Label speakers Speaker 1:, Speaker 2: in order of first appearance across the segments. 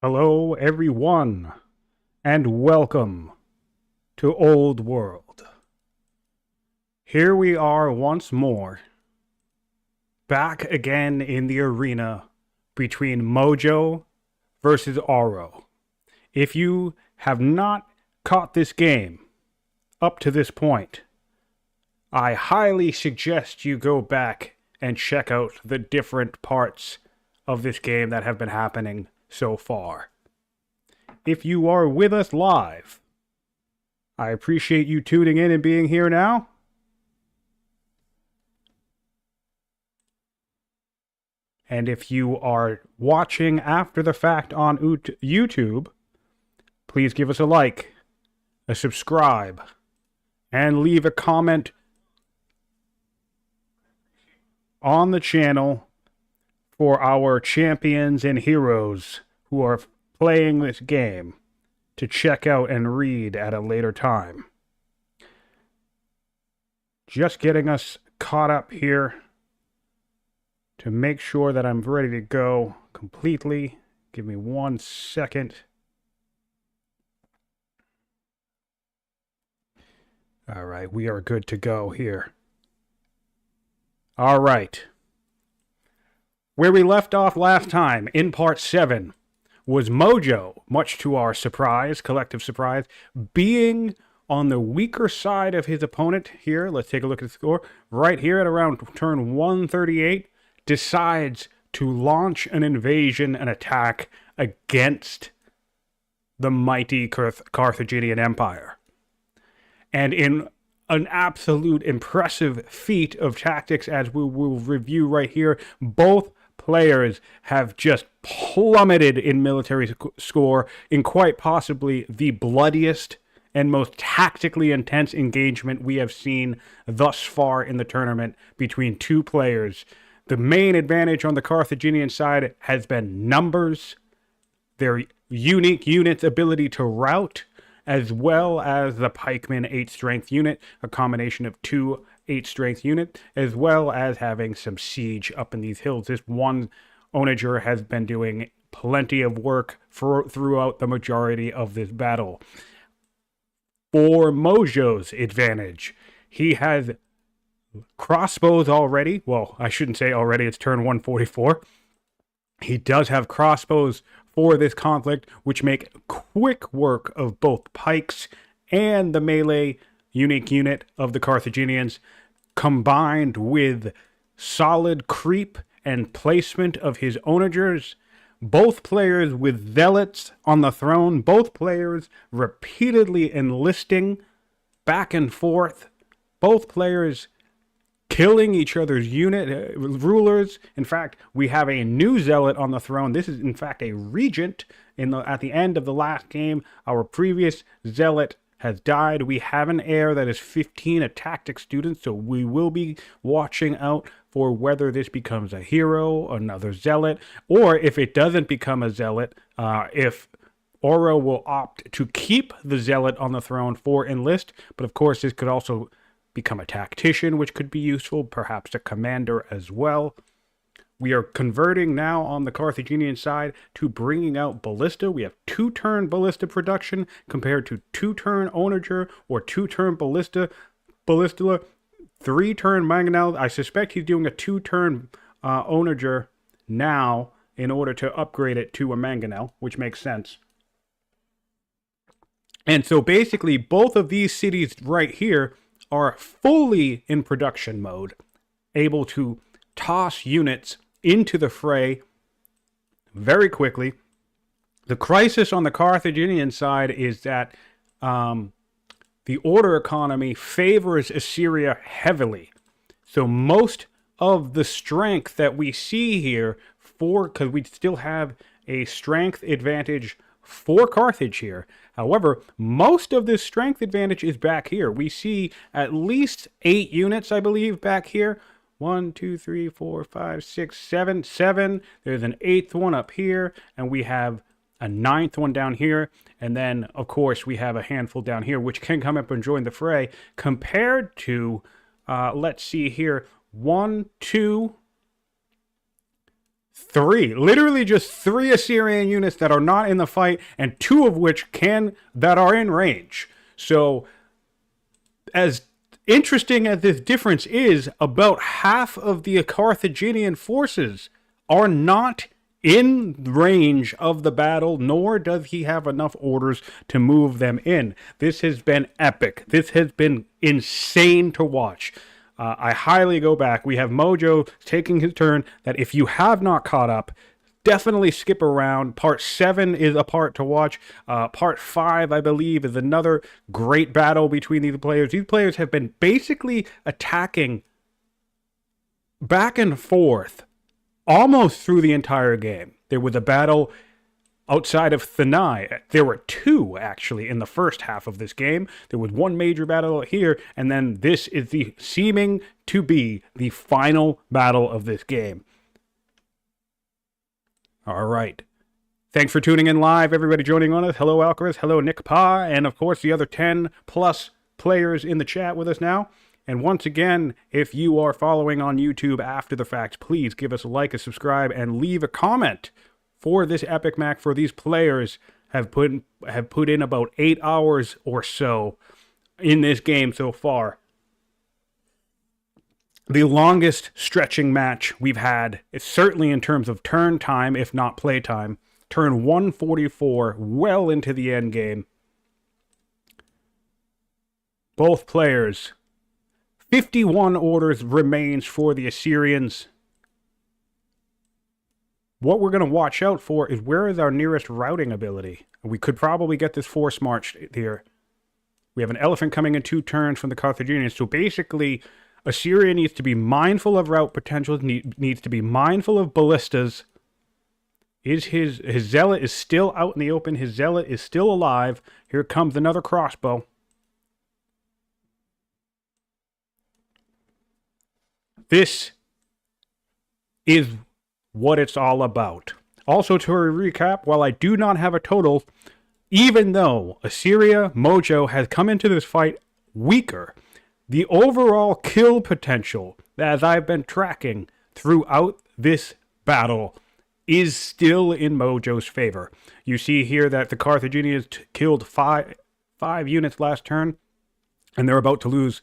Speaker 1: Hello, everyone, and welcome to Old World. Here we are once more, back again in the arena between Mojo versus Auro. If you have not caught this game up to this point, I highly suggest you go back and check out the different parts of this game that have been happening so far. If you are with us live, I appreciate you tuning in and being here now. And if you are watching after the fact on YouTube, please give us a like, a subscribe, and leave a comment on the channel for our champions and heroes who are playing this game to check out and read at a later time. Just getting us caught up here to make sure that I'm ready to go completely. Give me 1 second. All right, we are good to go here. All right. Where we left off last time, in part 7, was Mojo, much to our surprise, collective surprise, being on the weaker side of his opponent here. Let's take a look at the score. Right here at around turn 138, decides to launch an invasion, an attack against the mighty Carthaginian Empire. And in an absolute impressive feat of tactics, as we will review right here, both players have just plummeted in military score in quite possibly the bloodiest and most tactically intense engagement we have seen thus far in the tournament between two players. The main advantage on the Carthaginian side has been numbers, their unique unit's ability to rout, as well as the pikeman 8 strength unit, a combination of 2 8 strength unit, as well as having some siege up in these hills. This one onager has been doing plenty of work throughout the majority of this battle. For Mojo's advantage, he has crossbows already. Well, I shouldn't say already, it's turn 144. He does have crossbows for this conflict, which make quick work of both pikes and the melee unique unit of the Carthaginians, combined with solid creep and placement of his onagers. Both players with zealots on the throne, both players repeatedly enlisting back and forth, both players killing each other's unit rulers. In fact, we have a new zealot on the throne. This is in fact a regent. At the end of the last game, our previous zealot has died. We have an heir that is 15, a tactic student, so we will be watching out for whether this becomes a hero, another zealot, or if it doesn't become a zealot, if Auro will opt to keep the zealot on the throne for enlist. But of course, this could also become a tactician, which could be useful, perhaps a commander as well. We are converting now on the Carthaginian side to bringing out ballista. We have 2-turn ballista production compared to 2-turn onager or 2-turn ballista, 3-turn mangonel. I suspect he's doing a 2-turn onager now in order to upgrade it to a mangonel, which makes sense. And so basically both of these cities right here are fully in production mode, able to toss units into the fray very quickly. The crisis on the Carthaginian side is that the order economy favors Assyria heavily. So most of the strength that we see here, because we still have a strength advantage for Carthage here. However, most of this strength advantage is back here. We see at least 8 units, I believe, back here. 1, 2, 3, 4, 5, 6, 7. 7. There's an 8th one up here, and we have a 9th one down here. And then, of course, we have a handful down here, which can come up and join the fray, compared to, let's see here, 1, 2, Literally just 3 Assyrian units that are not in the fight, and 2 of which that are in range. So, as interesting as this difference is, about half of the Carthaginian forces are not in range of the battle, nor does he have enough orders to move them in. This has been epic. This has been insane to watch. I highly go back. We have Mojo taking his turn, that if you have not caught up, definitely skip around. Part 7 is a part to watch. Part 5, I believe, is another great battle between these players. These players have been basically attacking back and forth almost through the entire game. There was a battle outside of Thanai. There were 2, actually, in the first half of this game. There was 1 major battle here, and then this is the seeming to be the final battle of this game. All right. Thanks for tuning in live, everybody joining on us. Hello, Alcaraz. Hello, Nick Pa. And, of course, the other 10-plus players in the chat with us now. And once again, if you are following on YouTube after the fact, please give us a like, a subscribe, and leave a comment for this epic match. For these players have put in about 8 hours or so in this game so far. The longest stretching match we've had, is certainly in terms of turn time, if not play time. Turn 144, well into the end game. Both players, 51 orders remains for the Assyrians. What we're going to watch out for is where is our nearest routing ability. We could probably get this force marched here. We have an elephant coming in 2 turns from the Carthaginians. So basically, Assyria needs to be mindful of route potentials, needs to be mindful of ballistas. His zealot is still out in the open. His zealot is still alive. Here comes another crossbow. This is what it's all about. Also, to recap, while I do not have a total, even though Assyria, Mojo, has come into this fight weaker, the overall kill potential, as I've been tracking throughout this battle, is still in Mojo's favor. You see here that the Carthaginians killed five units last turn, and they're about to lose.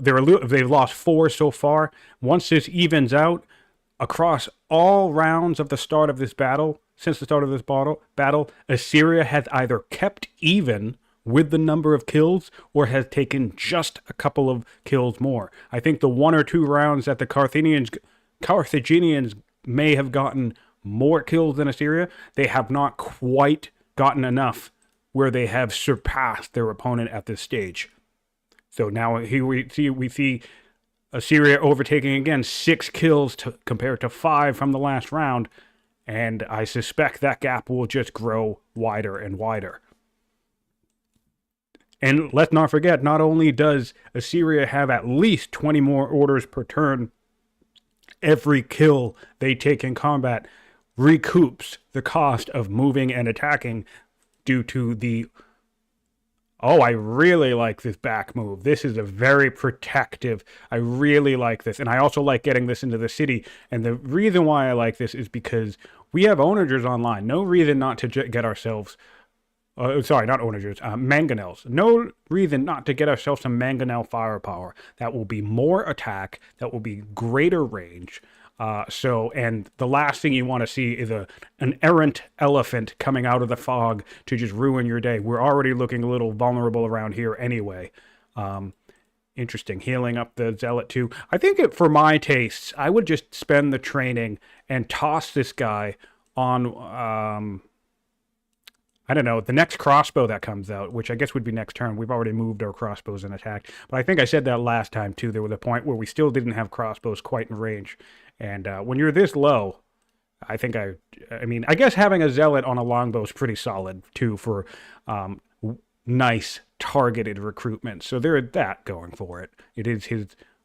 Speaker 1: They've lost 4 so far. Once this evens out across all rounds of the start of this battle, since the start of this battle, Assyria has either kept even with the number of kills or has taken just a couple of kills more. I think the 1 or 2 rounds that the Carthaginians may have gotten more kills than Assyria, they have not quite gotten enough where they have surpassed their opponent at this stage. So now here we see Assyria overtaking again 6 kills compared to 5 from the last round, and I suspect that gap will just grow wider and wider. And let's not forget, not only does Assyria have at least 20 more orders per turn, every kill they take in combat recoups the cost of moving and attacking due to the... Oh, I really like this back move. This is a very protective. I really like this. And I also like getting this into the city. And the reason why I like this is because we have onagers online. No reason not to get ourselves... sorry, not onagers. Mangonels. No reason not to get ourselves some mangonel firepower. That will be more attack. That will be greater range. And the last thing you want to see is an errant elephant coming out of the fog to just ruin your day. We're already looking a little vulnerable around here anyway. Interesting. Healing up the zealot too. I think for my tastes, I would just spend the training and toss this guy on, I don't know, the next crossbow that comes out, which I guess would be next turn. We've already moved our crossbows and attacked. But I think I said that last time too. There was a point where we still didn't have crossbows quite in range. And when you're this low, I think I guess having a zealot on a longbow is pretty solid too for nice targeted recruitment. So there is that going for it. It is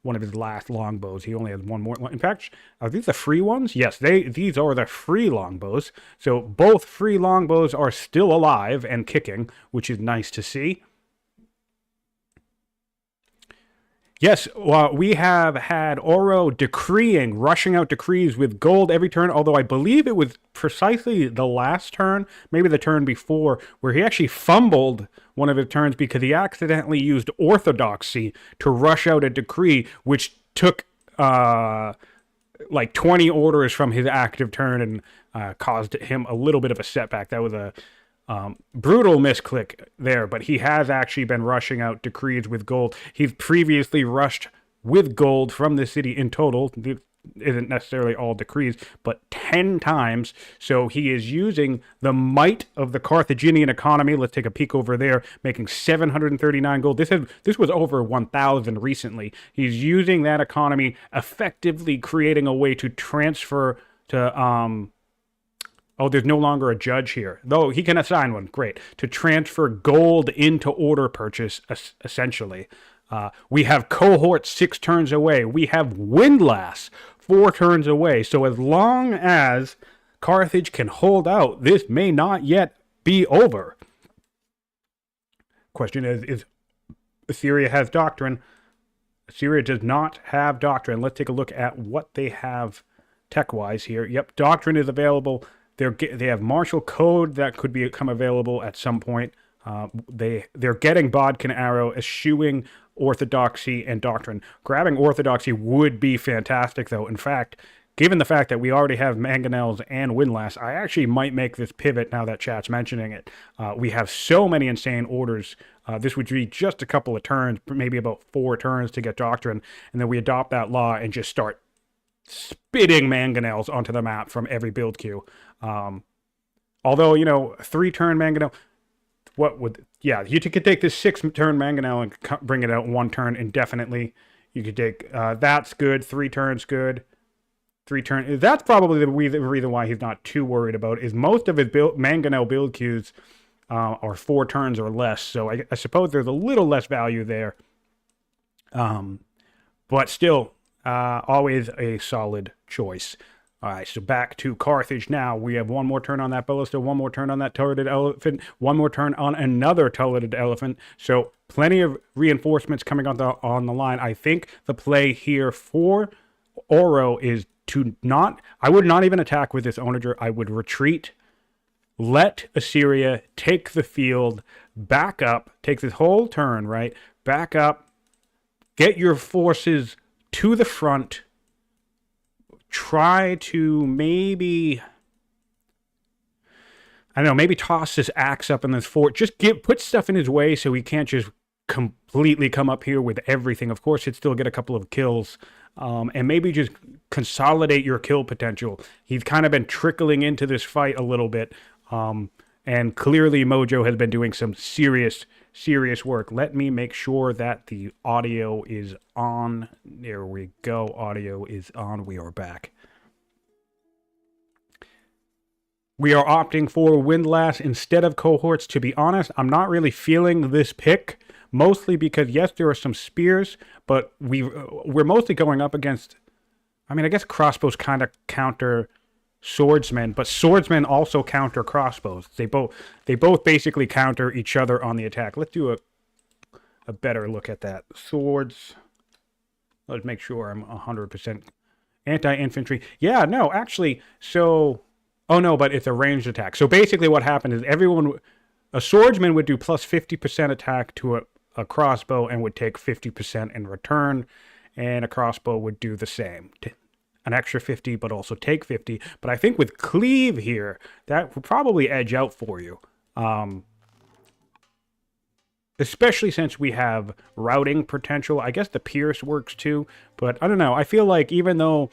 Speaker 1: one of his last longbows. He only has 1 more. In fact, are these the free ones? Yes, these are the free longbows. So both free longbows are still alive and kicking, which is nice to see. Yes, well, we have had Auro decreeing, rushing out decrees with gold every turn, although I believe it was precisely the last turn, maybe the turn before, where he actually fumbled one of his turns because he accidentally used orthodoxy to rush out a decree, which took like 20 orders from his active turn and caused him a little bit of a setback. That was a brutal misclick there, but he has actually been rushing out decrees with gold. He's previously rushed with gold from the city in total. It isn't necessarily all decrees, but 10 times. So he is using the might of the Carthaginian economy. Let's take a peek over there, making 739 gold. This was over 1,000 recently. He's using that economy, effectively creating a way to transfer to oh, there's no longer a judge here. Though he can assign one. Great. To transfer gold into order purchase, essentially. We have cohort 6 turns away. We have windlass 4 turns away. So as long as Carthage can hold out, this may not yet be over. Question is Assyria has doctrine? Assyria does not have doctrine. Let's take a look at what they have tech-wise here. Yep, doctrine is available. They have martial code that could become available at some point. They're getting Bodkin Arrow, eschewing orthodoxy and doctrine. Grabbing orthodoxy would be fantastic, though. In fact, given the fact that we already have mangonels and windlass, I actually might make this pivot now that chat's mentioning it. We have so many insane orders. This would be just a couple of turns, maybe about 4 turns to get doctrine, and then we adopt that law and just start spitting mangonels onto the map from every build queue. Although, 3-turn mangonel, you could take this 6-turn mangonel and bring it out 1 turn indefinitely. You could take, that's good, 3 turns good. 3 turn, that's probably the reason why he's not too worried about it, is most of his mangonel build queues are 4 turns or less, so I suppose there's a little less value there. But still, always a solid choice. All right, so back to Carthage now. We have 1 more turn on that ballista, 1 more turn on that turreted elephant, 1 more turn on another turreted elephant. So plenty of reinforcements coming on the line. I think the play here for Auro is to not... I would not even attack with this onager. I would retreat, let Assyria take the field, back up, take this whole turn, right? Back up, get your forces to the front, try to maybe, I don't know, maybe toss this axe up in this fort. Just put stuff in his way so he can't just completely come up here with everything. Of course, he'd still get a couple of kills. And maybe just consolidate your kill potential. He's kind of been trickling into this fight a little bit. And clearly Mojo has been doing some serious work. Let me make sure that the audio is on. There we go. Audio is on. We are back. We are opting for windlass instead of cohorts. To be honest, I'm not really feeling this pick, mostly because, yes, there are some spears, but we're mostly going up against, I mean, I guess crossbows kind of counter swordsmen, but swordsmen also counter crossbows. They both basically counter each other on the attack. Let's do a better look at that. Swords. Let's make sure I'm 100% anti-infantry. Yeah, no, actually, so... Oh, no, but it's a ranged attack. So basically what happened is a swordsman would do plus 50% attack to a crossbow and would take 50% in return, and a crossbow would do the same. An extra 50, but also take 50. But I think with cleave here, that would probably edge out for you. Especially since we have routing potential. I guess the pierce works too, but I don't know. I feel like even though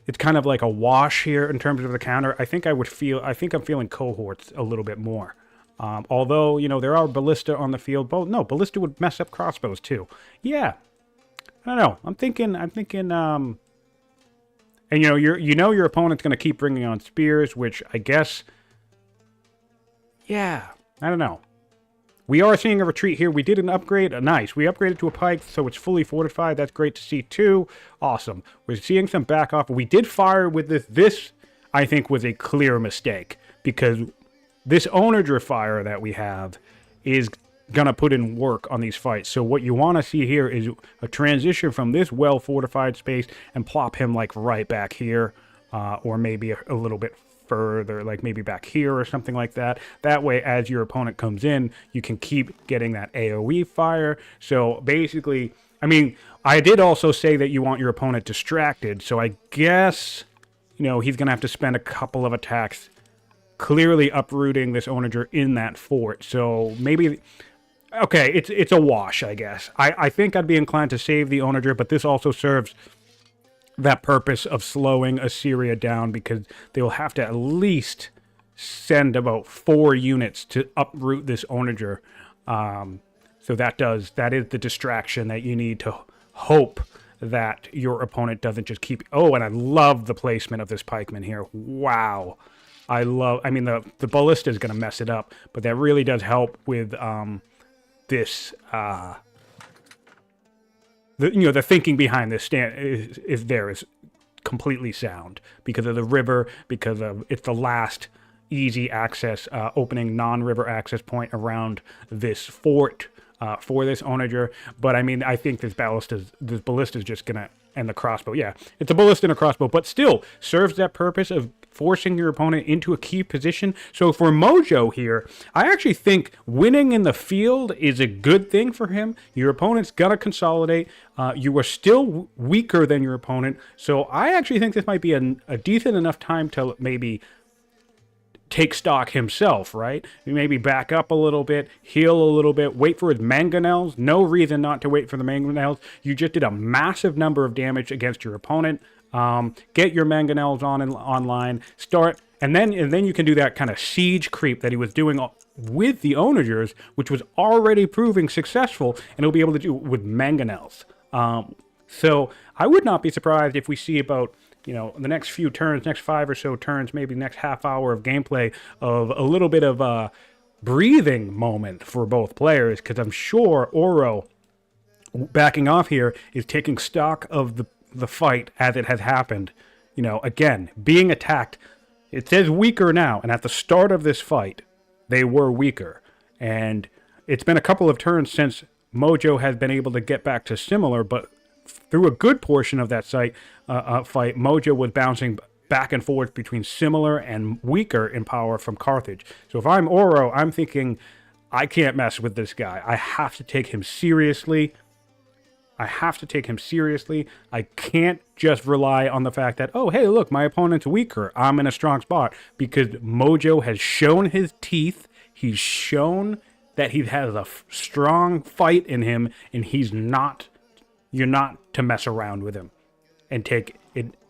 Speaker 1: it's kind of like a wash here in terms of the counter, I think I'm feeling cohorts a little bit more. Although, there are ballista on the field. No, ballista would mess up crossbows too. Yeah. I don't know. I'm thinking, and your opponent's going to keep bringing on spears, which I guess, yeah, I don't know. We are seeing a retreat here. We did an upgrade. Nice. We upgraded to a pike, so it's fully fortified. That's great to see, too. Awesome. We're seeing some back off. We did fire with this. This, I think, was a clear mistake, because this onager fire that we have is going to put in work on these fights. So what you want to see here is a transition from this well-fortified space and plop him like right back here, or maybe a little bit further, like maybe back here or something like that. That way, as your opponent comes in, you can keep getting that AoE fire. So basically, I mean, I did also say that you want your opponent distracted, so I guess, you know, he's going to have to spend a couple of attacks clearly uprooting this onager in that fort. So maybe, okay, it's a wash, I guess. I think I'd be inclined to save the onager, but this also serves that purpose of slowing Assyria down, because they will have to at least send about 4 units to uproot this onager. So that is the distraction that you need to hope that your opponent doesn't just keep... Oh, and I love the placement of this pikeman here. Wow. I mean, the ballista is going to mess it up, but that really does help with this... the thinking behind this stand is completely sound, because of the river, because of it's the last easy access, opening non-river access point around this fort for this onager. But I mean, I think this ballista is just gonna, and the crossbow, yeah, it's a ballista and a crossbow, but still serves that purpose of forcing your opponent into a key position. So for Mojo here, I actually think winning in the field is a good thing for him. Your opponent's gonna consolidate. You are still weaker than your opponent, so I actually think this might be a decent enough time to maybe take stock himself, right? Maybe back up a little bit, heal a little bit, wait for his mangonels. No reason not to wait for the mangonels. You just did a massive number of damage against your opponent. Get your mangonels online, start, and then you can do that kind of siege creep that he was doing with the onagers, which was already proving successful, and he'll be able to do with mangonels. So I would not be surprised if we see about, you know, the next few turns, next 5 or so turns, maybe the next half hour of gameplay, of a little bit of a breathing moment for both players, because I'm sure Auro, backing off here, is taking stock of the fight as it has happened. You know, again, being attacked, it says weaker now, and at the start of this fight, they were weaker. And it's been a couple of turns since Mojo has been able to get back to similar, but through a good portion of that fight, Mojo was bouncing back and forth between similar and weaker in power from Carthage. So if I'm Auro, I'm thinking, I can't mess with this guy. I have to take him seriously. I can't just rely on the fact that, oh, hey, look, my opponent's weaker. I'm in a strong spot, because Mojo has shown his teeth. He's shown that he has a strong fight in him, and you're not to mess around with him and take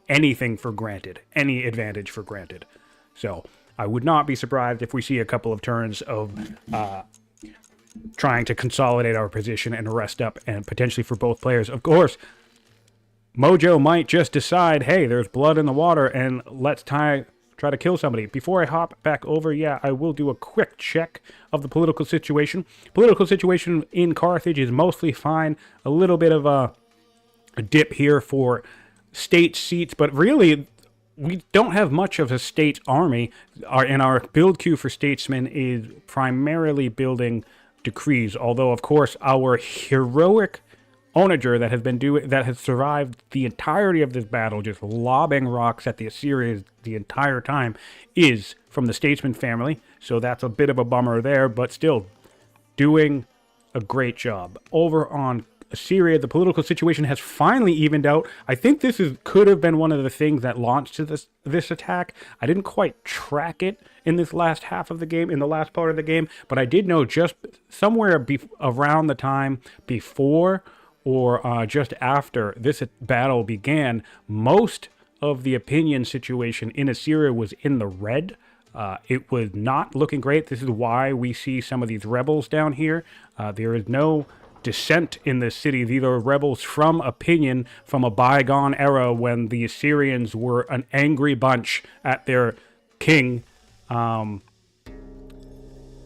Speaker 1: anything for granted, any advantage for granted. So I would not be surprised if we see a couple of turns of trying to consolidate our position and rest up, and potentially for both players. Of course, Mojo might just decide, hey, there's blood in the water, and let's try to kill somebody. Before I hop back over, yeah, I will do a quick check of the political situation. Political situation in Carthage is mostly fine. A little bit of a dip here for state seats, but really we don't have much of a state army. Our build queue for statesmen is primarily building decrees, although of course our heroic onager that has survived the entirety of this battle, just lobbing rocks at the Assyrians the entire time, is from the statesman family. So that's a bit of a bummer there, but still doing a great job. Over on Assyria, the political situation has finally evened out. I think this could have been one of the things that launched this attack. I didn't quite track it in this last half of the game, in the last part of the game, but I did know just somewhere around the time before or just after this battle began, most of the opinion situation in Assyria was in the red. It was not looking great. This is why we see some of these rebels down here. There is no dissent in this city. These are rebels from opinion from a bygone era when the Assyrians were an angry bunch at their king. Oh,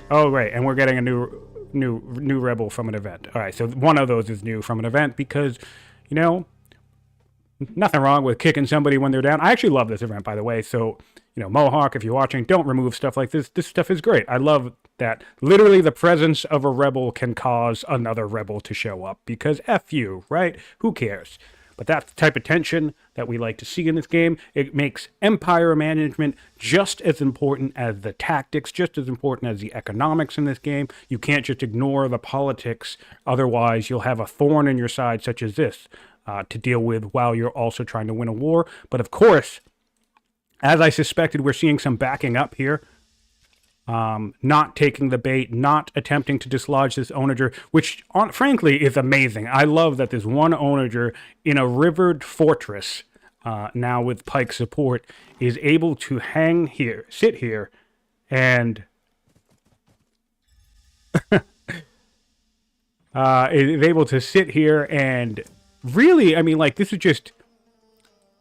Speaker 1: right, and we're getting a new rebel from an event. All right, so one of those is new from an event because, you know, nothing wrong with kicking somebody when they're down. I actually love this event, by the way. So, you know, Mohawk, if you're watching, don't remove stuff like this. This stuff is great. I love that literally the presence of a rebel can cause another rebel to show up, because F you, right? Who cares? But that's the type of tension that we like to see in this game. It makes empire management just as important as the tactics, just as important as the economics in this game. You can't just ignore the politics, otherwise you'll have a thorn in your side such as this to deal with while you're also trying to win a war. But of course, as I suspected, we're seeing some backing up here. Not taking the bait, not attempting to dislodge this onager, which frankly is amazing. I love that there's one onager in a rivered fortress, now with pike support, is able to hang here, sit here, and is able to sit here and really, I mean, like, this is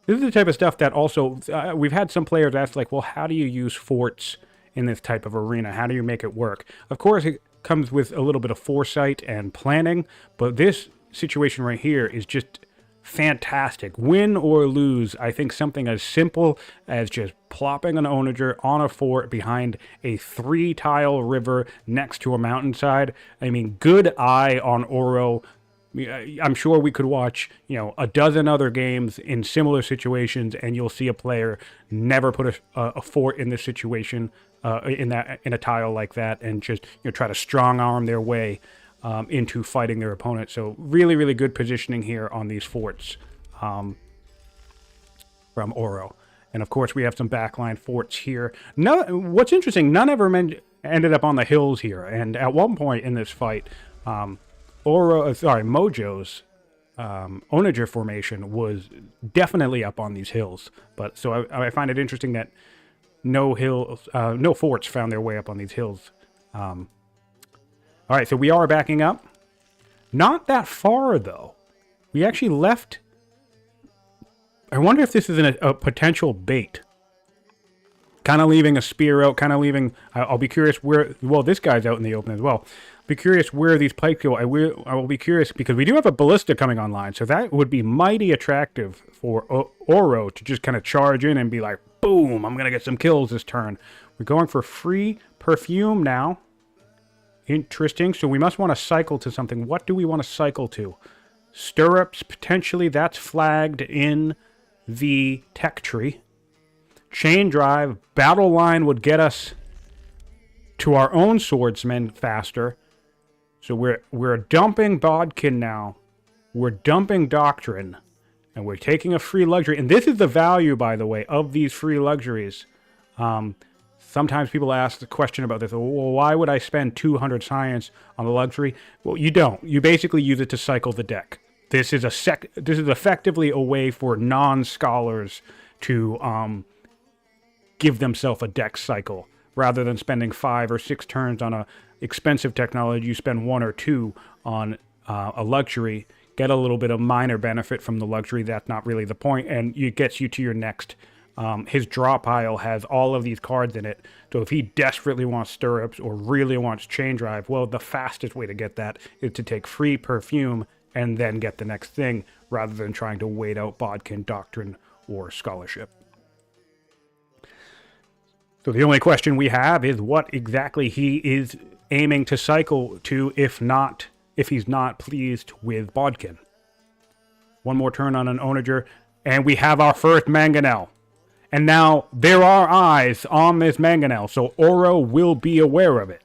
Speaker 1: the type of stuff that also, we've had some players ask, like, well, how do you use forts in this type of arena? How do you make it work? Of course, it comes with a little bit of foresight and planning, but this situation right here is just fantastic. Win or lose, I think something as simple as just plopping an onager on a fort behind a 3-tile river next to a mountainside. I mean, good eye on Auro. I'm sure we could watch, a dozen other games in similar situations, and you'll see a player never put a fort in this situation, in a tile like that, and just try to strong arm their way into fighting their opponent. So really, really good positioning here on these forts from Auro. And of course, we have some backline forts here. What's interesting, none ever ended up on the hills here. And at one point in this fight, Mojo's onager formation was definitely up on these hills. But so I find it interesting that no forts found their way up on these hills. All right, so we are backing up. Not that far, though. We actually left... I wonder if this is a potential bait. Kind of leaving a spear out, kind of leaving... I'll be curious where... Well, this guy's out in the open as well. Be curious where these pikes go. I will be curious, because we do have a ballista coming online, so that would be mighty attractive for Auro to just kind of charge in and be like, boom, I'm going to get some kills this turn. We're going for free perfume now. Interesting. So we must want to cycle to something. What do we want to cycle to? Stirrups, potentially. That's flagged in the tech tree. Chain drive. Battle line would get us to our own swordsmen faster. So we're dumping Bodkin now. We're dumping Doctrine. And we're taking a free luxury. And this is the value, by the way, of these free luxuries. Sometimes people ask the question about this. Well, why would I spend 200 science on the luxury? Well, you don't. You basically use it to cycle the deck. This is effectively a way for non-scholars to give themselves a deck cycle. Rather than spending 5 or 6 turns on a expensive technology, you spend 1 or 2 on a luxury. Get a little bit of minor benefit from the luxury. That's not really the point, and it gets you to your next. His draw pile has all of these cards in it, so if he desperately wants stirrups or really wants chain drive, well, the fastest way to get that is to take free perfume and then get the next thing, rather than trying to wait out Bodkin, Doctrine, or Scholarship. So the only question we have is what exactly he is aiming to cycle to, if he's not pleased with Bodkin. One more turn on an onager, and we have our first mangonel. And now there are eyes on this mangonel, so Auro will be aware of it,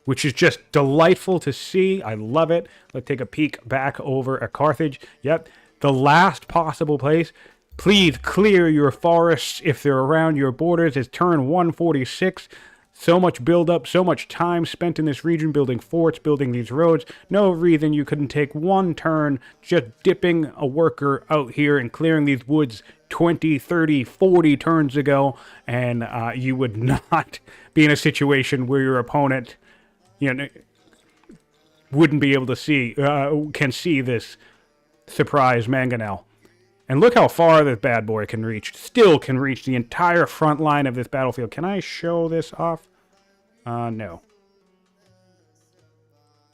Speaker 1: which is just delightful to see. I love it. Let's take a peek back over at Carthage. Yep, the last possible place. Please clear your forests if they're around your borders. It's turn 146. So much build-up, so much time spent in this region building forts, building these roads. No reason you couldn't take one turn just dipping a worker out here and clearing these woods 20, 30, 40 turns ago, and you would not be in a situation where your opponent, wouldn't be able to can see this surprise mangonel. And look how far this bad boy can reach. Still can reach the entire front line of this battlefield. Can I show this off? No.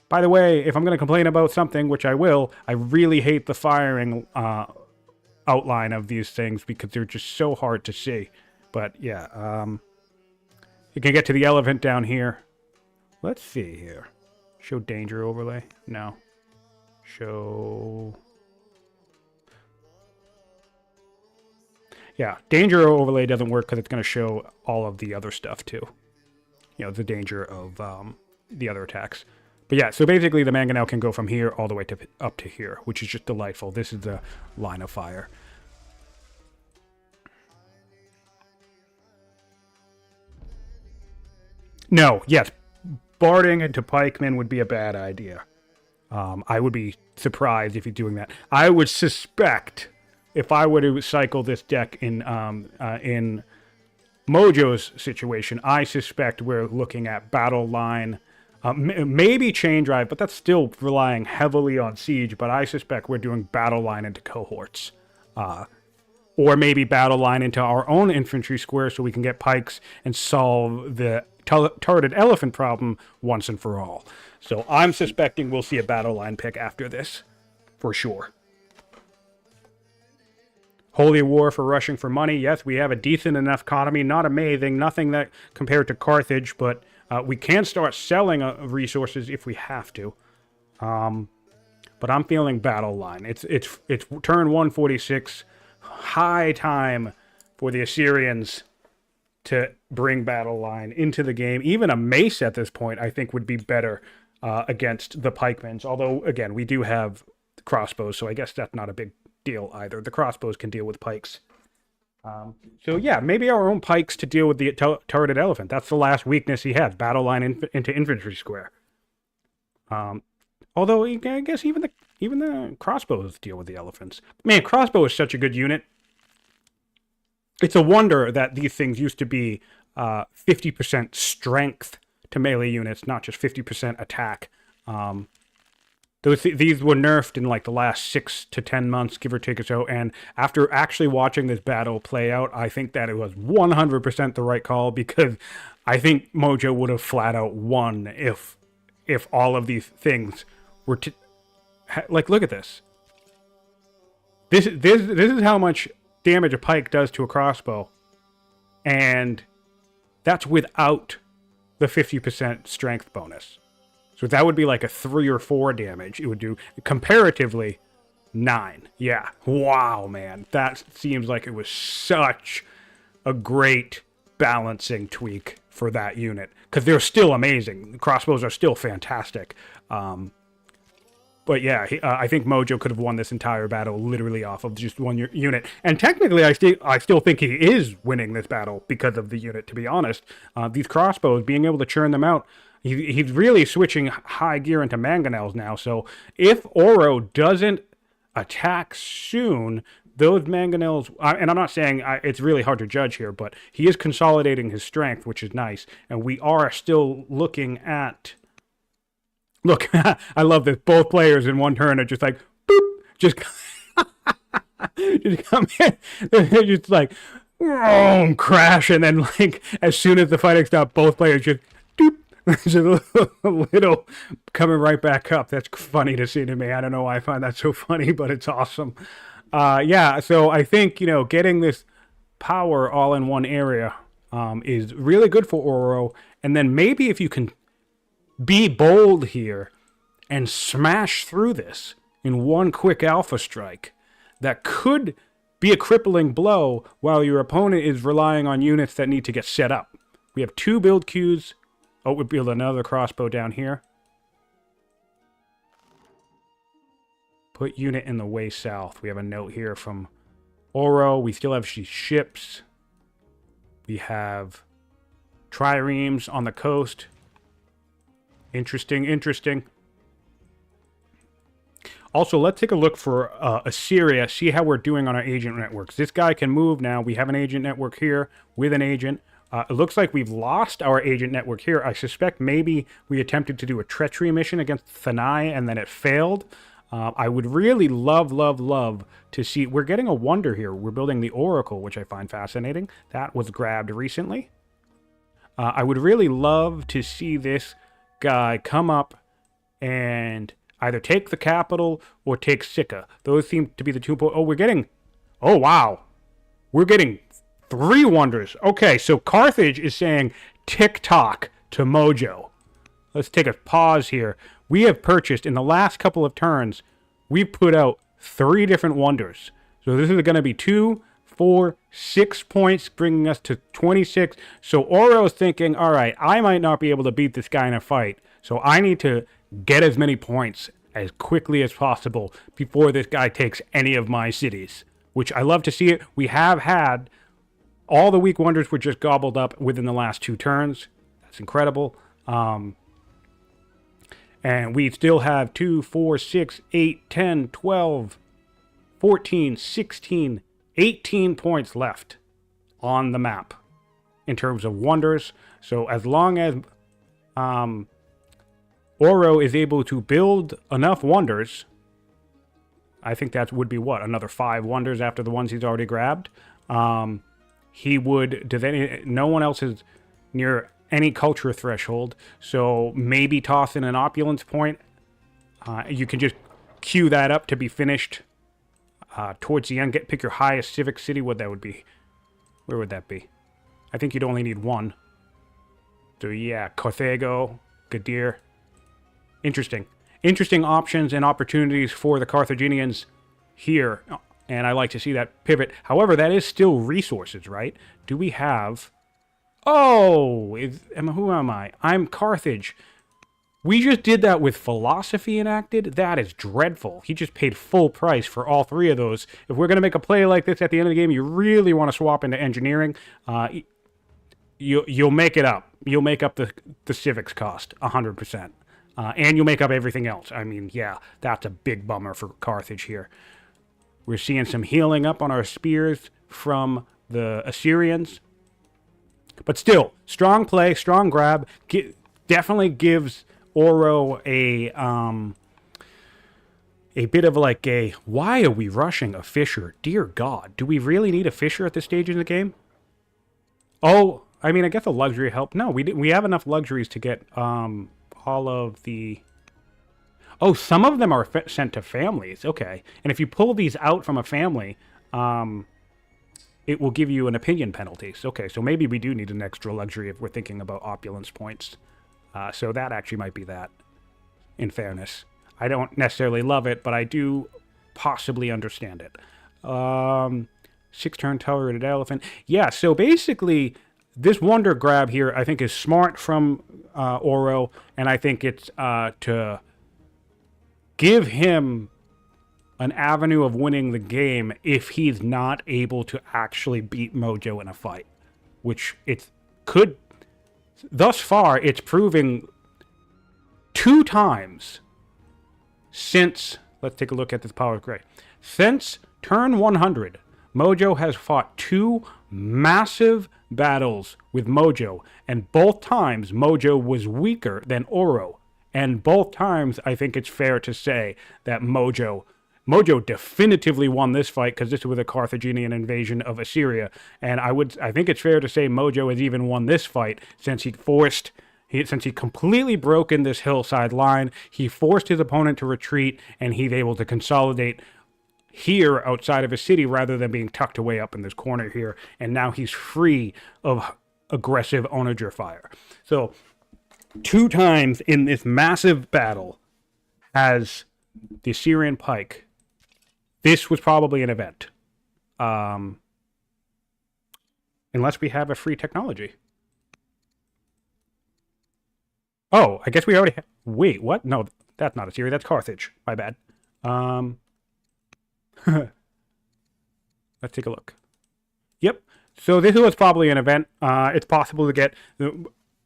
Speaker 1: By the way, if I'm going to complain about something, which I will, I really hate the firing outline of these things because they're just so hard to see. But yeah, you can get to the elephant down here. Let's see here. Show danger overlay? No. Show... Yeah, danger overlay doesn't work because it's going to show all of the other stuff too. You know, the danger of the other attacks. But yeah, so basically the mangonel can go from here all the way to up to here, which is just delightful. This is the line of fire. No, yes, barding into pikemen would be a bad idea. I would be surprised if you're doing that. I would suspect if I were to cycle this deck in Mojo's situation, I suspect we're looking at battle line, maybe chain drive, but that's still relying heavily on siege. But I suspect we're doing battle line into cohorts, or maybe battle line into our own infantry square so we can get pikes and solve the turreted elephant problem once and for all. So I'm suspecting we'll see a battle line pick after this, for sure. Holy War for rushing for money. Yes, we have a decent enough economy. Not amazing, nothing that compared to Carthage, but we can start selling resources if we have to. But I'm feeling battle line. It's turn 146. High time for the Assyrians to bring battle line into the game. Even a mace at this point, I think, would be better against the pikemen. Although, again, we do have crossbows, so I guess that's not a big deal either. The crossbows can deal with pikes. So yeah, maybe our own pikes to deal with the turreted elephant. That's the last weakness he has. Battle line into infantry square. Although I guess even the crossbows deal with the elephants. Man, crossbow is such a good unit. It's a wonder that these things used to be 50% strength to melee units, not just 50% attack. These were nerfed in like the last 6 to 10 months, give or take or so. And after actually watching this battle play out, I think that it was 100% the right call, because I think Mojo would have flat out won if all of these things were like, look at this. This is how much damage a pike does to a crossbow, and that's without the 50% strength bonus. So that would be like a 3 or 4 damage. It would do comparatively 9. Yeah. Wow, man. That seems like it was such a great balancing tweak for that unit, because they're still amazing. The crossbows are still fantastic. But yeah, I think Mojo could have won this entire battle literally off of just one unit. And technically, I still think he is winning this battle because of the unit, to be honest. These crossbows, being able to churn them out, he's really switching high gear into mangonels now. So if Auro doesn't attack soon, those mangonels, and I'm not saying it's really hard to judge here, but he is consolidating his strength, which is nice. And we are still looking at... Look, I love this. Both players in one turn are just like, boop, just come in. They're just like, crash, and then like as soon as the fighting stops, both players just doop. There's a little coming right back up. That's funny to see to me. I don't know why I find that so funny, but it's awesome. Yeah, so I think, getting this power all in one area is really good for Auro. And then maybe if you can be bold here and smash through this in one quick alpha strike, that could be a crippling blow while your opponent is relying on units that need to get set up. We have 2 build queues. Oh, we build another crossbow down here. Put unit in the way south. We have a note here from Auro. We still have ships. We have triremes on the coast. Interesting. Also, let's take a look for Assyria, see how we're doing on our agent networks. This guy can move now. We have an agent network here with an agent. It looks like we've lost our agent network here. I suspect maybe we attempted to do a treachery mission against Thanai and then it failed. I would really love to see... We're getting a wonder here. We're building the Oracle, which I find fascinating. That was grabbed recently. I would really love to see this guy come up and either take the capital or take Sika. Those seem to be the 2... we're getting... Oh, wow. We're getting 3 wonders. Okay, so Carthage is saying tick-tock to Mojo. let's take a pause here. We have purchased, in the last couple of turns, we've put out 3 different wonders. So this is going to be 2, 4, 6 points, bringing us to 26. So Auro's thinking, all right, I might not be able to beat this guy in a fight, so I need to get as many points as quickly as possible before this guy takes any of my cities, which I love to see it. We have had all the weak wonders were just gobbled up within the last 2 turns. That's incredible. And we still have 2, 4, 6, 8, 10, 12, 14, 16, 18 points left on the map in terms of wonders. So as long as Auro is able to build enough wonders, I think that would be what? Another 5 wonders after the ones he's already grabbed. He would... no one else is near any culture threshold, so maybe toss in an opulence point. You can just queue that up to be finished towards the end. Pick your highest civic city, what that would be. Where would that be? I think you'd only need 1. So yeah, Carthago, Gadir. Interesting. Interesting options and opportunities for the Carthaginians here, and I like to see that pivot. However, that is still resources, right? Do we have... Oh, who am I? I'm Carthage. We just did that with philosophy enacted. That is dreadful. He just paid full price for all 3 of those. If we're going to make a play like this at the end of the game, you really want to swap into engineering. You'll make it up. You'll make up the civics cost 100%. And you'll make up everything else. I mean, yeah, that's a big bummer for Carthage here. We're seeing some healing up on our spears from the Assyrians. But still, strong play, strong grab. Definitely gives Auro a bit of like a, why are we rushing a Fisher? Dear God, do we really need a Fisher at this stage in the game? Oh, I mean, I guess a luxury help. No, we have enough luxuries to get all of the... Oh, some of them are sent to families. Okay. And if you pull these out from a family... it will give you an opinion penalty. Okay, so maybe we do need an extra luxury if we're thinking about opulence points. So that actually might be that, in fairness. I don't necessarily love it, but I do possibly understand it. 6-turn tolerated elephant. Yeah, so basically, this wonder grab here, I think, is smart from Auro, and I think it's to give him an avenue of winning the game if he's not able to actually beat Mojo in a fight, which it could. Thus far, it's proving 2 times since, let's take a look at this power of gray. Since turn 100, Mojo has fought 2 massive battles with Mojo, and both times Mojo was weaker than Auro, and both times I think it's fair to say that Mojo definitively won this fight because this was a Carthaginian invasion of Assyria, and I think it's fair to say Mojo has even won this fight since since he completely broken this hillside line. He forced his opponent to retreat, and he's able to consolidate here outside of his city rather than being tucked away up in this corner here, and now he's free of aggressive onager fire. So 2 times in this massive battle has the Assyrian pike. This was probably an event. Unless we have a free technology. Oh, I guess we already have... Wait, what? No, that's not Assyria. That's Carthage. My bad. Let's take a look. Yep. So this was probably an event. It's possible to get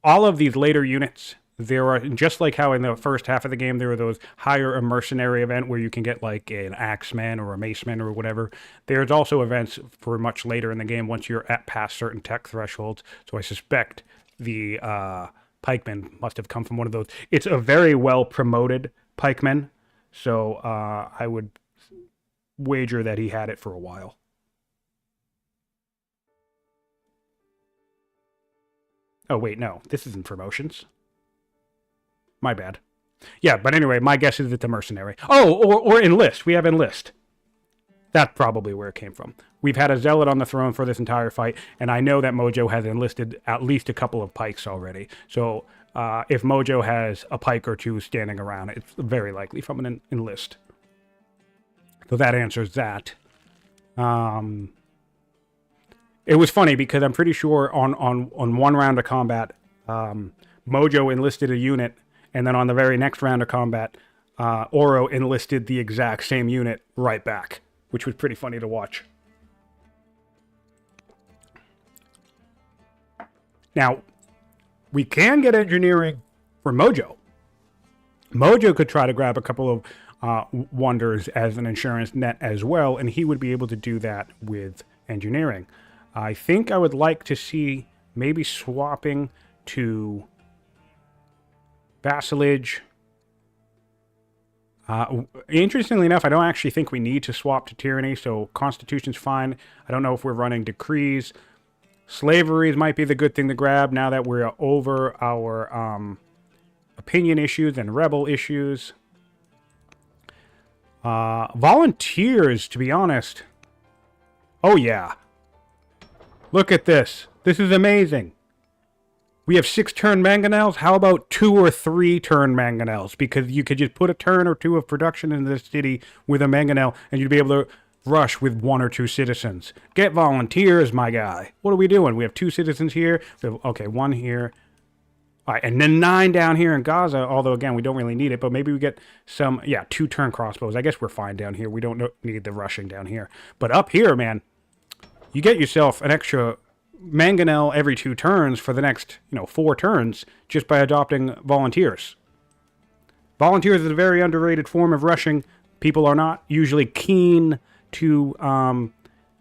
Speaker 1: all of these later units. There are, just like how in the first half of the game, there were those higher a mercenary event where you can get like an axeman or a maceman or whatever. There's also events for much later in the game once you're at past certain tech thresholds. So I suspect the pikeman must have come from one of those. It's a very well promoted pikeman. So I would wager that he had it for a while. Oh, wait, no. This isn't promotions. My bad. Yeah, but anyway, my guess is it's a mercenary. Oh, or enlist. We have enlist. That's probably where it came from. We've had a zealot on the throne for this entire fight, and I know that Mojo has enlisted at least a couple of pikes already. So if Mojo has a pike or two standing around. It's very likely from an enlist. So that answers that. It was funny because I'm pretty sure on one round of combat, Mojo enlisted a unit, and then on the very next round of combat, Auro enlisted the exact same unit right back, which was pretty funny to watch. Now, we can get engineering for Mojo. Mojo could try to grab a couple of wonders as an insurance net as well, and he would be able to do that with engineering. I think I would like to see maybe swapping to vassalage. Interestingly enough, I don't actually think we need to swap to tyranny, so constitution's fine. I don't know if we're running decrees. Slaveries might be the good thing to grab now that we're over our opinion issues and rebel issues. Volunteers, to be honest. Oh, yeah. Look at this. This is amazing. We have 6 turn mangonels. How about 2 or 3 turn mangonels? Because you could just put a turn or 2 of production in this city with a mangonel, and you'd be able to rush with 1 or 2 citizens. Get volunteers, my guy. What are we doing? We have 2 citizens here. We have, okay, 1 here. All right, and then 9 down here in Gaza, although, again, we don't really need it, but maybe we get some, 2 turn crossbows. I guess we're fine down here. We don't need the rushing down here. But up here, man, you get yourself an extra mangonel every 2 turns for the next, 4 turns just by adopting volunteers. Volunteers is a very underrated form of rushing. People are not usually keen to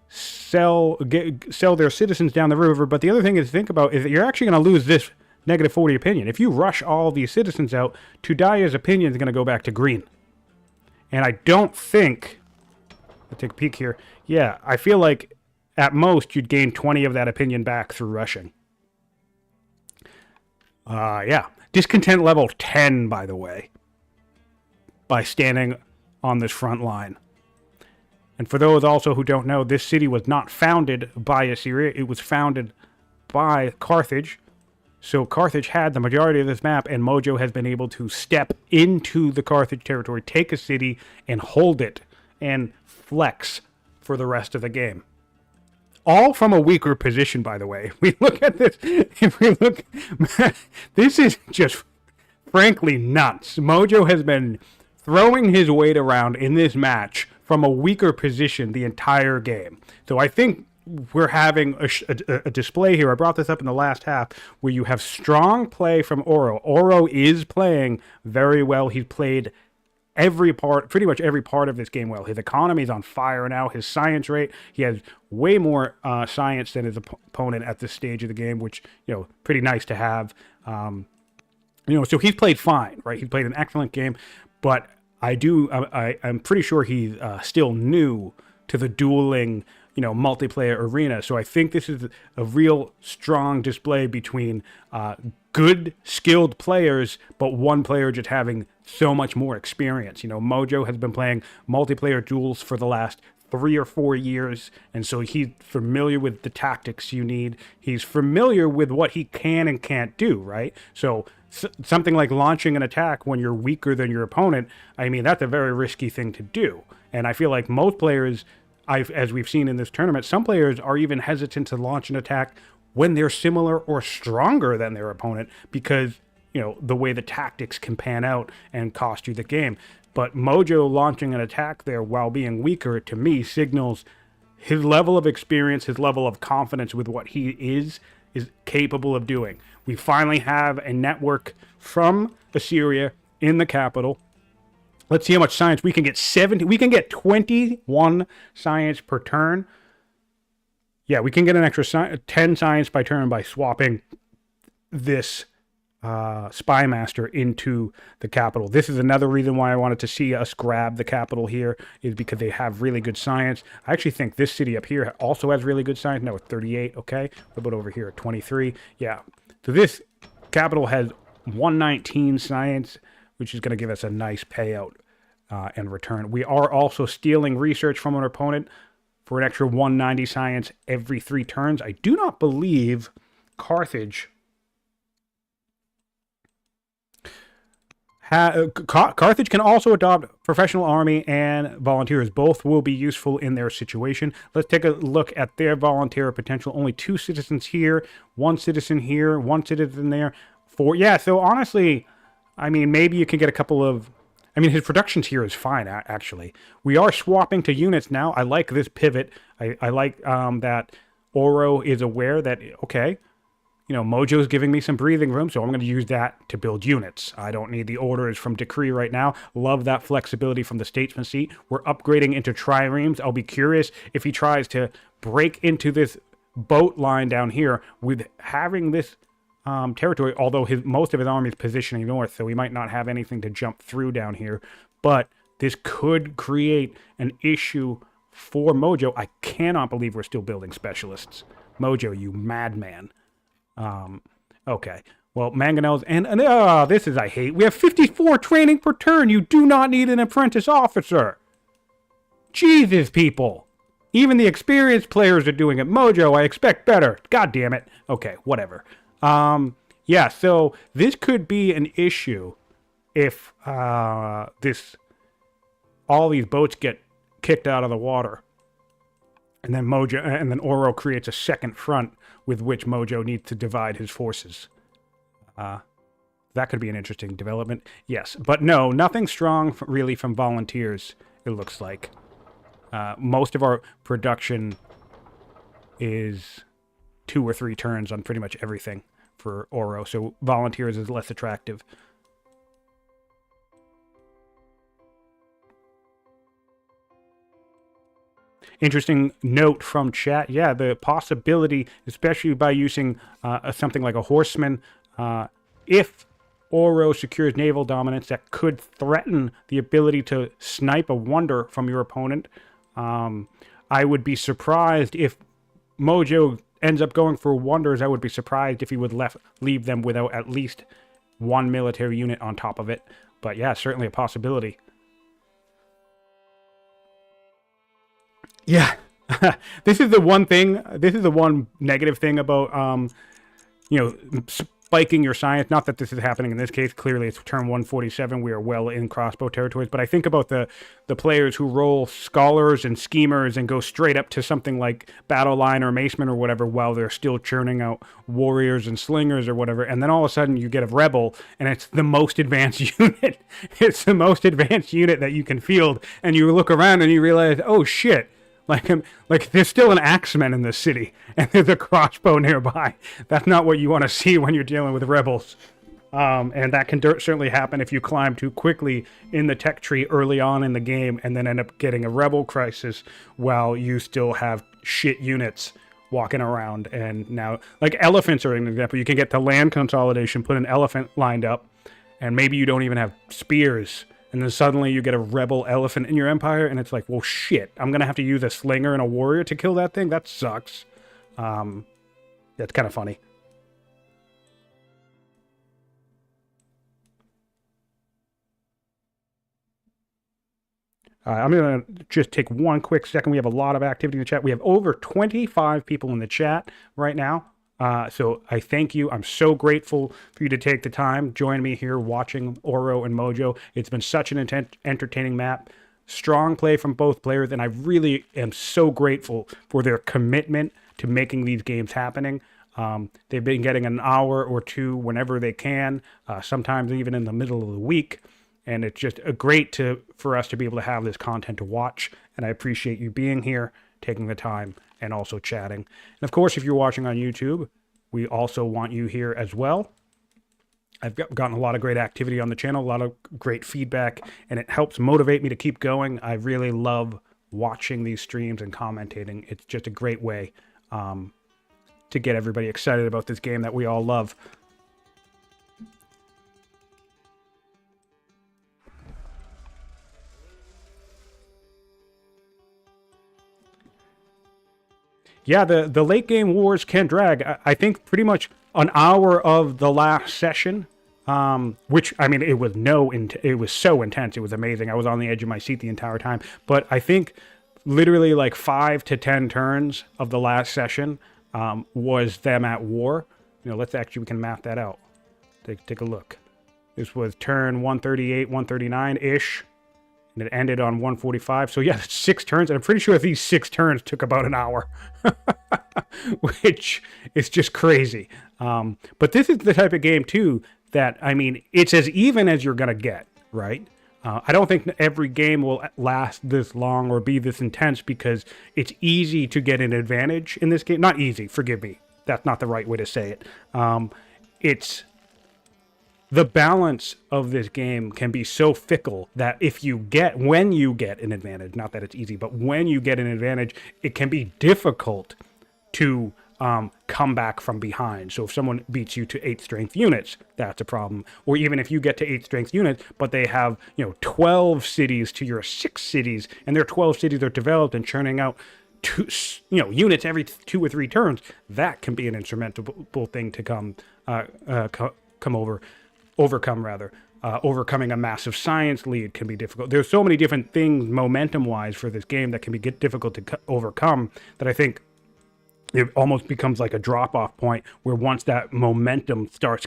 Speaker 1: sell their citizens down the river. But the other thing to think about is that you're actually going to lose this negative 40 opinion. If you rush all these citizens out, Tudaya's opinion is going to go back to green. And I don't think... Let's take a peek here. Yeah, I feel like at most you'd gain 20 of that opinion back through rushing. Yeah. Discontent level 10, by the way, by standing on this front line. And for those also who don't know, this city was not founded by Assyria. It was founded by Carthage. So Carthage had the majority of this map, and Mojo has been able to step into the Carthage territory, take a city, and hold it, and flex for the rest of the game. All from a weaker position, by the way. We look at this, if we look, this is just frankly nuts. Mojo has been throwing his weight around in this match from a weaker position the entire game. So I think we're having a display here. I brought this up in the last half where you have strong play from Auro. Auro is playing very well. He's played pretty much every part of this game well. His economy is on fire now. His science rate, he has way more science than his opponent at this stage of the game, which, pretty nice to have. So he's played fine, right? He's played an excellent game, but I'm pretty sure he's still new to the dueling, multiplayer arena. So I think this is a real strong display between good, skilled players, but one player just having so much more experience. Mojo has been playing multiplayer duels for the last 3 or 4 years, and so he's familiar with the tactics you need. He's familiar with what he can and can't do, right? So something like launching an attack when you're weaker than your opponent, that's a very risky thing to do. And I feel like most players, as we've seen in this tournament, some players are even hesitant to launch an attack when they're similar or stronger than their opponent because, the way the tactics can pan out and cost you the game. But Mojo launching an attack there while being weaker, to me, signals his level of experience, his level of confidence with what he is capable of doing. We finally have a network from Assyria in the capital. Let's see how much science we can get. We can get 21 science per turn. Yeah, we can get an extra 10 science by turn by swapping this spy master into the capital. This is another reason why I wanted to see us grab the capital here, is because they have really good science. I actually think this city up here also has really good science. No, it's 38, okay. What about over here at 23? Yeah. So this capital has 119 science, which is going to give us a nice payout and return. We are also stealing research from our opponent for an extra 190 science every 3 turns. I do not believe Carthage Carthage can also adopt professional army and volunteers. Both will be useful in their situation. Let's take a look at their volunteer potential. Only 2 citizens here, 1 citizen here, 1 citizen there. 4. Yeah, so honestly, I mean, maybe you can get a couple of... I mean, his productions here is fine, actually. We are swapping to units now. I like this pivot. I like that Auro is aware that, okay, you know, Mojo's giving me some breathing room, so I'm going to use that to build units. I don't need the orders from Decree right now. Love that flexibility from the Statesman seat. We're upgrading into triremes. I'll be curious if he tries to break into this boat line down here with having this territory, although most of his army is positioning north, so we might not have anything to jump through down here. But this could create an issue for Mojo. I cannot believe we're still building specialists. Mojo, you madman. Okay. Well, mangonels and this is I hate. We have 54 training per turn. You do not need an apprentice officer. Jesus, people. Even the experienced players are doing it. Mojo, I expect better. God damn it. Okay, whatever. Yeah, so this could be an issue if all these boats get kicked out of the water. And then Auro creates a second front with which Mojo needs to divide his forces. That could be an interesting development. Yes, but no, nothing strong really from volunteers, it looks like. Most of our production is 2 or 3 turns on pretty much everything for Auro, so volunteers is less attractive. Interesting note from chat. Yeah, the possibility, especially by using something like a horseman, if Auro secures naval dominance, that could threaten the ability to snipe a wonder from your opponent. I would be surprised if Mojo ends up going for wonders. I would be surprised if he would leave them without at least 1 military unit on top of it. But yeah, certainly a possibility. Yeah, this is the one negative thing about, you know, spiking your science. Not that this is happening in this case. Clearly, it's turn 147. We are well in crossbow territories. But I think about the players who roll scholars and schemers and go straight up to something like battle line or maceman or whatever while they're still churning out warriors and slingers or whatever. And then all of a sudden you get a rebel and it's the most advanced unit. It's the most advanced unit that you can field. And you look around and you realize, oh shit. Like there's still an axeman in this city, and there's a crossbow nearby. That's not what you want to see when you're dealing with rebels. And that can certainly happen if you climb too quickly in the tech tree early on in the game, and then end up getting a rebel crisis while you still have shit units walking around. And now, like elephants are an example. You can get to land consolidation, put an elephant lined up, and maybe you don't even have spears. And then suddenly you get a rebel elephant in your empire, and it's like, well, shit, I'm going to have to use a slinger and a warrior to kill that thing? That sucks. That's kind of funny. I'm going to just take one quick second. We have a lot of activity in the chat. We have over 25 people in the chat right now. So I thank you. I'm so grateful for you to take the time, join me here watching Auro and Mojo. It's been such an entertaining map. Strong play from both players, and I really am so grateful for their commitment to making these games happening. They've been getting an hour or two whenever they can, sometimes even in the middle of the week. And it's just great for us to be able to have this content to watch. And I appreciate you being here, taking the time, and also chatting. And of course, if you're watching on YouTube, we also want you here as well. I've gotten a lot of great activity on the channel, a lot of great feedback, and it helps motivate me to keep going. I really love watching these streams and commentating. It's just a great way to get everybody excited about this game that we all love. Yeah, the late game wars can drag. I think pretty much an hour of the last session, which, I mean, it was so intense. It was amazing. I was on the edge of my seat the entire time. But I think literally like 5 to 10 turns of the last session was them at war. You know, we can map that out. Take a look. This was turn 138, 139-ish. And it ended on 145. So yeah, 6 turns. And I'm pretty sure these 6 turns took about an hour. Which is just crazy. But this is the type of game, too, that, I mean, it's as even as you're going to get, right? I don't think every game will last this long or be this intense because it's easy to get an advantage in this game. Not easy, forgive me. That's not the right way to say it. It's the balance of this game can be so fickle that when you get an advantage, not that it's easy, but when you get an advantage, it can be difficult to come back from behind. So if someone beats you to 8 strength units, that's a problem. Or even if you get to 8 strength units, but they have 12 cities to your 6 cities, and their 12 cities are developed and churning out units every 2 or 3 turns, that can be an insurmountable thing to overcome. Overcoming a massive science lead can be difficult. There's so many different things momentum-wise for this game that can be difficult to overcome that I think it almost becomes like a drop-off point where once that momentum starts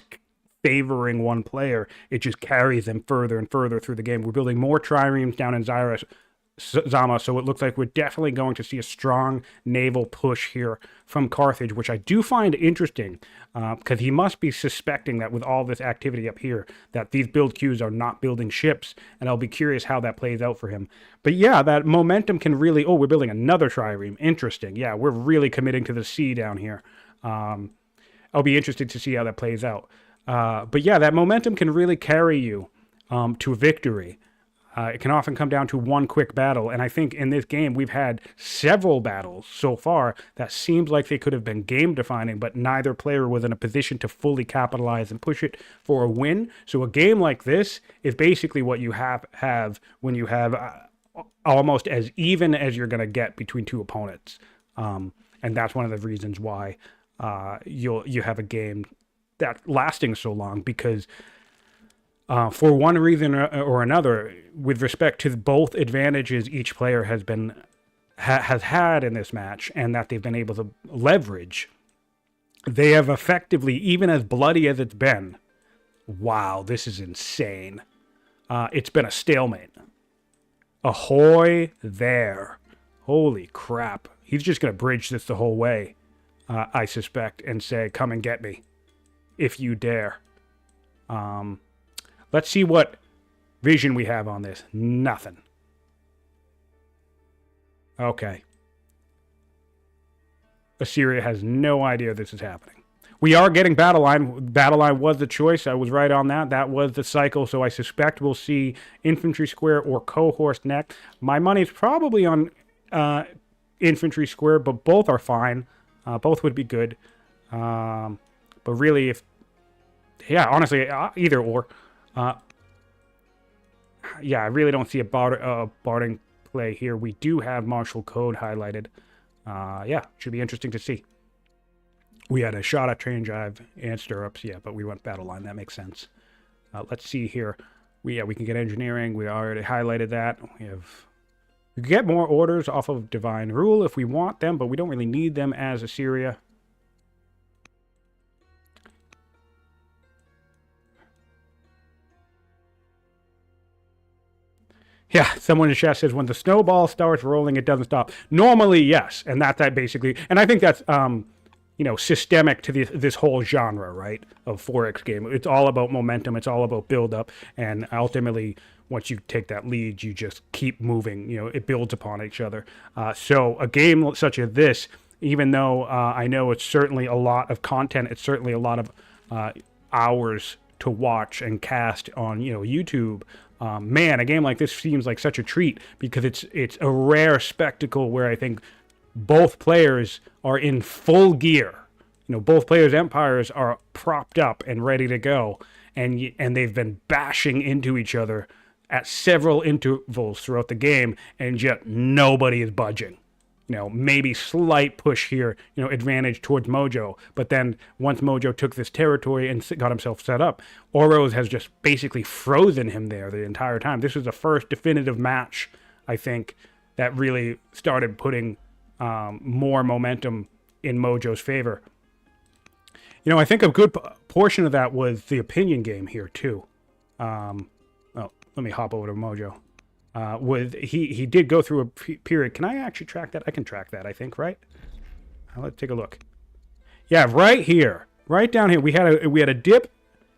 Speaker 1: favoring one player, it just carries them further and further through the game. We're building more triremes down in Zama, so it looks like we're definitely going to see a strong naval push here from Carthage, which I do find interesting because he must be suspecting that with all this activity up here, that these build queues are not building ships, and I'll be curious how that plays out for him. But yeah, that momentum can really... Oh, we're building another trireme. Interesting. Yeah, we're really committing to the sea down here. I'll be interested to see how that plays out. But yeah, that momentum can really carry you to a victory. It can often come down to one quick battle, and I think in this game we've had several battles so far that seemed like they could have been game-defining, but neither player was in a position to fully capitalize and push it for a win. So a game like this is basically what you have when you have almost as even as you're going to get between 2 opponents, and that's one of the reasons why you have a game that lasting so long, because for one reason or another, with respect to both advantages each player has had in this match, and that they've been able to leverage, they have effectively, even as bloody as it's been, wow, this is insane. It's been a stalemate. Ahoy there. Holy crap. He's just going to bridge this the whole way, I suspect, and say, come and get me, if you dare. Let's see what vision we have on this. Nothing. Okay. Assyria has no idea this is happening. We are getting battle line. Battle line was the choice. I was right on that. That was the cycle. So I suspect we'll see infantry square or cohorse next. My money's probably on infantry square, but both are fine. Both would be good. But really, honestly, either or. Yeah, I really don't see a barding play here. We do have martial code highlighted. Yeah, should be interesting to see. We had a shot at train drive and stirrups, yeah, but we went battle line. That makes sense. Let's see here. We can get engineering. We already highlighted that. We can get more orders off of divine rule if we want them, but we don't really need them as Assyria. Yeah, someone in the chat says, when the snowball starts rolling, it doesn't stop. Normally, yes, and that's that basically. And I think that's, systemic to this whole genre, right, of 4X game. It's all about momentum. It's all about build-up. And ultimately, once you take that lead, you just keep moving. It builds upon each other. So a game such as this, even though I know it's certainly a lot of content, it's certainly a lot of hours to watch and cast on, YouTube. Man, a game like this seems like such a treat because it's a rare spectacle where I think both players are in full gear. Both players' empires are propped up and ready to go, and they've been bashing into each other at several intervals throughout the game, and yet nobody is budging. Maybe slight push here, advantage towards Mojo. But then once Mojo took this territory and got himself set up, Auro has just basically frozen him there the entire time. This was the first definitive match, I think, that really started putting more momentum in Mojo's favor. I think a good portion of that was the opinion game here, too. Oh, let me hop over to Mojo. He did go through a period. Can I actually track that? I can track that, I think, right? Let's take a look. Yeah, right here. Right down here. We had a dip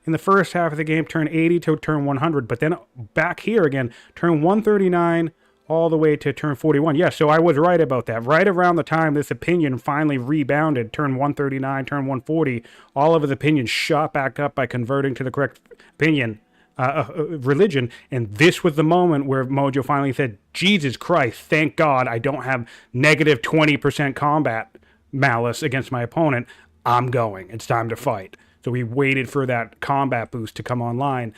Speaker 1: in the first half of the game, turn 80 to turn 100, but then back here again, turn 139 all the way to turn 41. Yeah, so I was right about that. Right around the time this opinion finally rebounded, turn 139, turn 140, all of his opinions shot back up by converting to the correct opinion, religion, and this was the moment where Mojo finally said, Jesus Christ, thank God I don't have negative 20% combat malice against my opponent. I'm going. It's time to fight. So he waited for that combat boost to come online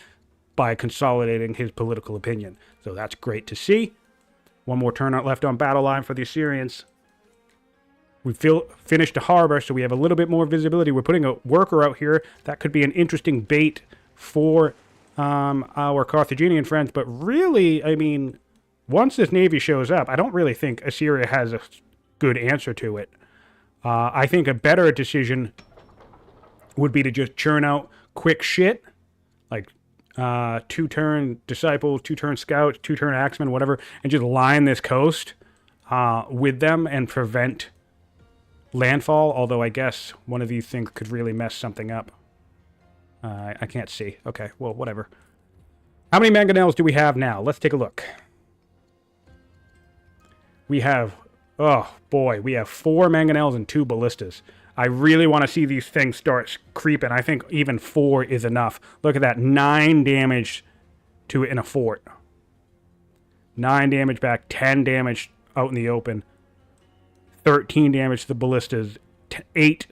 Speaker 1: by consolidating his political opinion. So that's great to see. One more turn left on battle line for the Assyrians. We finished the harbor, so we have a little bit more visibility. We're putting a worker out here. That could be an interesting bait for our Carthaginian friends. But really, I mean, once this navy shows up, I don't really think Assyria has a good answer to it. I think a better decision would be to just churn out quick shit, like 2-turn disciples, 2-turn scouts, 2-turn axemen, whatever, and just line this coast with them and prevent landfall, although I guess one of these things could really mess something up. I can't see. Okay, well, whatever. How many mangonels do we have now? Let's take a look. We have, oh boy, we have 4 mangonels and 2 ballistas. I really want to see these things start creeping. I think even 4 is enough. Look at that, 9 damage to it in a fort. 9 damage back, 10 damage out in the open. 13 damage to the ballistas, 8.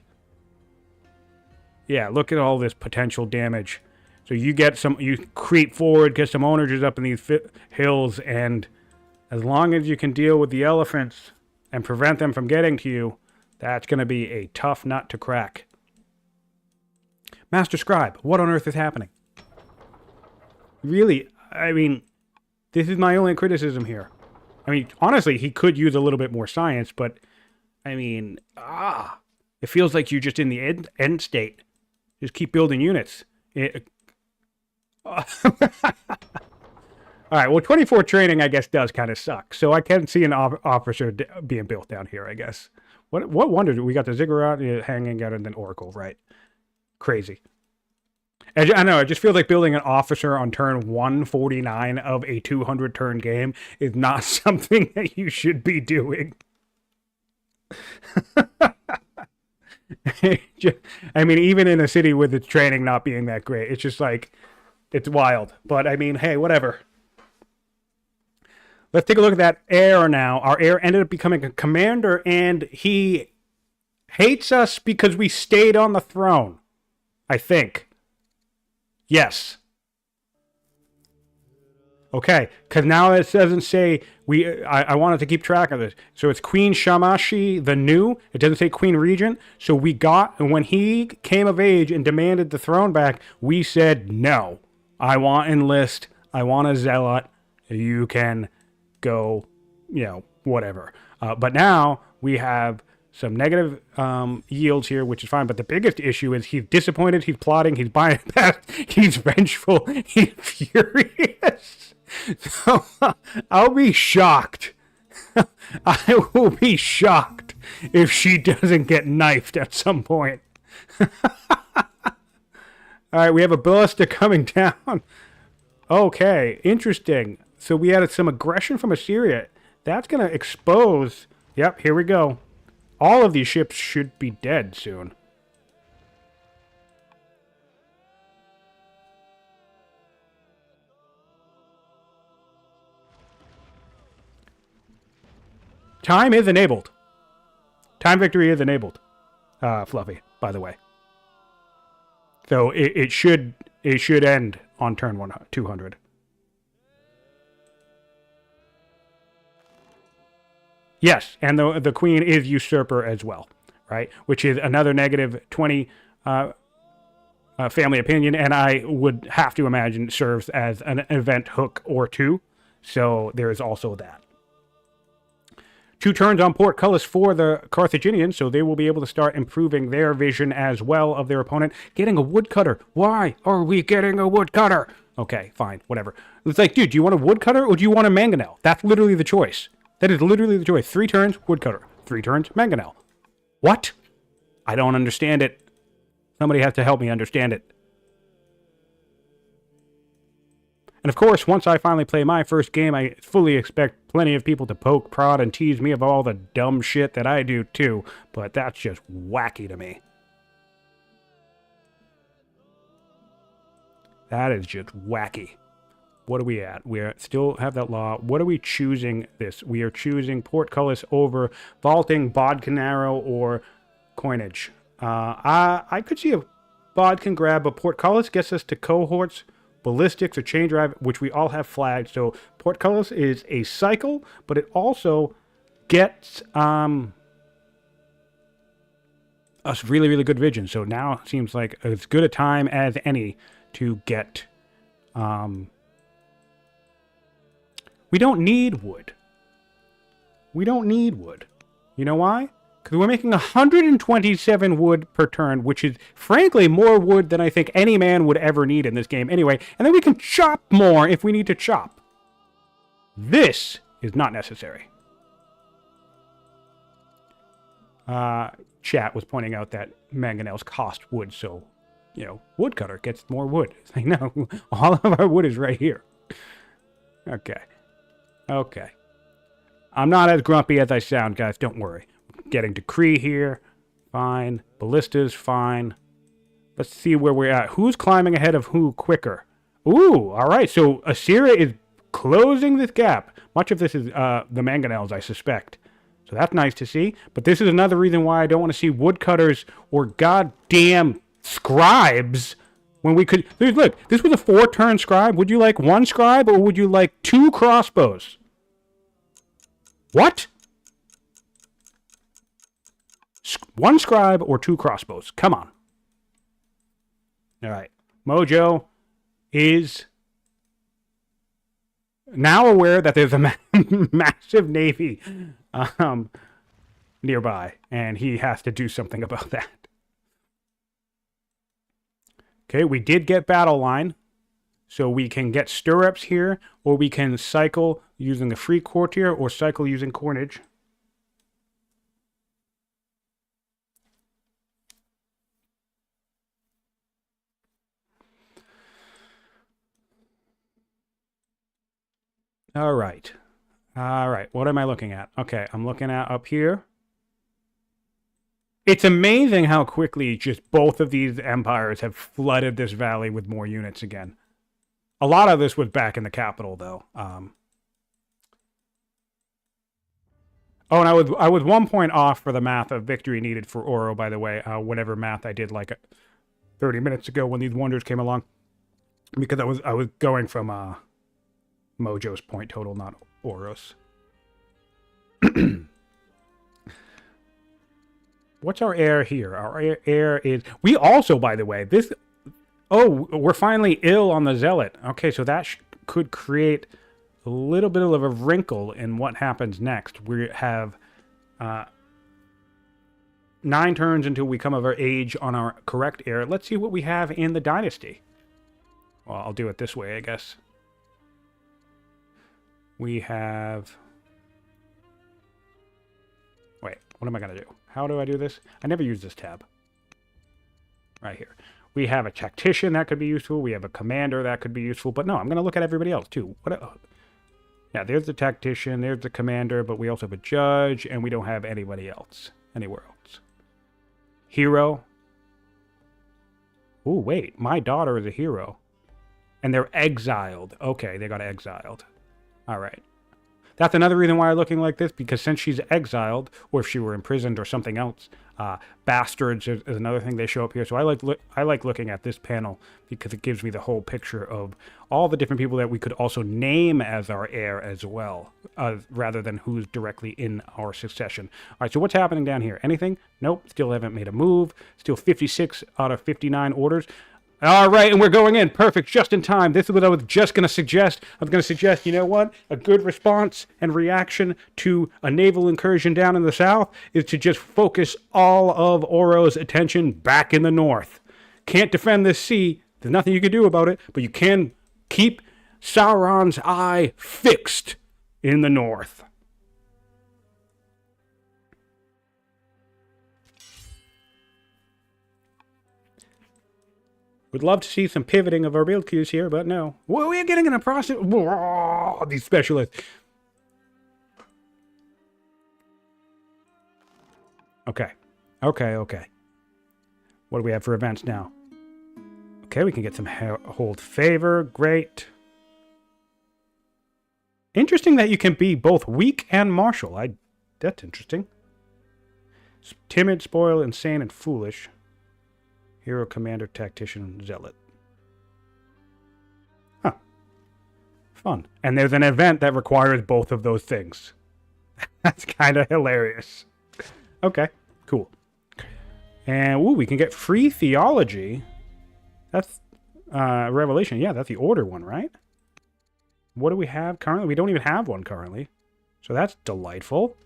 Speaker 1: Yeah, look at all this potential damage. So you creep forward, get some onagers up in these hills, and as long as you can deal with the elephants and prevent them from getting to you, that's going to be a tough nut to crack. Master Scribe, what on earth is happening? Really, I mean, this is my only criticism here. I mean, honestly, he could use a little bit more science, but, I mean, it feels like you're just in the end state. Just keep building units. All right, well, 24 training, I guess, does kind of suck. So I can see an officer being built down here, I guess. What wonder? We got the ziggurat hanging out and then Oracle, right? Crazy. I know, it just feels like building an officer on turn 149 of a 200-turn game is not something that you should be doing. I mean, even in a city with its training not being that great, it's just like, it's wild. But I mean, hey, whatever. Let's take a look at that heir now. Our heir ended up becoming a commander, and he hates us because we stayed on the throne. I think. Yes. Okay, because now it doesn't say, I wanted to keep track of this. So it's Queen Shamashi the New. It doesn't say Queen Regent. So we got, when he came of age and demanded the throne back, we said, no. I want enlist. I want a zealot. You can go, whatever. But now we have some negative yields here, which is fine. But the biggest issue is he's disappointed, he's plotting, he's buying past, he's vengeful, he's furious. So I'll be shocked. I will be shocked if she doesn't get knifed at some point. All right, we have a ballista coming down. Okay, interesting. So we had some aggression from Assyria. That's going to expose... Yep, here we go. All of these ships should be dead soon. Time is enabled. Time victory is enabled. Fluffy, by the way. So it should end on turn 200. Yes, and the queen is usurper as well, right? Which is another negative 20 family opinion, and I would have to imagine serves as an event hook or two. So there is also that. 2 turns on portcullis for the Carthaginians, so they will be able to start improving their vision as well of their opponent. Getting a woodcutter. Why are we getting a woodcutter? Okay, fine, whatever. It's like, dude, do you want a woodcutter or do you want a mangonel? That's literally the choice. That is literally the choice. 3 turns, woodcutter. 3 turns, mangonel. What? I don't understand it. Somebody has to help me understand it. And of course, once I finally play my first game, I fully expect plenty of people to poke, prod, and tease me of all the dumb shit that I do too. But that's just wacky to me. That is just wacky. What are we at? We still have that law. What are we choosing this? We are choosing portcullis over vaulting, bodkin arrow, or coinage. I could see a bodkin grab, but portcullis gets us to cohorts, ballistics, or chain drive, which we all have flagged. So portcullis is a cycle, but it also gets us really, really good vision. So now it seems like as good a time as any to get... we don't need wood. We don't need wood. You know why? Because we're making 127 wood per turn, which is, frankly, more wood than I think any man would ever need in this game anyway. And then we can chop more if we need to chop. This is not necessary. Chat was pointing out that mangonels cost wood, so, you know, woodcutter gets more wood. It's like, no, all of our wood is right here. Okay. Okay. I'm not as grumpy as I sound, guys. Don't worry. Getting decree here. Fine. Ballistas, fine. Let's see where we're at. Who's climbing ahead of who quicker? Ooh, all right. So Assyria is closing this gap. Much of this is the mangonels, I suspect. So that's nice to see. But this is another reason why I don't want to see woodcutters or goddamn scribes when we could... Dude, look, this was a 4-turn scribe. Would you like 1 scribe or would you like 2 crossbows? What? 1 scribe or 2 crossbows. Come on. All right. Mojo is now aware that there's a massive navy nearby, and he has to do something about that. Okay, we did get battle line, so we can get stirrups here, or we can cycle using a free courtier, or cycle using coinage. All right. All right, what am I looking at? Okay, I'm looking at up here. It's amazing how quickly just both of these empires have flooded this valley with more units again. A lot of this was back in the capital, though. Oh, and I was 1 point off for the math of victory needed for Auro, by the way. Whatever math I did like 30 minutes ago when these wonders came along, because I was going from Mojo's point total, not Auro's. What's our heir here? Our heir is... We also, by the way, this... Oh, we're finally ill on the Zealot. Okay, so that could create a little bit of a wrinkle in what happens next. We have 9 turns until we come of our age on our correct heir. Let's see what we have in the dynasty. Well, I'll do it this way, I guess. We have... Wait, what am I going to do? How do I do this? I never use this tab. Right here. We have a tactician that could be useful. We have a commander that could be useful. But no, I'm going to look at everybody else too. Yeah, there's the tactician. There's the commander. But we also have a judge. And we don't have anybody else. Anywhere else. Hero. Oh, wait. My daughter is a hero. And they're exiled. Okay, they got exiled. All right. That's another reason why I'm looking like this, because since she's exiled, or if she were imprisoned or something else, bastards is another thing they show up here. So I like looking at this panel because it gives me the whole picture of all the different people that we could also name as our heir as well, rather than who's directly in our succession. All right, so what's happening down here? Anything? Nope, still haven't made a move. Still 56 out of 59 orders. All right, and we're going in. Perfect, just in time. This is what I was just going to suggest. I was going to suggest, you know what? A good response and reaction to a naval incursion down in the south is to just focus all of Auro's attention back in the north. Can't defend this sea. There's nothing you can do about it, but you can keep Sauron's eye fixed in the north. Would love to see some pivoting of our build queues here, but no. Well, we're getting in a process. Whoa, these specialists. Okay. Okay. What do we have for events now? Okay, we can get some hold favor. Great. Interesting that you can be both weak and martial. That's interesting. Timid, spoiled, insane, and foolish. Hero, commander, tactician, zealot. Huh. Fun. And there's an event that requires both of those things. That's kind of hilarious. Okay, cool. And, ooh, we can get free theology. That's Revelation. Yeah, that's the order one, right? What do we have currently? We don't even have one currently. So that's delightful.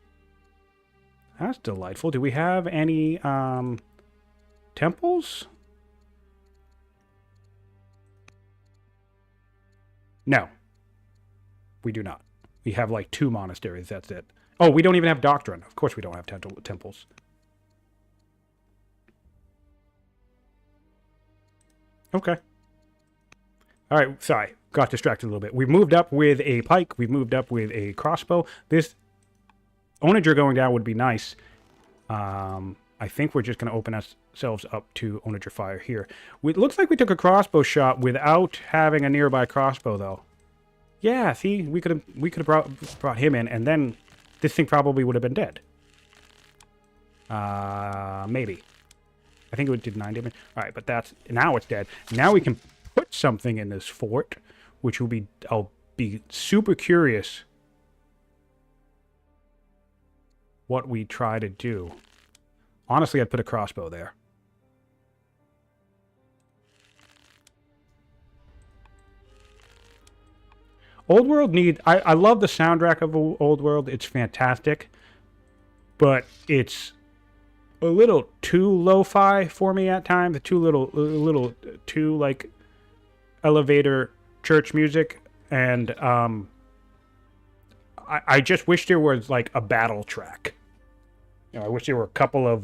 Speaker 1: That's delightful. Do we have any temples? No. We do not. We have like 2 monasteries, that's it. Oh, we don't even have doctrine. Of course we don't have temples. Okay. Alright, sorry. Got distracted a little bit. We've moved up with a pike. We've moved up with a crossbow. This onager going down would be nice. I think we're just going to open ourselves up to onager fire here. It looks like we took a crossbow shot without having a nearby crossbow, though. Yeah, see, we could have brought him in, and then this thing probably would have been dead. Maybe. I think it did 9 damage. All right, but now it's dead. Now we can put something in this fort, which will be, I'll be super curious what we try to do. Honestly, I'd put a crossbow there. Old World I love the soundtrack of Old World. It's fantastic. But it's a little too lo-fi for me at times. A little too, like, elevator church music. And I just wish there was, like, a battle track. You know, I wish there were a couple of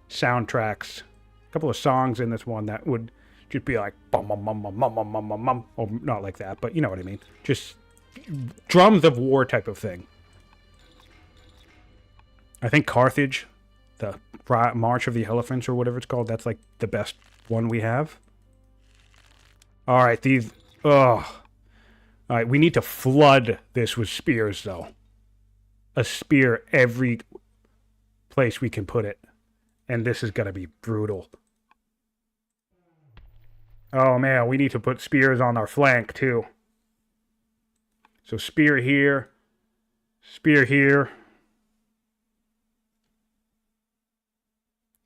Speaker 1: soundtracks, a couple of songs in this one that would just be like bum bum bum bum bum bum bum bum bum, or not like that, but you know what I mean. Just drums of war type of thing. I think Carthage, the March of the Elephants or whatever it's called, that's like the best one we have. All right, these. All right, we need to flood this with spears though. A spear every place we can put it. And this is going to be brutal. Oh man, we need to put spears on our flank too. So spear here. Spear here.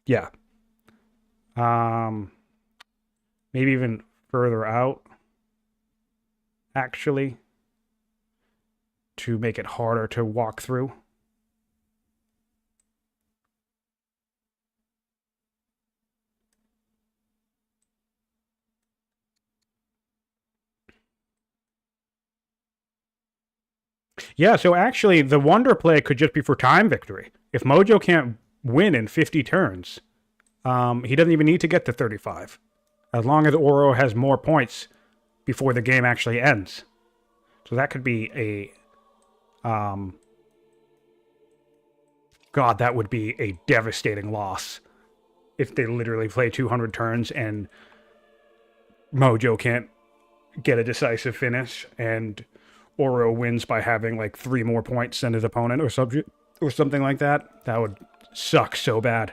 Speaker 1: Yeah. Maybe even further out. Actually. To make it harder to walk through. Yeah, so actually, the wonder play could just be for time victory. If Mojo can't win in 50 turns, he doesn't even need to get to 35. As long as Auro has more points before the game actually ends. So that could be a... God, that would be a devastating loss. If they literally play 200 turns and Mojo can't get a decisive finish and Auro wins by having like 3 more points than his opponent or something like that. That would suck so bad.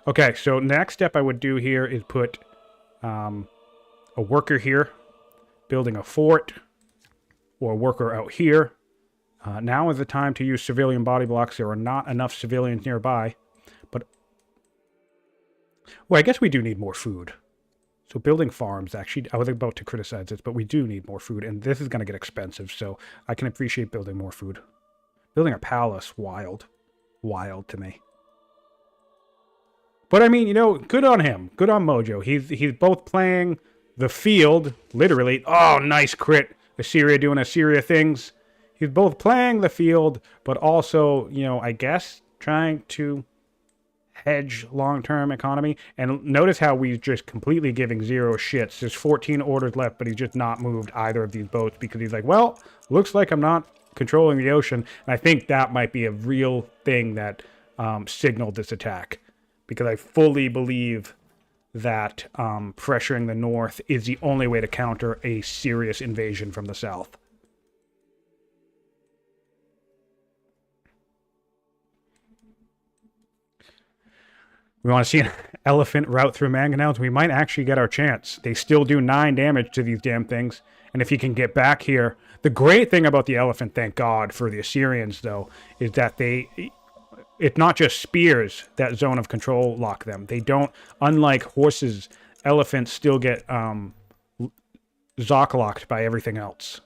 Speaker 1: Okay, so next step I would do here is put a worker here, building a fort, or a worker out here. Now is the time to use civilian body blocks. There are not enough civilians nearby. But, well, I guess we do need more food. So building farms, actually, I was about to criticize this, but we do need more food, and this is going to get expensive, so I can appreciate building more food. Building a palace, wild. Wild to me. But I mean, you know, good on him. Good on Mojo. He's both playing the field, literally. Oh, nice crit. Assyria doing Assyria things. He's both playing the field, but also, you know, I guess trying to hedge long-term economy. And notice how we're just completely giving zero shits. There's 14 orders left, but he's just not moved either of these boats because he's like, well, looks like I'm not controlling the ocean. And I think that might be a real thing that signaled this attack. Because I fully believe that pressuring the north is the only way to counter a serious invasion from the south. We want to see an elephant route through mangonels. We might actually get our chance. They still do 9 damage to these damn things. And if he can get back here... The great thing about the elephant, thank God, for the Assyrians, though, is that it's not just spears that zone of control lock them. They don't, unlike horses, elephants still get Zoc locked by everything else.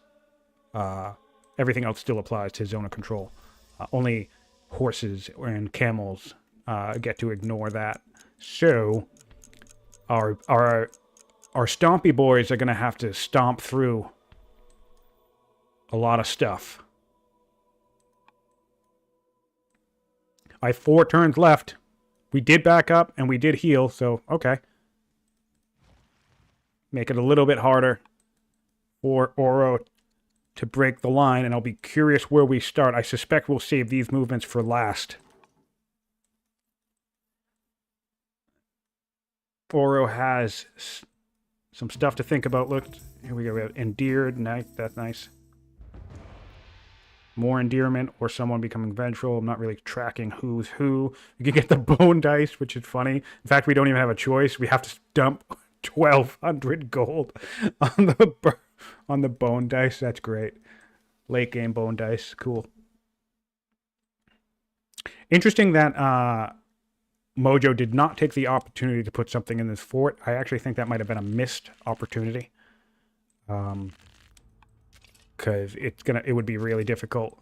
Speaker 1: Everything else still applies to zone of control. Only horses and camels get to ignore that. So our stompy boys are going to have to stomp through a lot of stuff. I have 4 turns left. We did back up and we did heal, so okay. Make it a little bit harder for Auro to break the line, and I'll be curious where we start. I suspect we'll save these movements for last. Auro has some stuff to think about. Look, here we go. We have endeared. Nice. That's nice. More endearment or someone becoming vengeful. I'm not really tracking who's who. You can get the bone dice, which is funny. In fact, we don't even have a choice. We have to dump 1,200 gold on the bone dice. That's great. Late game bone dice. Cool. Interesting that Mojo did not take the opportunity to put something in this fort. I actually think that might have been a missed opportunity. Because it would be really difficult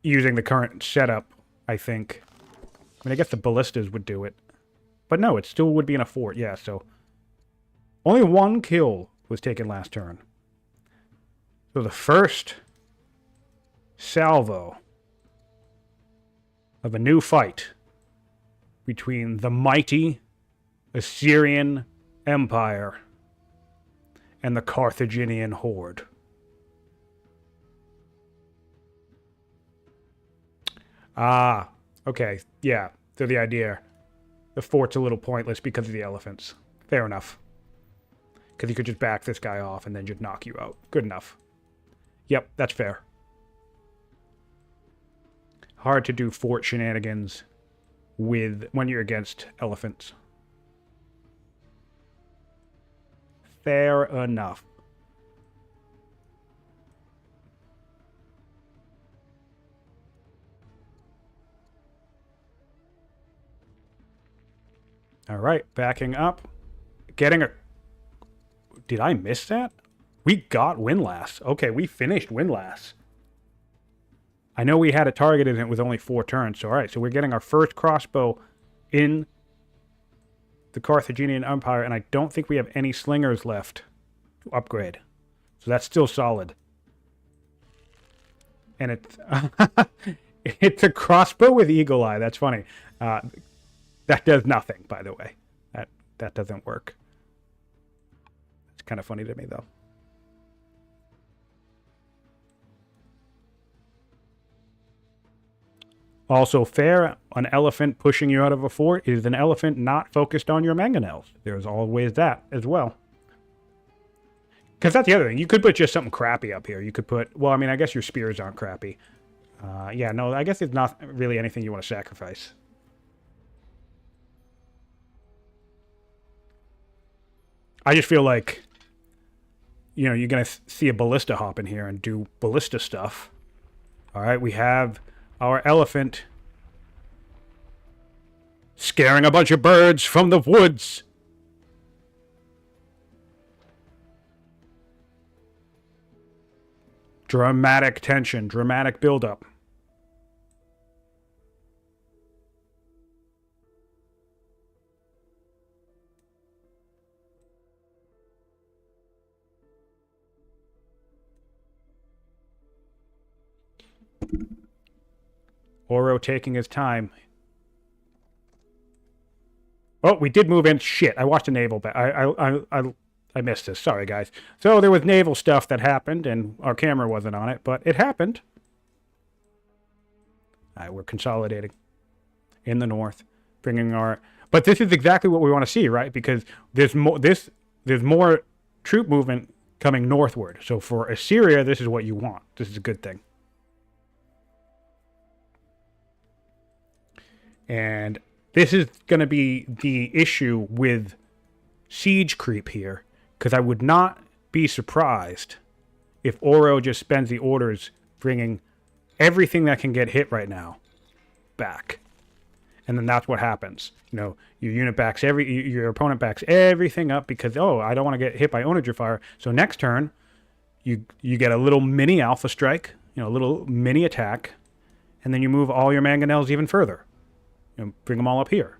Speaker 1: using the current setup, I think. I mean, I guess the ballistas would do it. But no, it still would be in a fort, yeah, so... Only 1 kill was taken last turn. So the first salvo of a new fight between the mighty Assyrian Empire and the Carthaginian horde. Ah, okay, yeah. So the idea, the fort's a little pointless because of the elephants. Fair enough. Because you could just back this guy off and then just knock you out. Good enough. Yep, that's fair. Hard to do fort shenanigans when you're against elephants. Fair enough. All right, backing up. Getting a... Did I miss that? We got windlass. Okay, we finished windlass. I know we had it targeted and it was only 4 turns. So, all right, so we're getting our first crossbow in the Carthaginian Empire, and I don't think we have any slingers left to upgrade. So that's still solid. And it's... it's a crossbow with eagle eye. That's funny. That does nothing, by the way. That doesn't work. It's kind of funny to me, though. Also fair, an elephant pushing you out of a fort is an elephant not focused on your mangonels. There's always that as well. Because that's the other thing. You could put just something crappy up here. You could put... Well, I mean, I guess your spears aren't crappy. Yeah, no, I guess it's not really anything you want to sacrifice. I just feel like, you know, you're going to see a ballista hop in here and do ballista stuff. All right, we have our elephant scaring a bunch of birds from the woods. Dramatic tension, dramatic buildup. Auro taking his time. Oh, we did move in. Shit, I watched a naval. I missed this. Sorry, guys. So there was naval stuff that happened, and our camera wasn't on it, but it happened. All right, we're consolidating in the north, bringing our. But this is exactly what we want to see, right? Because there's more. There's more troop movement coming northward. So for Assyria, this is what you want. This is a good thing. And this is going to be the issue with siege creep here, because I would not be surprised if Auro just spends the orders bringing everything that can get hit right now back. And then that's what happens. You know, your unit backs your opponent backs everything up because, oh, I don't want to get hit by onager fire. So next turn, you get a little mini alpha strike, you know, a little mini attack, and then you move all your mangonels even further. You know, bring them all up here,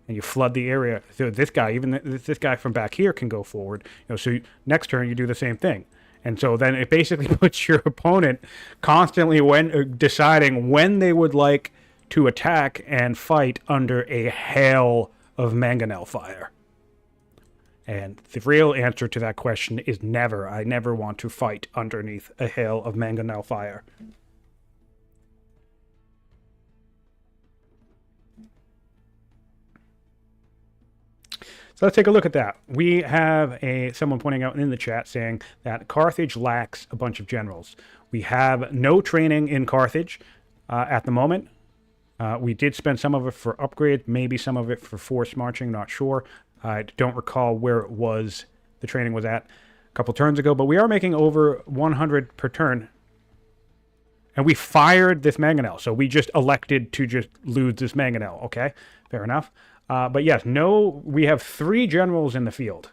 Speaker 1: and you flood the area. So this guy, even this guy from back here, can go forward. You know, so next turn you do the same thing, and so then it basically puts your opponent constantly deciding when they would like to attack and fight under a hail of mangonel fire. And the real answer to that question is never. I never want to fight underneath a hail of mangonel fire. So let's take a look at that. We have someone pointing out in the chat saying that Carthage lacks a bunch of generals. We have no training in Carthage at the moment. We did spend some of it for upgrade, maybe some of it for force marching, not sure. I don't recall where it was, the training was at a couple turns ago, but we are making over 100 per turn. And we fired this mangonel, so we just elected to just lose this mangonel, okay? Fair enough. But yes, no, we have 3 generals in the field.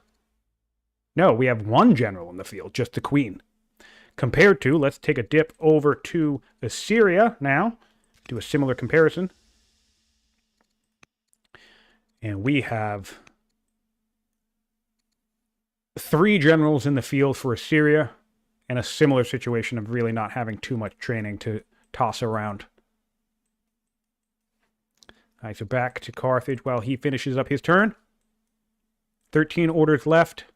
Speaker 1: No, we have 1 general in the field, just the queen. Compared to, let's take a dip over to Assyria now, do a similar comparison. And we have 3 generals in the field for Assyria, and a similar situation of really not having too much training to toss around. All right, so back to Carthage while he finishes up his turn. 13 orders left.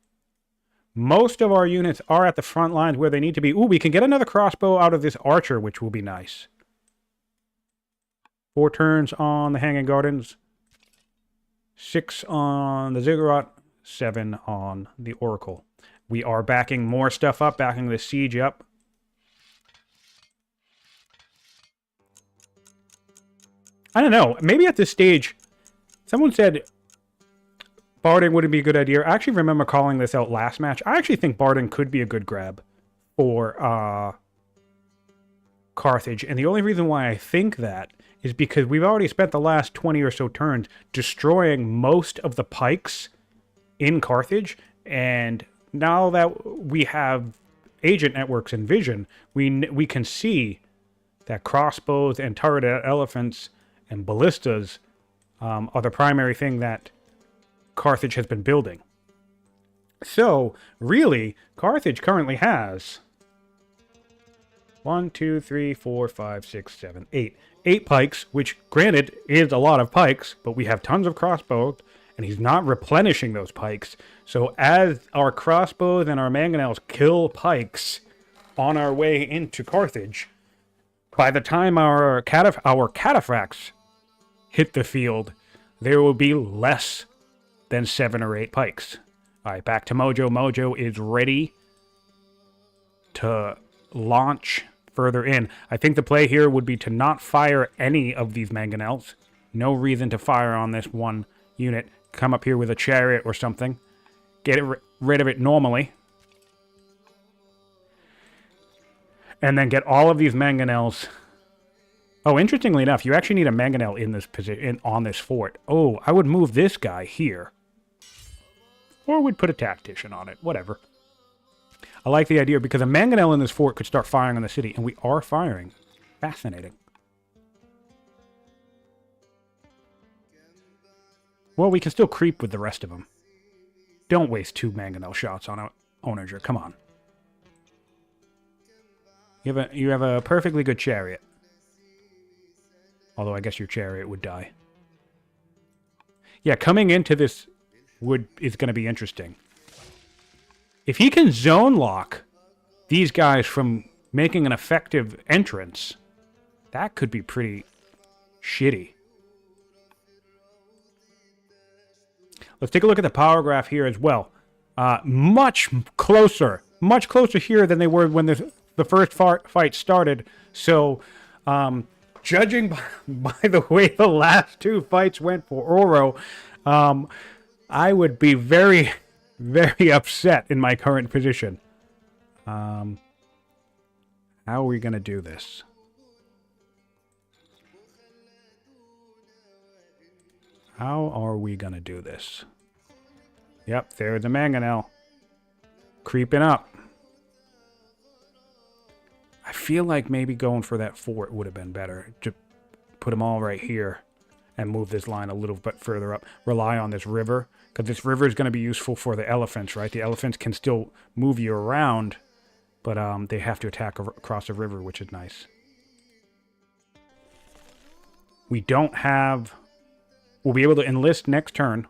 Speaker 1: Most of our units are at the front lines where they need to be. Ooh, we can get another crossbow out of this archer, which will be nice. 4 turns on the Hanging Gardens. 6 on the Ziggurat. 7 on the Oracle. We are backing more stuff up, backing the siege up. I don't know. Maybe at this stage, someone said barding wouldn't be a good idea. I actually remember calling this out last match. I actually think barding could be a good grab for Carthage. And the only reason why I think that is because we've already spent the last 20 or so turns destroying most of the pikes in Carthage. And now that we have agent networks and vision, we can see that crossbows and turreted elephants and ballistas are the primary thing that Carthage has been building. So, really, Carthage currently has 1, 2, 3, 4, 5, 6, 7, 8. 8 pikes, which, granted, is a lot of pikes, but we have tons of crossbows, and he's not replenishing those pikes. So, as our crossbows and our mangonels kill pikes on our way into Carthage, by the time our cataphracts hit the field, there will be less than 7 or 8 pikes. All right, back to Mojo. Mojo is ready to launch further in. I think the play here would be to not fire any of these mangonels. No reason to fire on this one unit. Come up here with a chariot or something. Get rid of it normally. And then get all of these mangonels. Oh, interestingly enough, you actually need a mangonel in this position, on this fort. Oh, I would move this guy here. Or we'd put a tactician on it. Whatever. I like the idea because a mangonel in this fort could start firing on the city, and we are firing. Fascinating. Well, we can still creep with the rest of them. Don't waste 2 mangonel shots on a onager. Come on. You have a perfectly good chariot. Although I guess your chariot would die. Yeah, coming into this is going to be interesting. If he can zone lock these guys from making an effective entrance, that could be pretty shitty. Let's take a look at the power graph here as well. Much closer here than they were when the first fight started. So, judging by the way the last 2 fights went for Auro, I would be very, very upset in my current position. How are we going to do this? How are we going to do this? Yep, there's the mangonel. Creeping up. I feel like maybe going for that fort would have been better. To put them all right here and move this line a little bit further up. Rely on this river, because this river is going to be useful for the elephants, right? The elephants can still move you around, but they have to attack across the river, which is nice. We don't have... We'll be able to enlist next turn.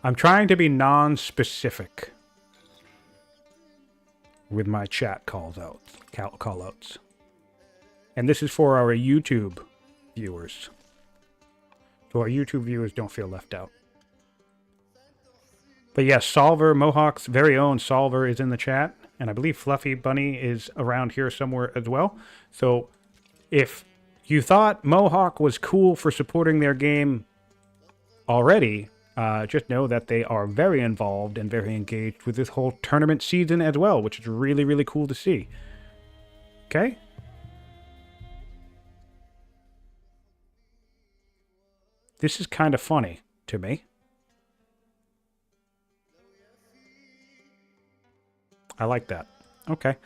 Speaker 1: I'm trying to be non-specific with my chat call-outs. And this is for our YouTube viewers. So our YouTube viewers don't feel left out. But yes, Solver, Mohawk's very own Solver is in the chat. And I believe Fluffy Bunny is around here somewhere as well. So if you thought Mohawk was cool for supporting their game already, just know that they are very involved and very engaged with this whole tournament season as well, which is really, really cool to see. Okay? This is kind of funny to me. I like that. Okay.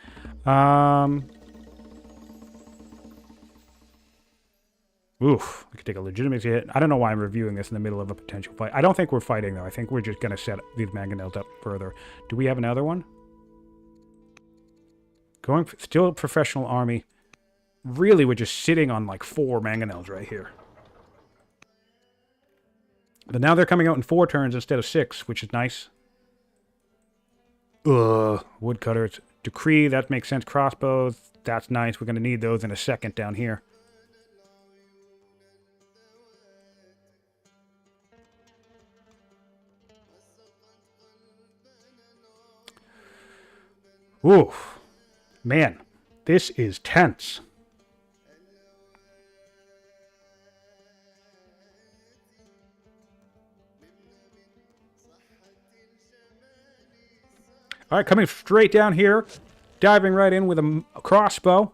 Speaker 1: Oof. I could take a legitimacy hit. I don't know why I'm reviewing this in the middle of a potential fight. I don't think we're fighting, though. I think we're just going to set these mangonels up further. Do we have another one? Still a professional army. Really, we're just sitting on like 4 mangonels right here. But now they're coming out in 4 turns instead of 6, which is nice. Woodcutters. Decree, that makes sense. Crossbows, that's nice. We're going to need those in a second down here. Ooh, man, this is tense. All right, coming straight down here, diving right in with a crossbow.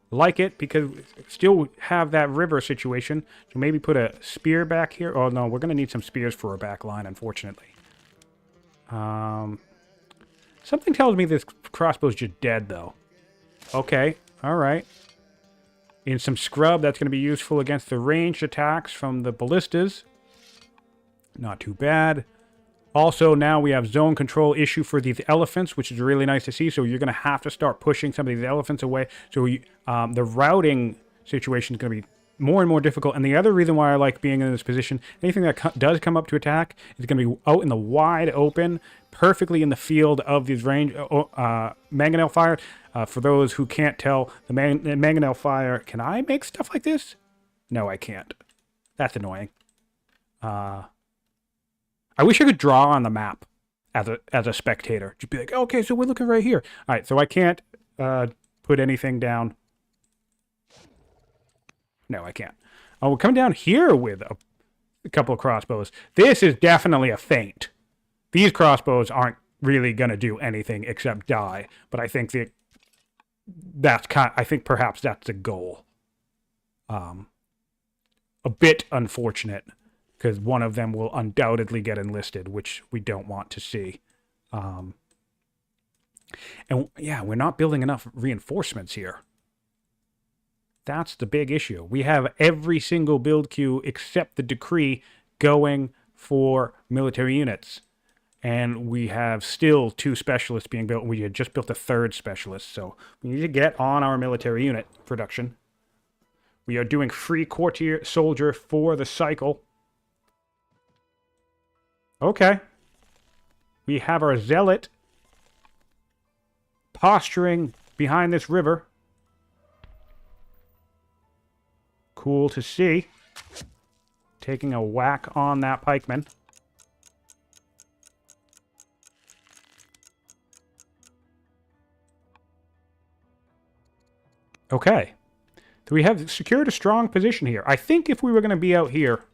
Speaker 1: Like it, because we still have that river situation. So maybe put a spear back here. Oh, no, we're going to need some spears for our back line, unfortunately. Something tells me this crossbow's just dead, though. Okay, all right. In some scrub, that's going to be useful against the ranged attacks from the ballistas. Not too bad. Also, now we have zone control issue for these elephants, which is really nice to see. So you're going to have to start pushing some of these elephants away. So the routing situation is going to be more and more difficult. And the other reason why I like being in this position, anything that does come up to attack is going to be out in the wide open, perfectly in the field of these range mangonel fire. For those who can't tell, the mangonel fire, can I make stuff like this? No, I can't. That's annoying. I wish I could draw on the map as a spectator. Just be like, okay, so we're looking right here. All right, so I can't put anything down. No, I can't. Oh, we're coming down here with a couple of crossbows. This is definitely a feint. These crossbows aren't really going to do anything except die. But I think I think perhaps that's the goal. A bit unfortunate. because one of them will undoubtedly get enlisted, which we don't want to see. And yeah, we're not building enough reinforcements here. That's the big issue. We have every single build queue except the decree going for military units. And we have still 2 specialists being built. We had just built a 3rd specialist. So we need to get on our military unit production. We are doing free courtier soldier for the cycle. Okay. We have our zealot posturing behind this river. Cool to see. Taking a whack on that pikeman. Okay. So we have secured a strong position here. I think if we were going to be out here,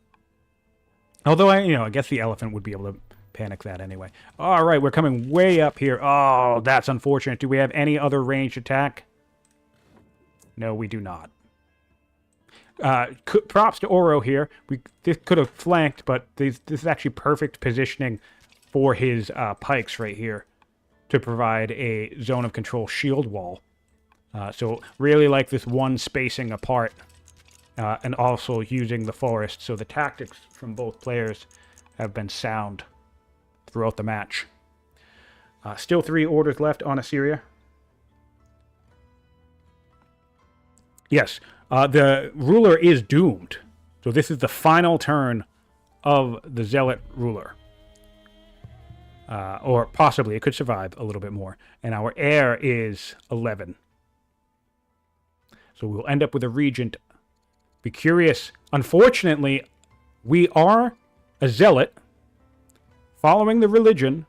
Speaker 1: although I guess the elephant would be able to panic that anyway. All right, we're coming way up here. Oh, that's unfortunate. Do we have any other ranged attack? No, we do not. Props to Auro here. This could have flanked, but this is actually perfect positioning for his pikes right here to provide a zone of control shield wall. So really like this one spacing apart and also using the forest. So the tactics from both players have been sound throughout the match. Still 3 orders left on Assyria. Yes, the ruler is doomed. So this is the final turn of the zealot ruler. Or possibly it could survive a little bit more. And our heir is 11. So we'll end up with a regent. Be curious. Unfortunately, we are a zealot following the religion,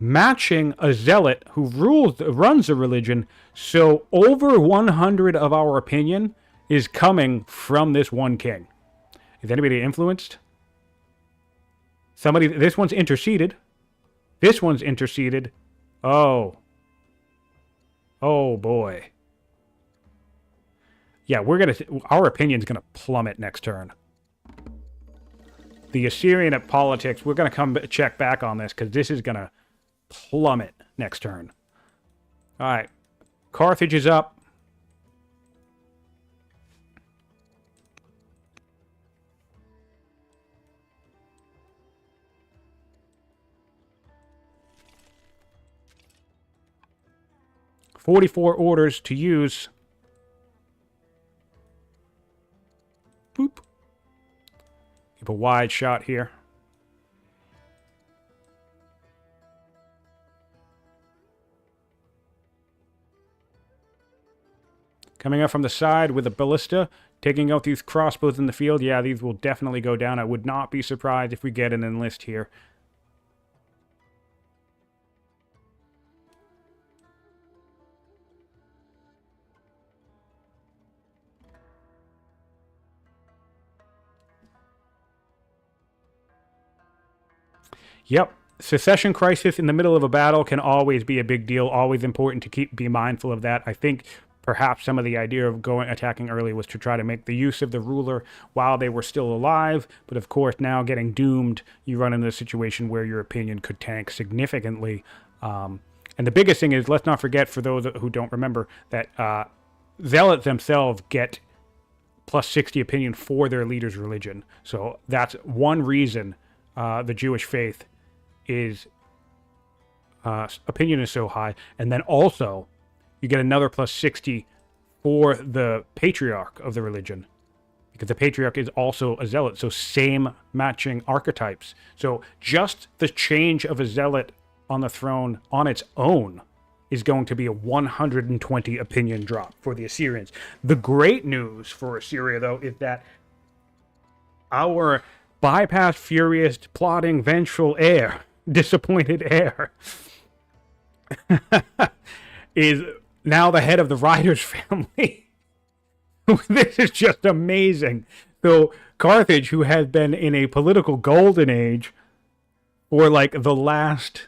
Speaker 1: matching a zealot who runs a religion. So over 100 of our opinion is coming from this one king. Is anybody influenced? Somebody. This one's interceded. This one's interceded. Oh. Oh boy. Yeah, our opinion's gonna plummet next turn. The Assyrian at politics, we're gonna come check back on this because this is gonna plummet next turn. All right, Carthage is up. "44 orders to use." Boop. Keep a wide shot here. Coming up from the side with a ballista, taking out these crossbows in the field. Yeah, these will definitely go down. I would not be surprised if we get an enlist here. Yep. Secession crisis in the middle of a battle can always be a big deal. Always important to be mindful of that. I think perhaps some of the idea of attacking early was to try to make the use of the ruler while they were still alive. But of course, now getting doomed, you run into a situation where your opinion could tank significantly. And the biggest thing is, let's not forget, for those who don't remember, that zealots themselves get plus 60 opinion for their leader's religion. So that's one reason the Jewish faith is opinion is so high. And then also you get another plus 60 for the patriarch of the religion, because the patriarch is also a zealot. So same matching archetypes. So just the change of a zealot on the throne on its own is going to be a 120 opinion drop for the Assyrians. The great news for Assyria, though, is that our bypass, furious, plotting, vengeful heir, disappointed heir, is now the head of the Riders family. This is just amazing. So Carthage, who has been in a political golden age for like the last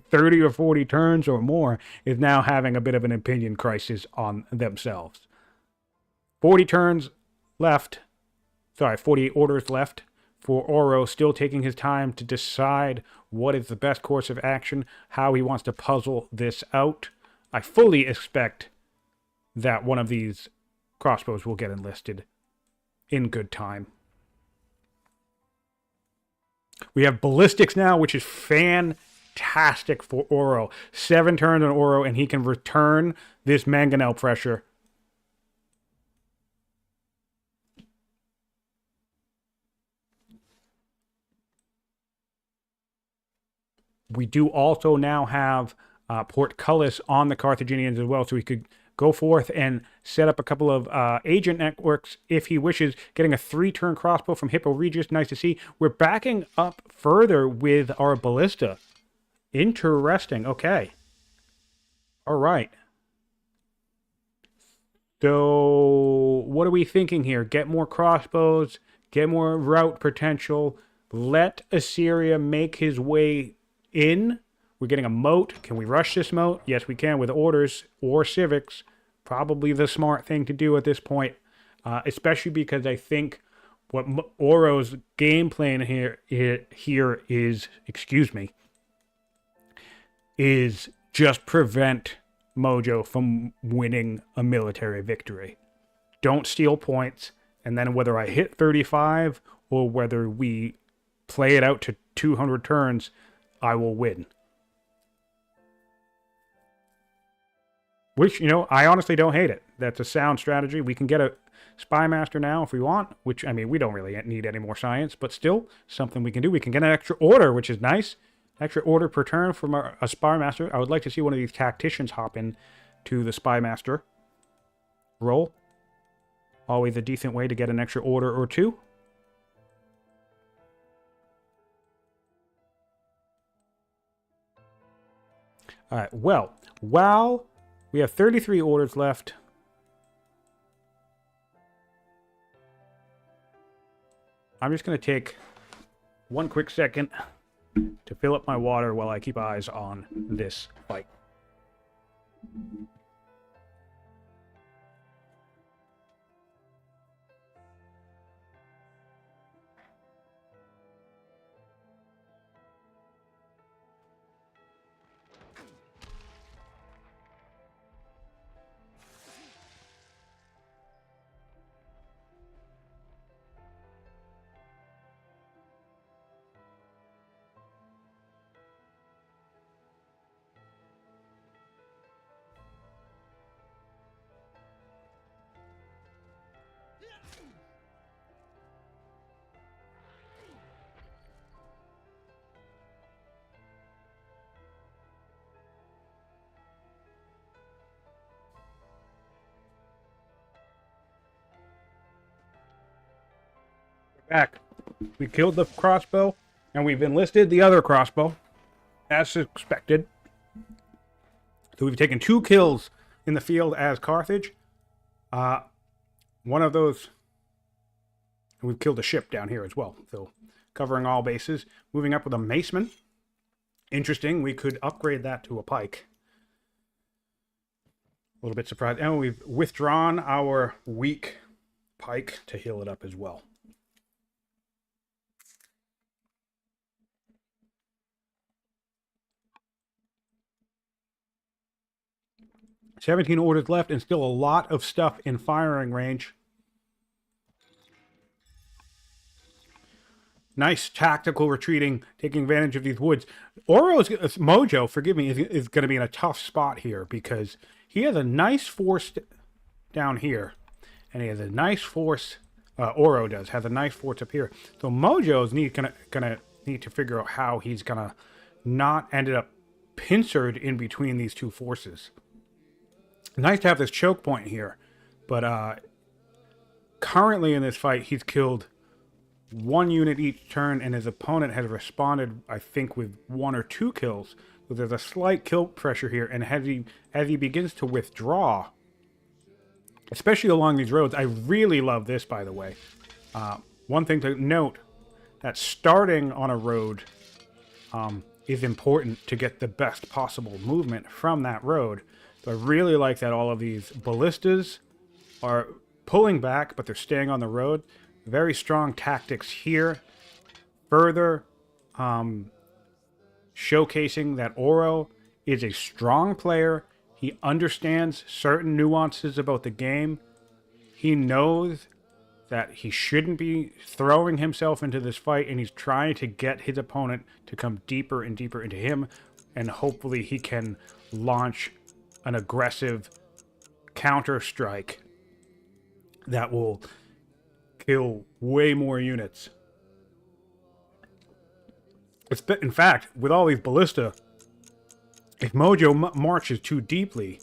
Speaker 1: 30 or 40 turns or more, is now having a bit of an opinion crisis on themselves. 40 turns left. Sorry, 48 orders left for Auro, still taking his time to decide what is the best course of action, how he wants to puzzle this out. I fully expect that one of these crossbows will get enlisted in good time. We have ballistics now, which is fantastic for Auro. 7 turns on Auro, and he can return this mangonel pressure. We do also now have portcullis on the Carthaginians as well, so he could go forth and set up a couple of agent networks if he wishes, getting a 3-turn crossbow from Hippo Regis. Nice to see. We're backing up further with our ballista. Interesting. Okay. All right. So what are we thinking here? Get more crossbows, get more route potential, let Assyria make his way in. We're getting a moat. Can we rush this moat? Yes, we can with orders or civics. Probably the smart thing to do at this point, especially because I think what Auro's game plan here is, is just prevent Mojo from winning a military victory. Don't steal points, and then whether I hit 35 or whether we play it out to 200 turns, I will win. Which, I honestly don't hate it. That's a sound strategy. We can get a Spy Master now if we want, which, we don't really need any more science, but still, something we can do. We can get an extra order, which is nice. Extra order per turn from a Spy Master. I would like to see one of these tacticians hop in to the Spy Master role. Always a decent way to get an extra order or two. All right, well, while we have 33 orders left, I'm just going to take one quick second to fill up my water while I keep eyes on this fight. Back. We killed the crossbow, and we've enlisted the other crossbow, as expected. So we've taken 2 kills in the field as Carthage. One of those, we've killed a ship down here as well. So covering all bases. Moving up with a maceman. Interesting. We could upgrade that to a pike. A little bit surprised. And we've withdrawn our weak pike to heal it up as well. $17 orders left, and still a lot of stuff in firing range. Nice tactical retreating, taking advantage of these woods. Mojo, forgive me, is going to be in a tough spot here because he has a nice force down here, and he has a nice force. Auro has a nice force up here. So Mojo's gonna need to figure out how he's gonna not end up pincered in between these two forces. Nice to have this choke point here, but currently in this fight, he's killed 1 unit each turn, and his opponent has responded, I think, with 1 or 2 kills. So there's a slight kill pressure here, and as he begins to withdraw, especially along these roads, I really love this, by the way. One thing to note, that starting on a road is important to get the best possible movement from that road. So I really like that all of these ballistas are pulling back, but they're staying on the road. Very strong tactics here. Further showcasing that Auro is a strong player. He understands certain nuances about the game. He knows that he shouldn't be throwing himself into this fight, and he's trying to get his opponent to come deeper and deeper into him, and hopefully he can launch an aggressive counter-strike that will kill way more units. In fact, with all these ballista, if Mojo marches too deeply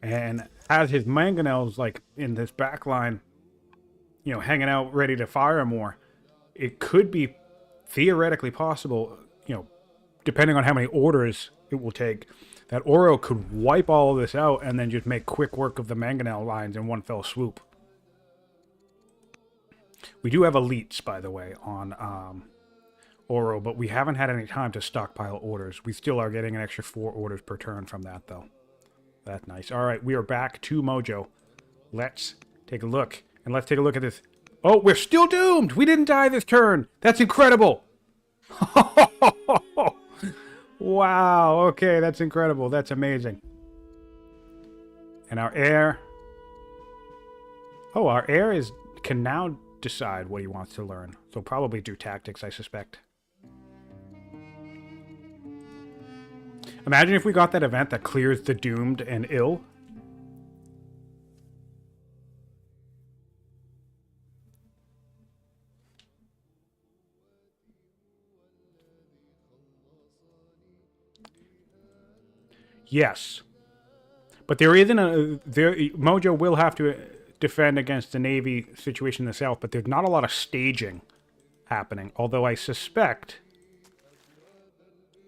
Speaker 1: and has his mangonels like in this back line, you know, hanging out ready to fire more, it could be theoretically possible, you know, depending on how many orders it will take, that Auro could wipe all of this out and then just make quick work of the mangonel lines in one fell swoop. We do have elites, by the way, on Auro, but we haven't had any time to stockpile orders. We still are getting an extra 4 orders per turn from that, though. That's nice. All right, we are back to Mojo. Let's take a look. And let's take a look at this. Oh, we're still doomed! We didn't die this turn! That's incredible! Wow, okay, that's incredible. That's amazing. And our heir... Oh, our heir can now decide what he wants to learn. So probably do tactics, I suspect. Imagine if we got that event that clears the doomed and ill. Yes. But there isn't a... Mojo will have to defend against the Navy situation in the south, but there's not a lot of staging happening. Although I suspect...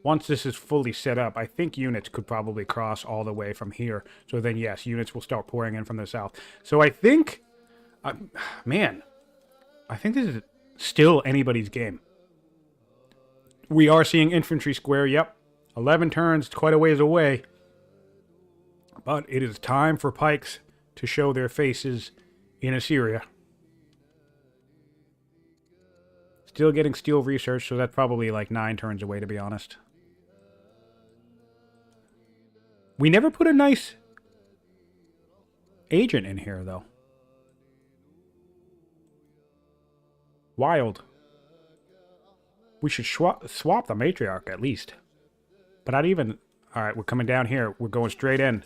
Speaker 1: once this is fully set up, I think units could probably cross all the way from here. So then, yes, units will start pouring in from the south. So I think... man, I think this is still anybody's game. We are seeing infantry square, yep. 11 turns, quite a ways away. But it is time for pikes to show their faces in Assyria. Still getting steel research, so that's probably like 9 turns away, to be honest. We never put a nice agent in here, though. Wild. We should swap the matriarch, at least. But not even... Alright, we're coming down here. We're going straight in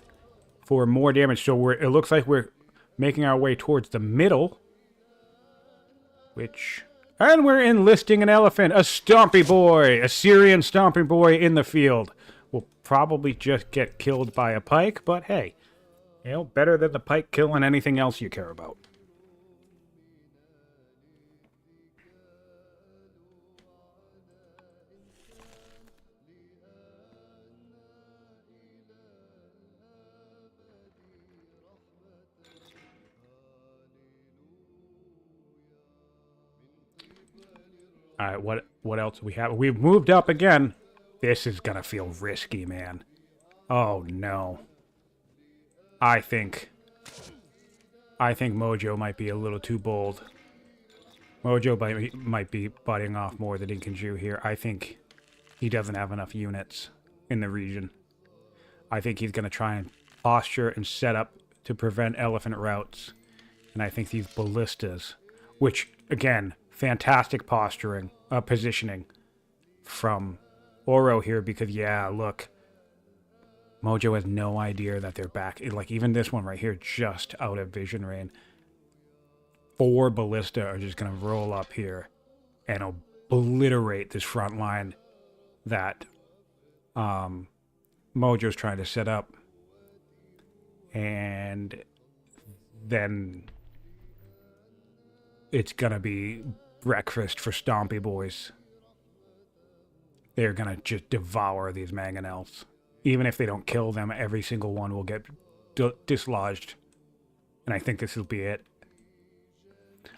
Speaker 1: for more damage. So it looks like we're making our way towards the middle. And we're enlisting an elephant. A stompy boy. A Syrian stomping boy in the field. We'll probably just get killed by a pike. But hey, you know, better than the pike killing anything else you care about. All right, what else do we have? We've moved up again. This is gonna feel risky, man. Oh no. I think Mojo might be a little too bold. Mojo might be butting off more than he can chew here. I think he doesn't have enough units in the region. I think he's gonna try and posture and set up to prevent elephant routes. And I think these ballistas, which again, fantastic posturing, positioning from Auro here, because yeah, look, Mojo has no idea that they're back. Like even this one right here, just out of vision range. 4 ballista are just gonna roll up here and obliterate this front line that Mojo's trying to set up, and then it's gonna be breakfast for stompy boys. They're gonna just devour these mangonels. Even if they don't kill them, every single one will get dislodged. And I think this will be it.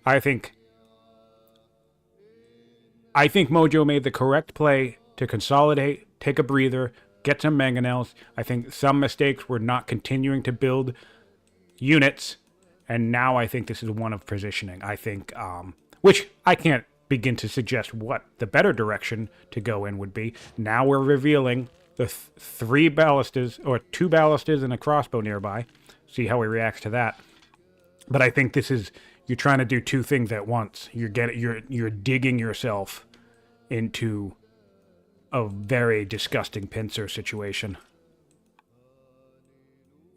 Speaker 1: I think Mojo made the correct play to consolidate, take a breather, get some mangonels. I think some mistakes were not continuing to build units. And now I think this is one of positioning. I think which I can't begin to suggest what the better direction to go in would be. Now we're revealing the 3 ballistas, or 2 ballistas and a crossbow nearby. See how he reacts to that. But I think this is, you're trying to do 2 things at once. You're digging yourself into a very disgusting pincer situation.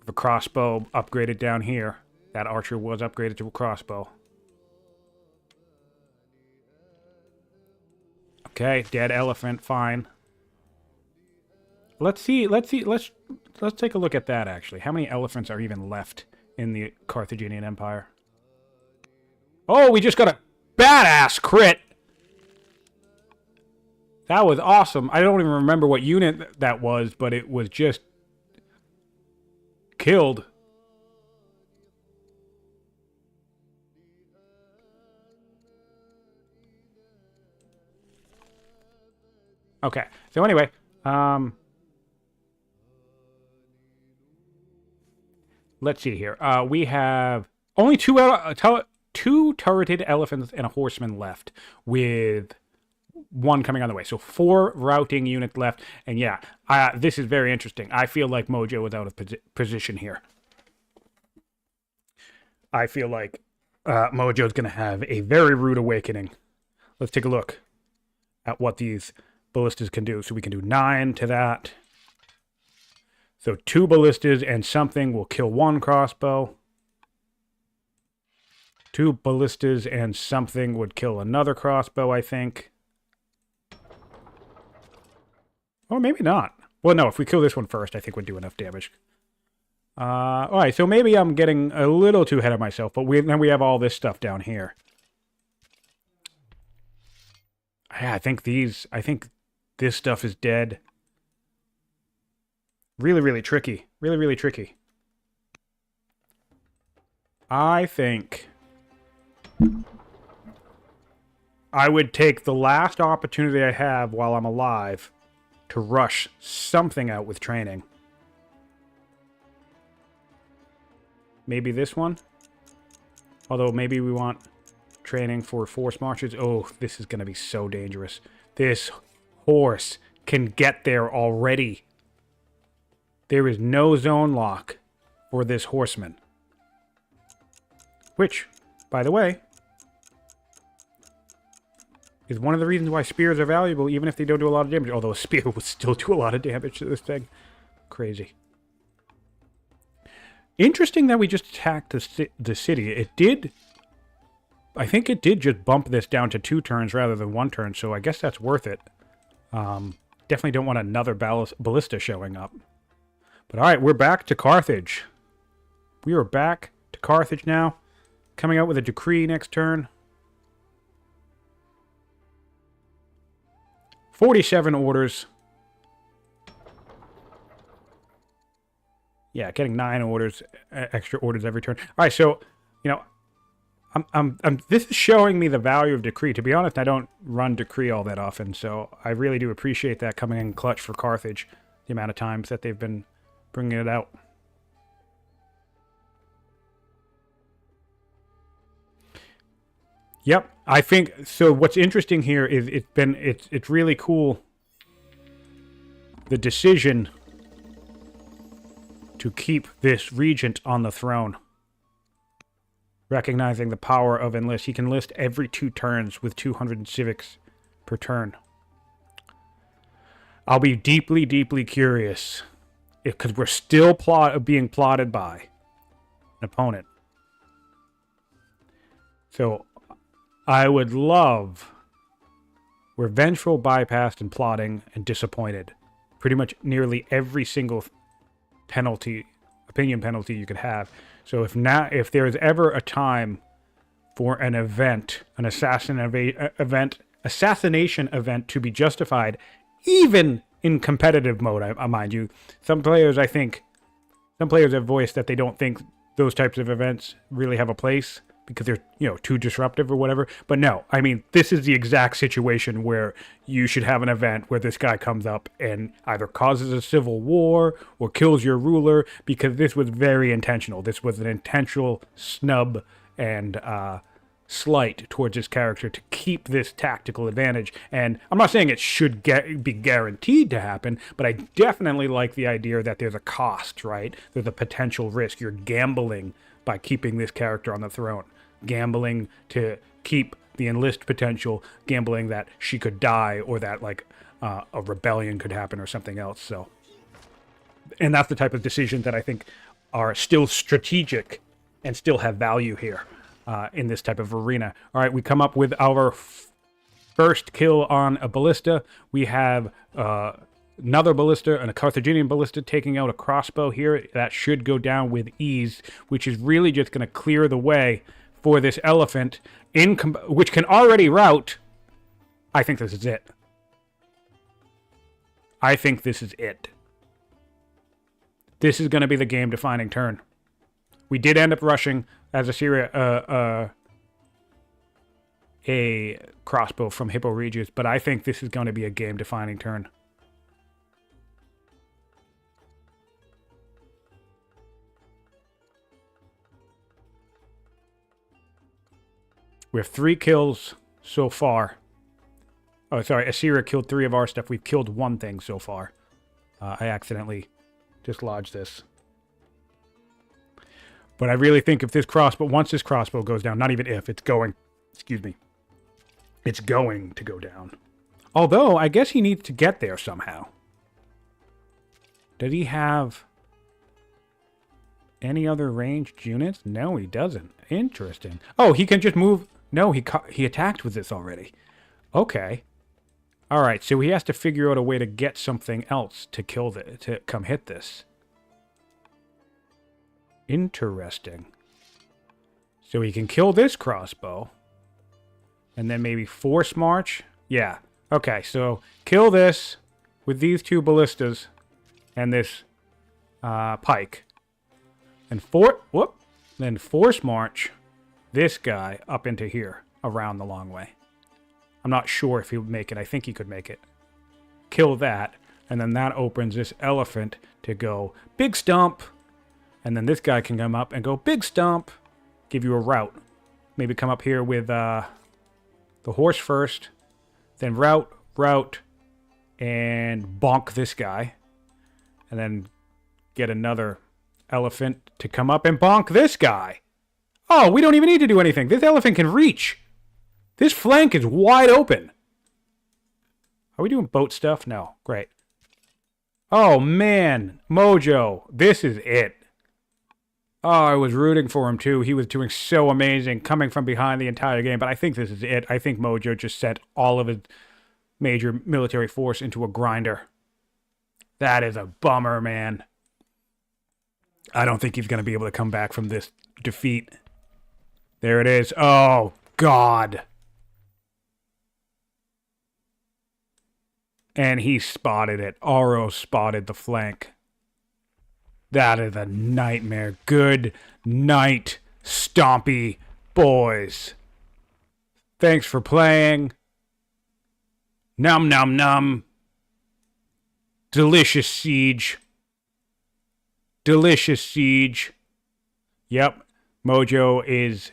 Speaker 1: The crossbow upgraded down here. That archer was upgraded to a crossbow. Okay, dead elephant, fine. Let's take a look at that, actually. How many elephants are even left in the Carthaginian Empire? Oh, we just got a badass crit! That was awesome. I don't even remember what unit that was, but it was just killed. Okay, so anyway, let's see here. We have only two turreted elephants and a horseman left, with 1 coming on the way. So 4 routing units left. And yeah, this is very interesting. I feel like Mojo is out of position here. I feel like Mojo's going to have a very rude awakening. Let's take a look at what these ballistas can do. So we can do 9 to that. So 2 ballistas and something will kill 1 crossbow. 2 ballistas and something would kill another crossbow, I think. Or maybe not. Well, no, if we kill this one first, I think we'd do enough damage. Alright, so maybe I'm getting a little too ahead of myself, but then we have all this stuff down here. Yeah, I think this stuff is dead. Really, really tricky. Really, really tricky. I think I would take the last opportunity I have while I'm alive to rush something out with training. Maybe this one? Although maybe we want training for force marches. Oh, this is going to be so dangerous. This horse can get there already. There is no zone lock for this horseman. Which, by the way, is one of the reasons why spears are valuable, even if they don't do a lot of damage. Although a spear would still do a lot of damage to this thing. Crazy. Interesting that we just attacked the city. It did... I think it did just bump this down to 2 turns rather than 1 turn, so I guess that's worth it. Definitely don't want another ballista showing up. But alright, we're back to Carthage. We are back to Carthage now. Coming out with a decree next turn. 47 orders. Yeah, getting 9 orders, extra orders every turn. All right, so, you know, this is showing me the value of decree. To be honest, I don't run decree all that often, so I really do appreciate that coming in clutch for Carthage, the amount of times that they've been bringing it out. Yep, I think so. What's interesting here is it's really cool, the decision to keep this regent on the throne, recognizing the power of enlist. He can enlist every 2 turns with 200 civics per turn. I'll be deeply, deeply curious, because we're still being plotted by an opponent. So I would love... We're vengeful, bypassed, and plotting, and disappointed. Pretty much nearly every single opinion penalty you could have. So if there is ever a time for an event, an assassination event to be justified, even in competitive mode, I mind you, some players have voiced that they don't think those types of events really have a place because they're, too disruptive or whatever. But no, I mean, this is the exact situation where you should have an event where this guy comes up and either causes a civil war or kills your ruler, because this was very intentional. This was an intentional snub and slight towards his character to keep this tactical advantage. And I'm not saying it should be guaranteed to happen, but I definitely like the idea that there's a cost, right? There's a potential risk. You're gambling by keeping this character on the throne. Gambling to keep the enlist potential, gambling that she could die or that, like, a rebellion could happen or something else. So, and that's the type of decision that I think are still strategic and still have value here. In this type of arena. All right, we come up with our first kill on a ballista. We have another ballista and a Carthaginian ballista taking out a crossbow here. That should go down with ease, which is really just going to clear the way for this elephant, which can already rout. I think this is it. I think this is it. This is going to be the game-defining turn. We did end up rushing as a crossbow from Hippo Regius, but I think this is going to be a game-defining turn. We have 3 kills so far. Oh, sorry, Assyria killed 3 of our stuff. We've killed 1 thing so far. I accidentally dislodged this. But I really think if this crossbow, once this crossbow goes down, not even if, it's going, excuse me, it's going to go down. Although, I guess he needs to get there somehow. Does he have any other ranged units? No, he doesn't. Interesting. Oh, he can just move. No, he attacked with this already. Okay. All right, so he has to figure out a way to get something else to kill to come hit this. Interesting. So he can kill this crossbow. And then maybe force march? Yeah. Okay, so kill this with these 2 ballistas and this pike. And then force march this guy up into here around the long way. I'm not sure if he would make it. I think he could make it. Kill that. And then that opens this elephant to go big stump. And then this guy can come up and go big stump. Give you a route. Maybe come up here with the horse first. Then route, and bonk this guy. And then get another elephant to come up and bonk this guy. Oh, we don't even need to do anything. This elephant can reach. This flank is wide open. Are we doing boat stuff? No. Great. Oh, man. Mojo. This is it. Oh, I was rooting for him, too. He was doing so amazing, coming from behind the entire game. But I think this is it. I think Mojo just sent all of his major military force into a grinder. That is a bummer, man. I don't think he's going to be able to come back from this defeat. There it is. Oh, God. And he spotted it. Auro spotted the flank. That is a nightmare. Good night, Stompy boys. Thanks for playing. Num num num. Delicious siege. Delicious siege. Yep. Mojo is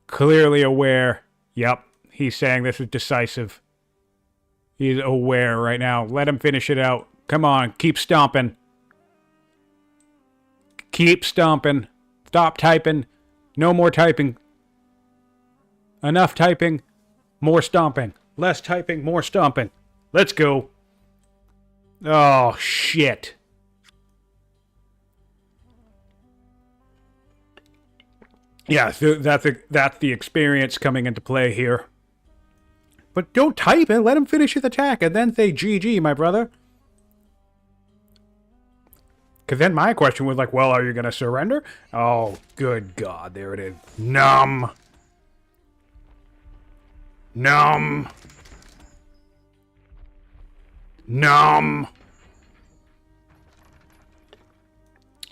Speaker 1: clearly aware. Yep. He's saying this is decisive. He's aware right now. Let him finish it out. Come on. Keep stomping. Keep stomping. Stop typing. No more typing. Enough typing. More stomping. Less typing. More stomping. Let's go. Oh, shit. Yeah, so that's the experience coming into play here. But don't type it. Let him finish his attack and then say GG, my brother. Because then my question was like, well, are you going to surrender? Oh, good God. There it is. Numb. Numb. Numb.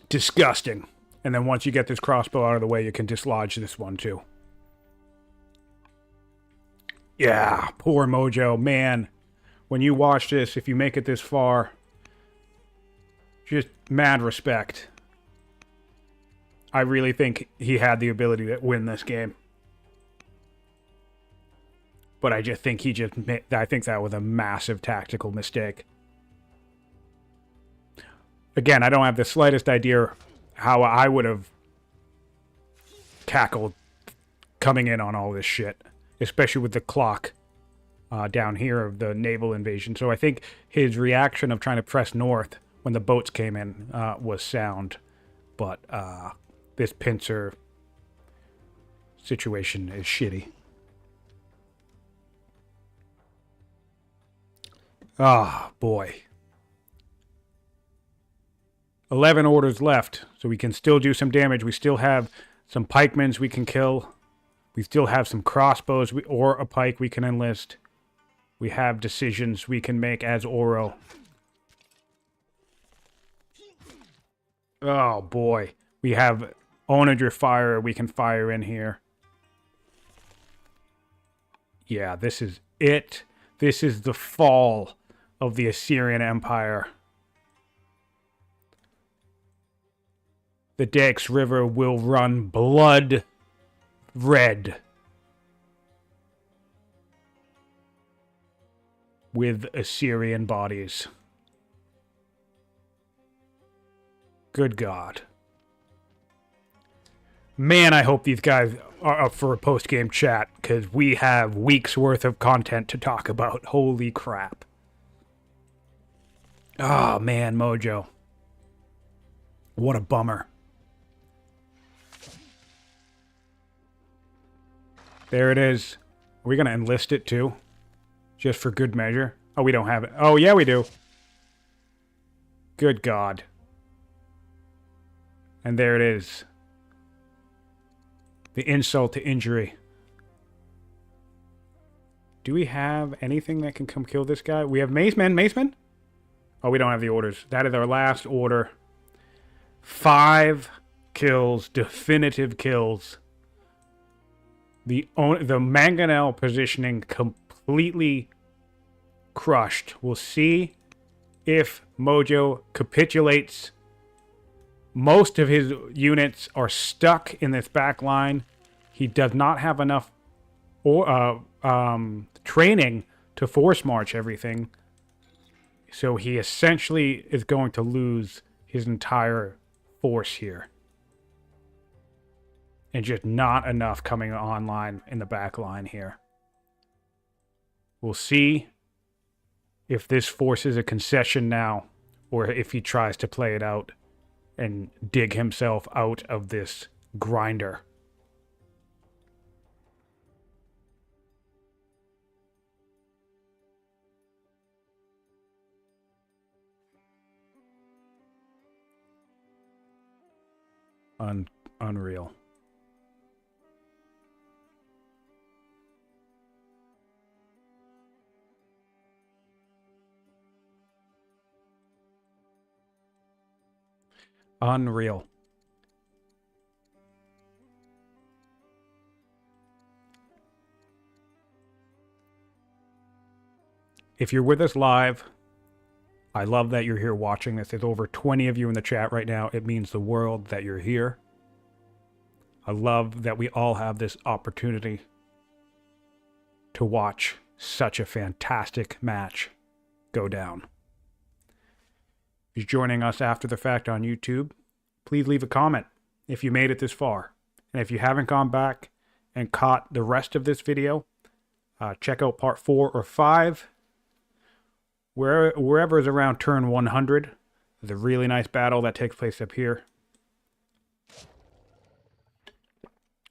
Speaker 1: Disgusting. And then once you get this crossbow out of the way, you can dislodge this one too. Yeah, poor Mojo. Man, when you watch this, if you make it this far, just mad respect. I really think he had the ability to win this game. But I just think I think that was a massive tactical mistake. Again, I don't have the slightest idea how I would have cackled coming in on all this shit, especially with the clock down here of the naval invasion. So I think his reaction of trying to press north when the boats came in was sound. But this pincer situation is shitty. Ah, boy. 11 orders left, so we can still do some damage. We still have some pikemans we can kill. We still have some crossbows or a pike we can enlist. We have decisions we can make as Auro. Oh, boy. We have Onager fire we can fire in here. Yeah, this is it. This is the fall of the Assyrian Empire. The Styx River will run blood red with Assyrian bodies. Good God. Man, I hope these guys are up for a post-game chat, because we have weeks worth of content to talk about. Holy crap. Oh, man, Mojo. What a bummer. There it is. Are we going to enlist it too? Just for good measure? Oh, we don't have it. Oh, yeah, we do. Good God. And there it is. The insult to injury. Do we have anything that can come kill this guy? We have Maceman. Maceman? Oh, we don't have the orders. That is our last order. 5 kills. Definitive kills. The mangonel positioning completely crushed. We'll see if Mojo capitulates. Most of his units are stuck in this back line. He does not have enough training to force march everything. So he essentially is going to lose his entire force here. And just not enough coming online in the back line here. We'll see if this forces a concession now, or if he tries to play it out and dig himself out of this grinder. Unreal. Unreal. If you're with us live, I love that you're here watching this. There's over 20 of you in the chat right now. It means the world that you're here. I love that we all have this opportunity to watch such a fantastic match go down. If you're joining us after the fact on YouTube, please leave a comment if you made it this far. And if you haven't gone back and caught the rest of this video, check out part 4 or 5. Wherever is around turn 100, there's a really nice battle that takes place up here.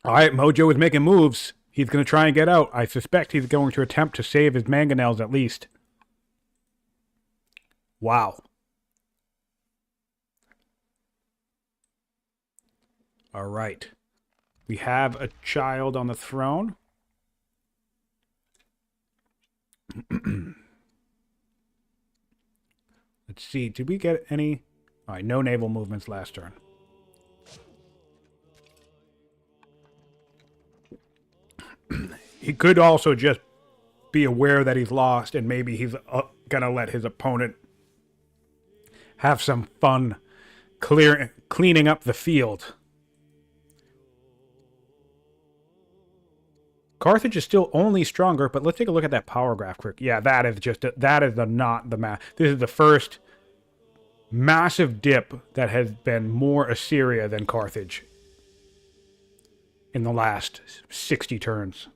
Speaker 1: All right, Mojo is making moves. He's going to try and get out. I suspect he's going to attempt to save his mangonels at least. Wow. All right. We have a child on the throne. Let's see. Did we get any? All right, no naval movements last turn. He could also just be aware that he's lost, and maybe he's going to let his opponent have some fun cleaning up the field. Carthage is still only stronger, but let's take a look at that power graph quick. Yeah, that is just not the math. This is the first massive dip that has been more Assyria than Carthage in the last 60 turns.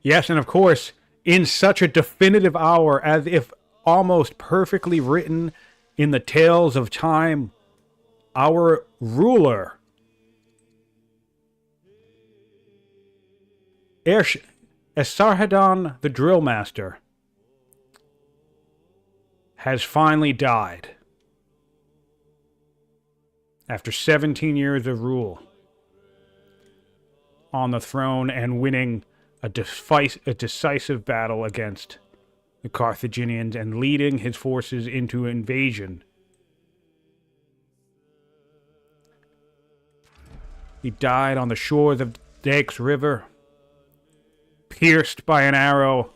Speaker 1: Yes, and of course, in such a definitive hour, as if almost perfectly written in the tales of time, our ruler, Esarhaddon the Drill Master, has finally died after 17 years of rule on the throne and winning a decisive battle against the Carthaginians and leading his forces into invasion. He died on the shores of Styx River, pierced by an arrow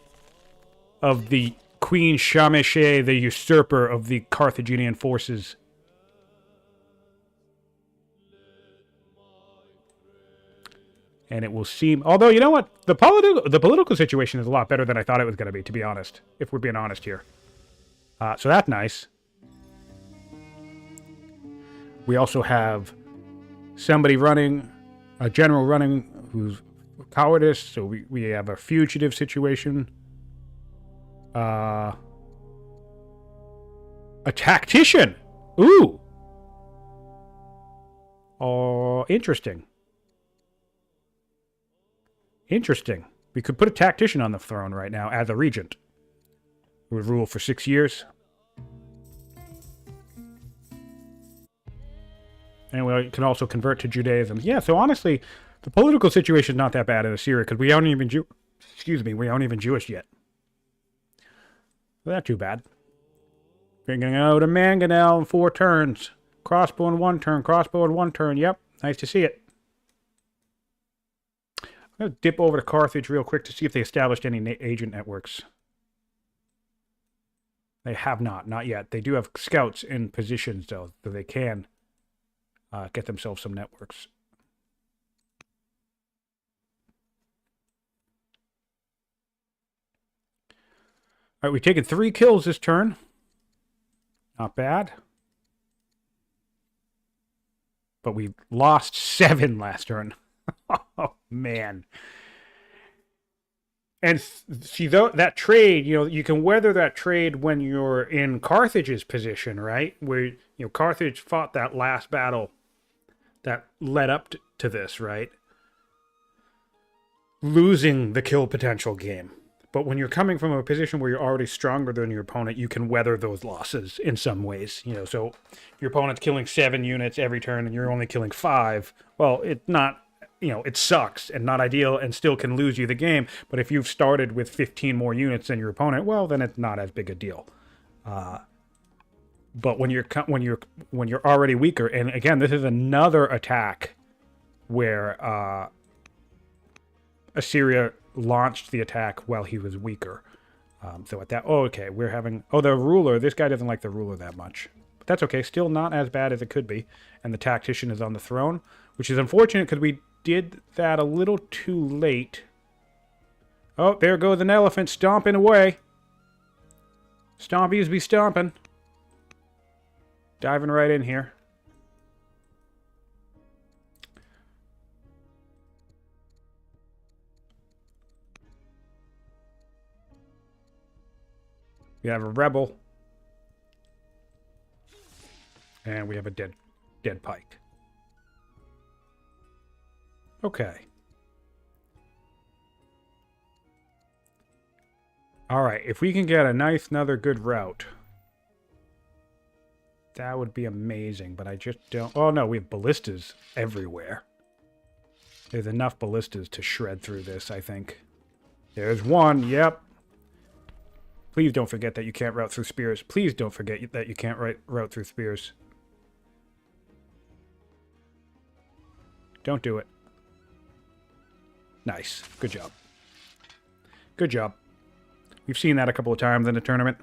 Speaker 1: of the Queen Shamash, the usurper of the Carthaginian forces. And it will seem... Although, you know what? The political situation is a lot better than I thought it was going to be, to be honest. If we're being honest here. So that's nice. We also have somebody running, a general running who's cowardice. So we have a fugitive situation. A tactician. Ooh. Oh, interesting. Interesting. We could put a tactician on the throne right now as a regent who would rule for 6 years. And we can also convert to Judaism. Yeah, so honestly, the political situation is not that bad in Assyria because we aren't even we aren't even Jewish yet. Well, not too bad. We're going to go to Mangonel in 4 turns. Crossbow in 1 turn. Crossbow in 1 turn. Yep, nice to see it. I'm going to dip over to Carthage real quick to see if they established any agent networks. They have not yet. They do have scouts in positions, though, so they can get themselves some networks. All right, we've taken 3 kills this turn. Not bad. But we lost 7 last turn. Oh, man. And see, that trade, you know, you can weather that trade when you're in Carthage's position, right? Where, you know, Carthage fought that last battle that led up to this, right? Losing the kill potential game. But when you're coming from a position where you're already stronger than your opponent, you can weather those losses in some ways. You know, so your opponent's killing 7 units every turn and you're only killing 5. Well, it's not, you know, it sucks and not ideal and still can lose you the game. But if you've started with 15 more units than your opponent, well, then it's not as big a deal. But when you're already weaker, and again, this is another attack where Assyria launched the attack while he was weaker. So at that, okay, we're having, the ruler, this guy doesn't like the ruler that much. But that's okay, still not as bad as it could be. And the tactician is on the throne, which is unfortunate because we did that a little too late. Oh, there goes an elephant stomping away. Stompies be stomping. Diving right in here. We have a rebel. And we have a dead pike. Okay. Alright, if we can get a nice, another good route. That would be amazing, but I just don't... Oh no, we have ballistas everywhere. There's enough ballistas to shred through this, I think. There's one, yep. Please don't forget that you can't route through spears. Please don't forget that you can't route through spears. Don't do it. Nice. Good job. Good job. We've seen that a couple of times in the tournament.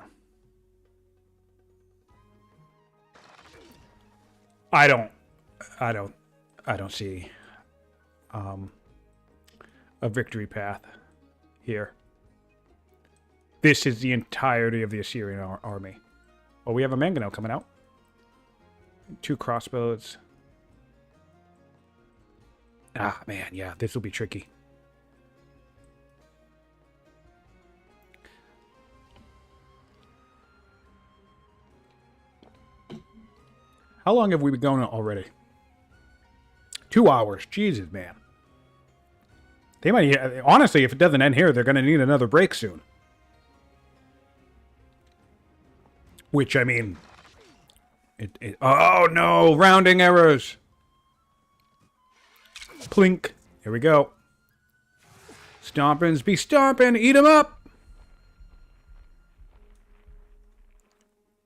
Speaker 1: I don't see a victory path here. This is the entirety of the Assyrian army. Oh, we have a mangonel coming out. 2 crossbows. Ah, man, yeah, this will be tricky. How long have we been going already? 2 hours. Jesus, man. They might, honestly, if it doesn't end here, they're going to need another break soon. Which, I mean... oh, no! Rounding errors! Plink. Here we go. Stompins be stompin'! Eat 'em up!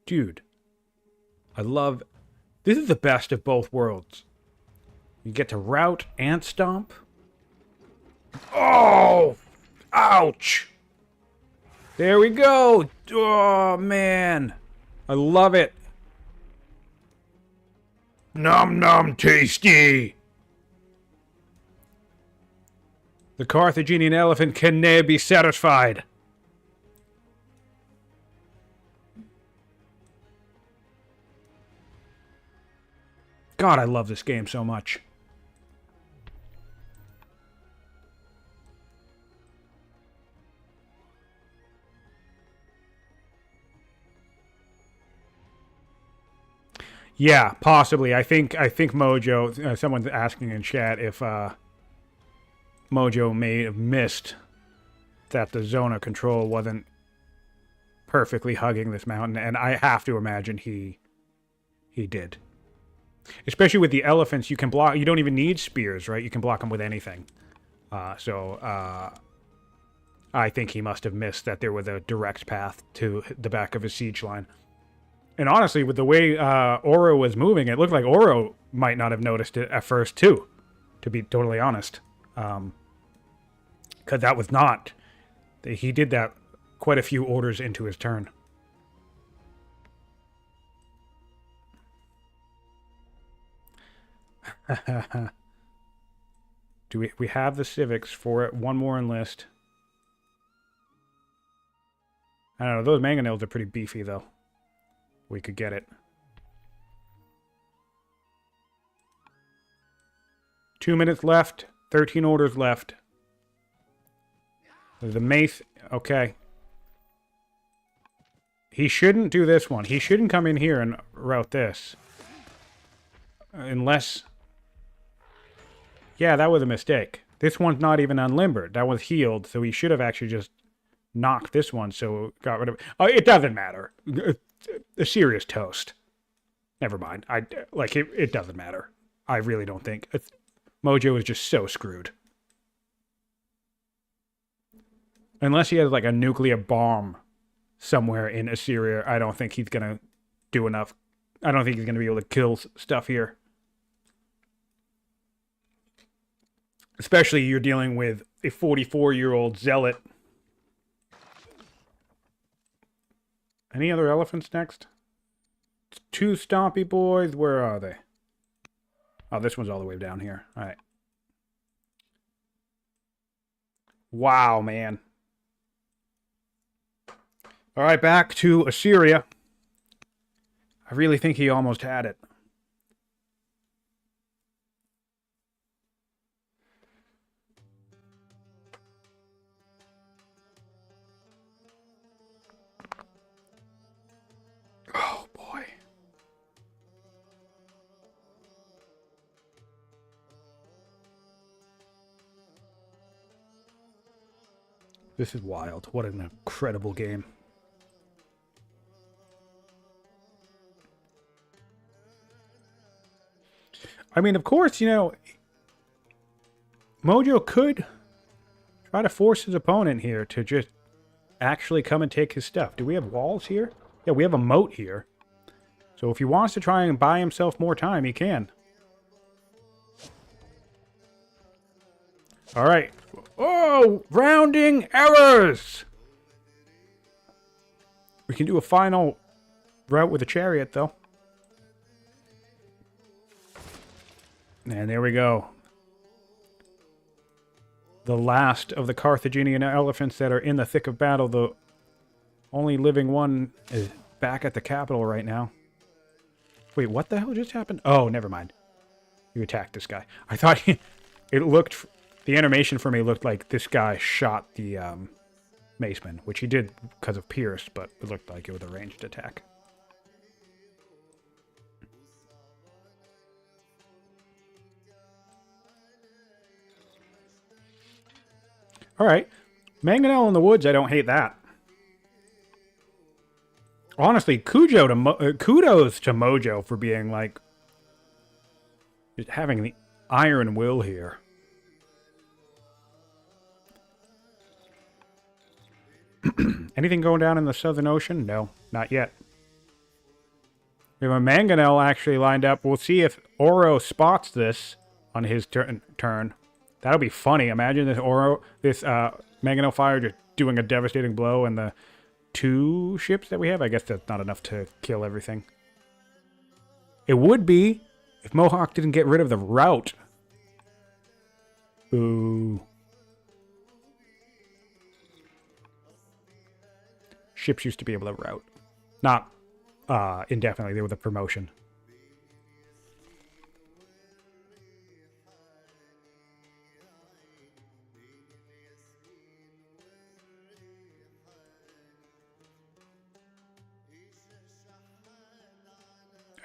Speaker 1: Dude. I love... This is the best of both worlds. You get to rout and stomp. Oh! Ouch! There we go! Oh, man! I love it! Nom nom tasty! The Carthaginian elephant can ne'er be satisfied. God, I love this game so much. Yeah, possibly. I think Mojo, someone's asking in chat if Mojo may have missed that the zone of control wasn't perfectly hugging this mountain, and I have to imagine he did. Especially with the elephants, you can block. You don't even need spears, right? You can block them with anything. So I think he must have missed that there was a direct path to the back of his siege line. And honestly, with the way Auro was moving, it looked like Auro might not have noticed it at first, too. To be totally honest. Because that was not... He did that quite a few orders into his turn. Do we have the civics for it? One more enlist. I don't know. Those mangonels are pretty beefy, though. We could get it. 2 minutes left. 13 orders left. The mace. Okay. He shouldn't do this one. He shouldn't come in here and route this. Unless... Yeah, that was a mistake. This one's not even unlimbered. That one's healed, so he should have actually just knocked this one, so got rid of it. Oh, it doesn't matter. A serious toast. Never mind. It doesn't matter. I really don't think. Mojo is just so screwed. Unless he has like a nuclear bomb somewhere in Assyria, I don't think he's going to do enough. I don't think he's going to be able to kill stuff here. Especially you're dealing with a 44-year-old zealot. Any other elephants next? 2 stompy boys. Where are they? Oh, this one's all the way down here. All right. Wow, man. All right, back to Assyria. I really think he almost had it. Oh, boy. This is wild. What an incredible game. I mean, of course, you know, Mojo could try to force his opponent here to just actually come and take his stuff. Do we have walls here? Yeah, we have a moat here. So if he wants to try and buy himself more time, he can. All right. Oh, rounding errors! We can do a final route with a chariot, though. And there we go. The last of the Carthaginian elephants that are in the thick of battle. The only living one is back at the capital right now. Wait, what the hell just happened? Oh, never mind. You attacked this guy. I thought it looked... The animation for me looked like this guy shot the maceman, which he did because of Pierce, but it looked like it was a ranged attack. All right. Mangonel in the woods, I don't hate that. Honestly, kudos to Mojo for being like... just having the iron will here. Anything going down in the Southern Ocean? No, not yet. We have a Mangonel actually lined up. We'll see if Auro spots this on his turn. That'll be funny. Imagine this Mangonel fire just doing a devastating blow and the 2 ships that we have. I guess that's not enough to kill everything. It would be if Mohawk didn't get rid of the route. Ooh. Ships used to be able to route. Not indefinitely. They were the promotion.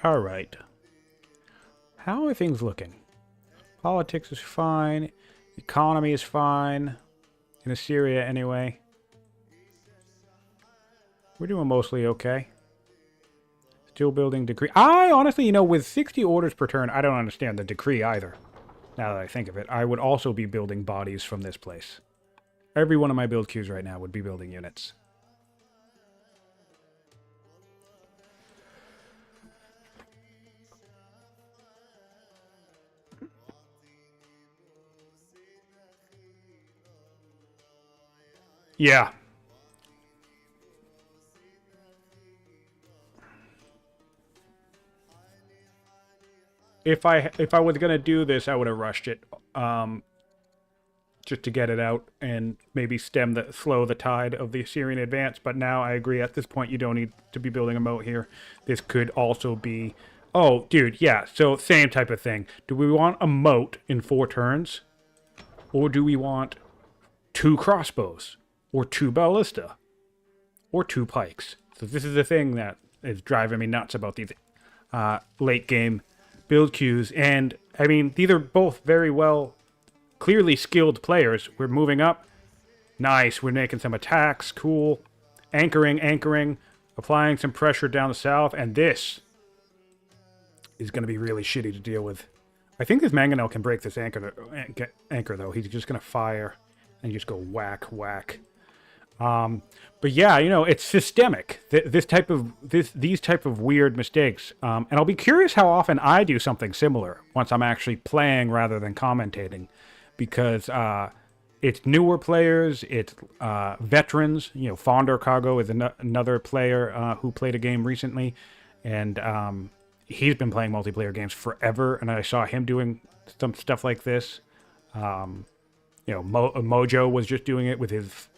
Speaker 1: All right. How are things looking? Politics is fine. Economy is fine. In Assyria, anyway. We're doing mostly okay. Still building decree. I honestly, with 60 orders per turn, I don't understand the decree either. Now that I think of it, I would also be building bodies from this place. Every one of my build queues right now would be building units. Yeah. If I was gonna do this, I would have rushed it, just to get it out and maybe slow the tide of the Assyrian advance. But now I agree. At this point, you don't need to be building a moat here. This could also be. Oh, dude, yeah. So same type of thing. Do we want a moat in 4 turns, or do we want 2 crossbows, or 2 ballista, or 2 pikes? So this is the thing that is driving me nuts about these late game build queues. And I mean, these are both very well, clearly skilled players. We're moving up. Nice. We're making some attacks. Cool. Anchoring. Applying some pressure down the south. And this is going to be really shitty to deal with. I think this Mangonel can break this anchor though. He's just going to fire and just go whack. But yeah, it's systemic. These type of weird mistakes. And I'll be curious how often I do something similar once I'm actually playing rather than commentating, because it's newer players, it's veterans. Fonder Cargo is another player who played a game recently, and he's been playing multiplayer games forever. And I saw him doing some stuff like this. Mojo was just doing it with his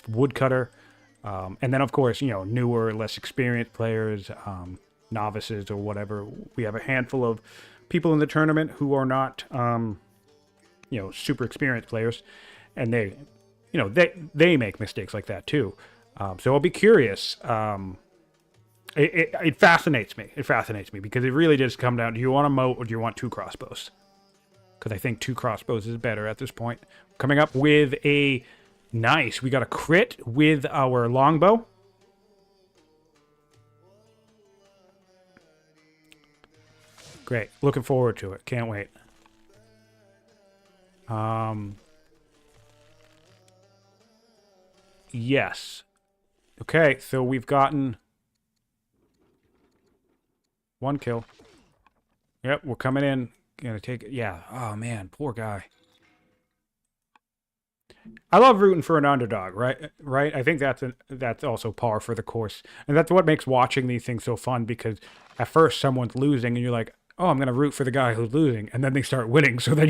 Speaker 1: woodcutter, and then of course newer, less experienced players, novices or whatever. We have a handful of people in the tournament who are not super experienced players, and they make mistakes like that too. So I'll be curious. It fascinates me. It fascinates me because it really does come down: do you want a moat or do you want 2 crossbows? Because I think 2 crossbows is better at this point. Coming up with a nice. We got a crit with our longbow. Great. Looking forward to it. Can't wait. Yes. Okay, so we've gotten 1 kill. Yep, we're coming in. Gonna take it. Yeah. Oh man, poor guy. I love rooting for an underdog, right? Right. I think that's also par for the course, and that's what makes watching these things so fun. Because at first someone's losing, and you're like, "Oh, I'm gonna root for the guy who's losing," and then they start winning. So then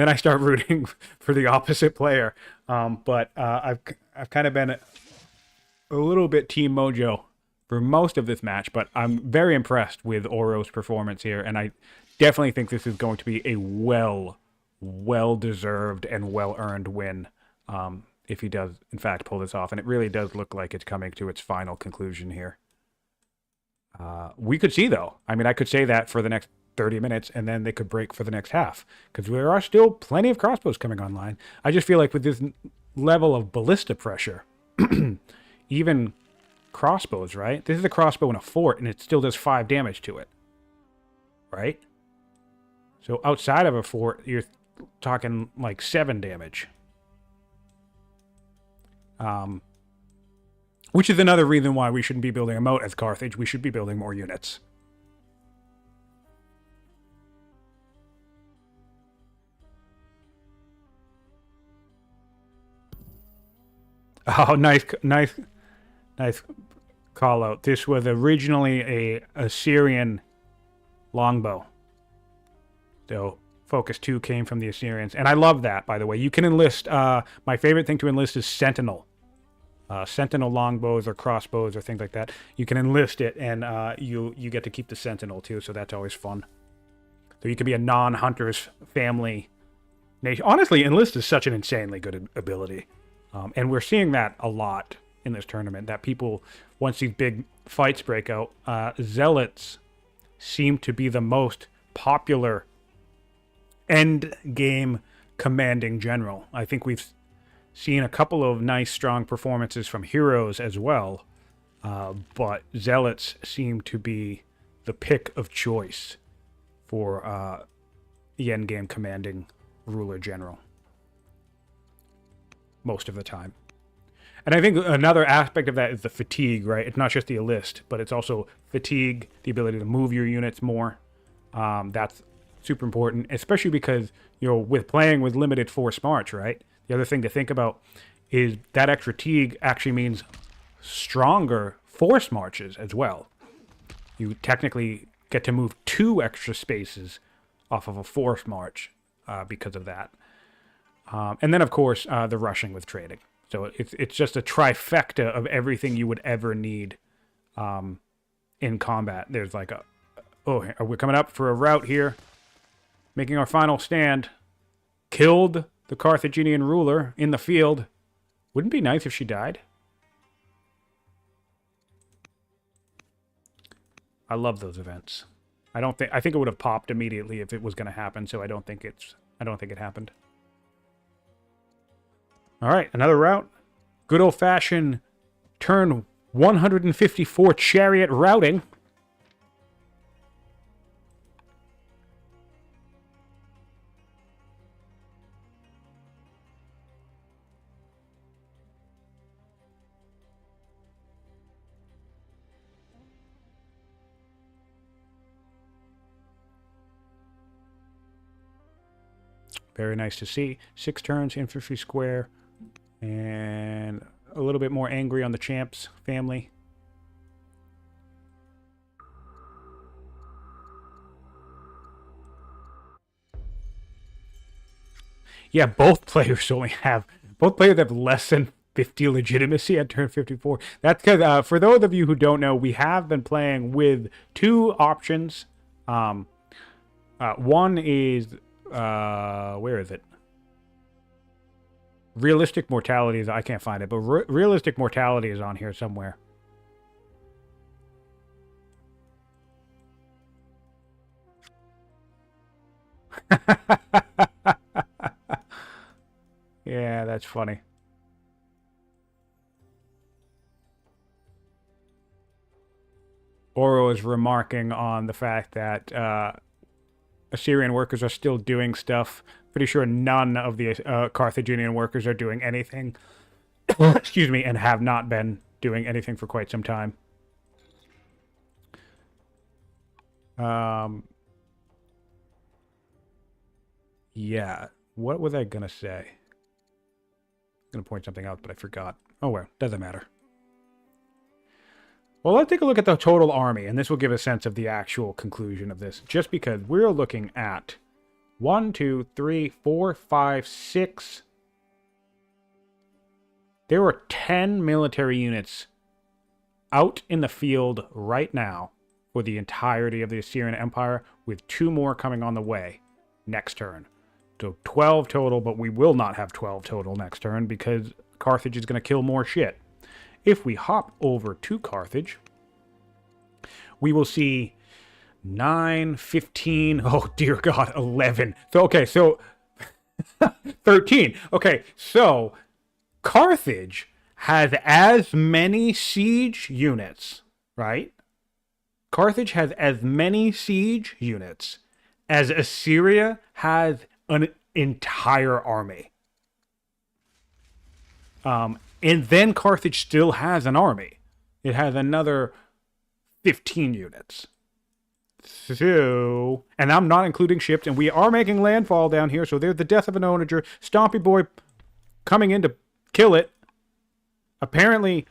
Speaker 1: I start rooting for the opposite player. I've kind of been a little bit Team Mojo for most of this match, but I'm very impressed with Auro's performance here, and I definitely think this is going to be a well deserved and well earned win, if he does in fact pull this off. And it really does look like it's coming to its final conclusion here. We could see, though. I mean, I could say that for the next 30 minutes, and then they could break for the next half, because there are still plenty of crossbows coming online. I just feel like with this level of ballista pressure, even crossbows, right? This is a crossbow in a fort, and it still does 5 damage to it, right? So outside of a fort, you're talking like 7 damage. Which is another reason why we shouldn't be building a moat as Carthage. We should be building more units. Oh, nice call out. This was originally a Assyrian longbow. So Focus 2 came from the Assyrians. And I love that, by the way. You can enlist, my favorite thing to enlist is Sentinel. Sentinel longbows or crossbows or things like that. You can enlist it, and you get to keep the Sentinel too, so that's always fun. So you can be a non-hunter's family nation. Honestly, enlist is such an insanely good ability. And we're seeing that a lot in this tournament, that people, once these big fights break out, zealots seem to be the most popular end game commanding general. I think we've seen a couple of nice, strong performances from heroes as well, but zealots seem to be the pick of choice for the end game commanding ruler general most of the time. And I think another aspect of that is the fatigue, right? It's not just the enlist, but it's also fatigue, the ability to move your units more. That's super important, especially because, with playing with limited force march, right? The other thing to think about is that extra fatigue actually means stronger force marches as well. You technically get to move 2 extra spaces off of a force march because of that. And then, of course, the rushing with trading. So it's just a trifecta of everything you would ever need in combat. There's like we're coming up for a rout here, making our final stand. Killed the Carthaginian ruler in the field. Wouldn't it be nice if she died? I love those events. I think it would have popped immediately if it was going to happen, so I don't think it happened. All right, another route. Good old-fashioned turn 154 chariot routing. Very nice to see. 6 turns, infantry square, and a little bit more angry on the champs family. Yeah, both players have less than 50 legitimacy at turn 54. That's because, for those of you who don't know, we have been playing with 2 options. One is, where is it? Realistic mortality is, I can't find it, but realistic mortality is on here somewhere. Yeah, that's funny. Auro is remarking on the fact that Assyrian workers are still doing stuff. Pretty sure none of the Carthaginian workers are doing anything. Excuse me, and have not been doing anything for quite some time. Yeah, what was I gonna say? going to point something out, but I forgot. Oh, well, doesn't matter. Well, let's take a look at the total army, and this will give a sense of the actual conclusion of this, just because we're looking at 1, 2, 3, 4, 5, 6. There were 10 military units out in the field right now for the entirety of the Assyrian Empire, with 2 more coming on the way next turn. So 12 total, but we will not have 12 total next turn because Carthage is going to kill more shit. If we hop over to Carthage, we will see 9, 15, oh dear God, 11. So, okay, so 13. Okay, so Carthage has as many siege units, right? Carthage has as many siege units as Assyria has an entire army. And then Carthage still has an army. It has another 15 units. So, and I'm not including ships, and we are making landfall down here, so there's the death of an onager. Stompy Boy coming in to kill it. Apparently,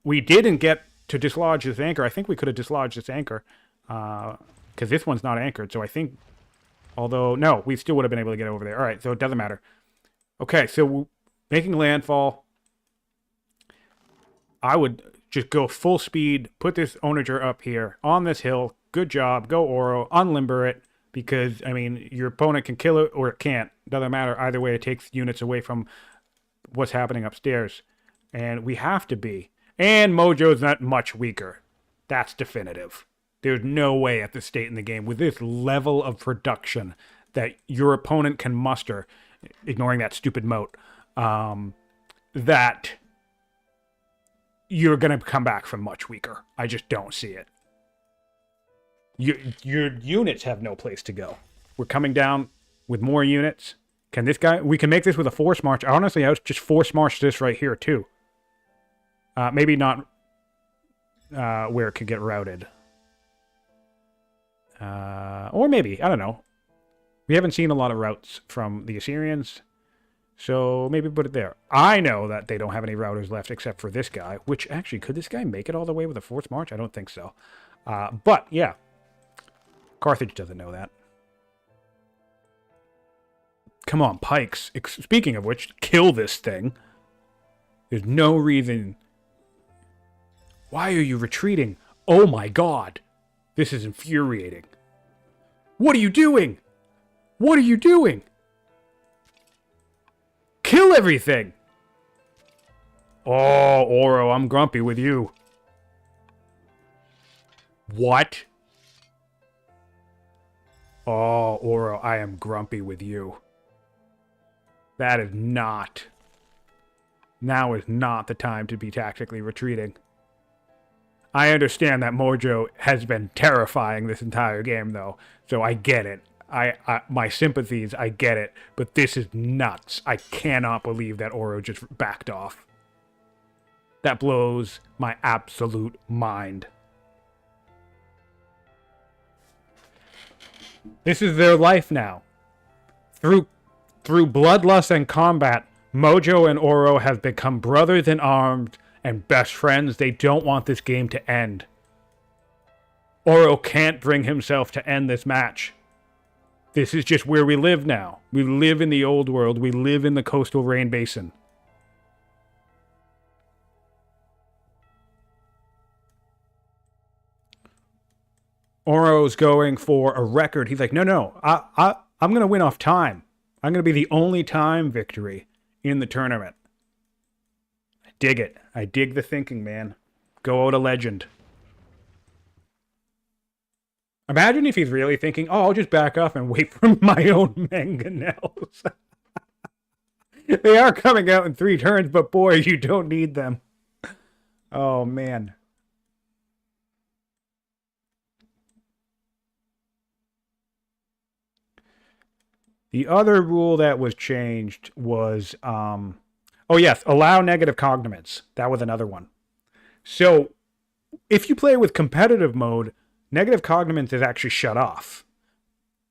Speaker 1: we didn't get to dislodge this anchor. I think we could have dislodged this anchor, because this one's not anchored, so I think, although, no, we still would have been able to get over there. All right, so it doesn't matter. Okay, so making landfall. I would just go full speed, put this onager up here on this hill. Good job. Go Auro. Unlimber it. Because, I mean, your opponent can kill it or it can't. Doesn't matter. Either way, it takes units away from what's happening upstairs. And we have to be. And Mojo's not much weaker. That's definitive. There's no way at this state in the game with this level of production that your opponent can muster, ignoring that stupid moat, that you're going to come back from much weaker. I just don't see it. Your units have no place to go. We're coming down with more units. Can this guy... We can make this with a force march. Honestly, I would just force march this right here, too. Maybe not where it could get routed. Or maybe. I don't know. We haven't seen a lot of routes from the Assyrians. So maybe put it there. I know that they don't have any routers left except for this guy. Which, actually, could this guy make it all the way with a force march? I don't think so. But, yeah. Carthage doesn't know that. Come on, pikes. Speaking of which, kill this thing. There's no reason. Why are you retreating? Oh my God. This is infuriating. What are you doing? What are you doing? Kill everything. Oh, Auro, I'm grumpy with you. What? Oh, Auro, I am grumpy with you. That is not... Now is not the time to be tactically retreating. I understand that Mojo has been terrifying this entire game, though, so I get it. My sympathies, I get it, but this is nuts. I cannot believe that Auro just backed off. That blows my absolute mind. This is their life now. Through bloodlust and combat, Mojo and Auro have become brothers in arms and best friends. They don't want this game to end. Auro can't bring himself to end this match. This is just where we live now. We live in the old world. We live in the coastal rain basin. Auro's going for a record. He's like, no, I'm going to win off time. I'm going to be the only time victory in the tournament. I dig it. I dig the thinking, man. Go out a legend. Imagine if he's really thinking, oh, I'll just back off and wait for my own mangonels. They are coming out in 3 turns, but boy, you don't need them. Oh, man. The other rule that was changed was, oh yes, allow negative cognoments. That was another one. So, if you play with competitive mode, negative cognoments is actually shut off.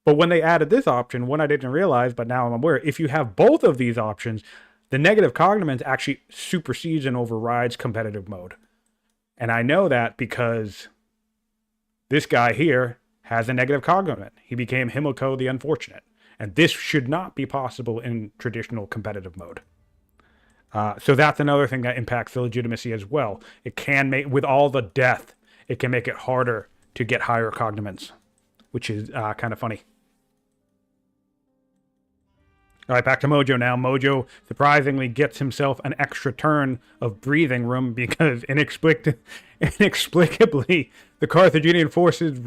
Speaker 1: But when they added this option, one I didn't realize, but now I'm aware, if you have both of these options, The negative cognomens actually supersedes and overrides competitive mode. And I know that because this guy here has a negative cognomen. He became Himiko the Unfortunate. And this should not be possible in traditional competitive mode. So that's another thing that impacts the legitimacy as well. It can make, with all the death, it can make it harder to get higher cognomens, which is kind of funny. All right, back to Mojo now. Mojo surprisingly gets himself an extra turn of breathing room because inexplicably the Carthaginian forces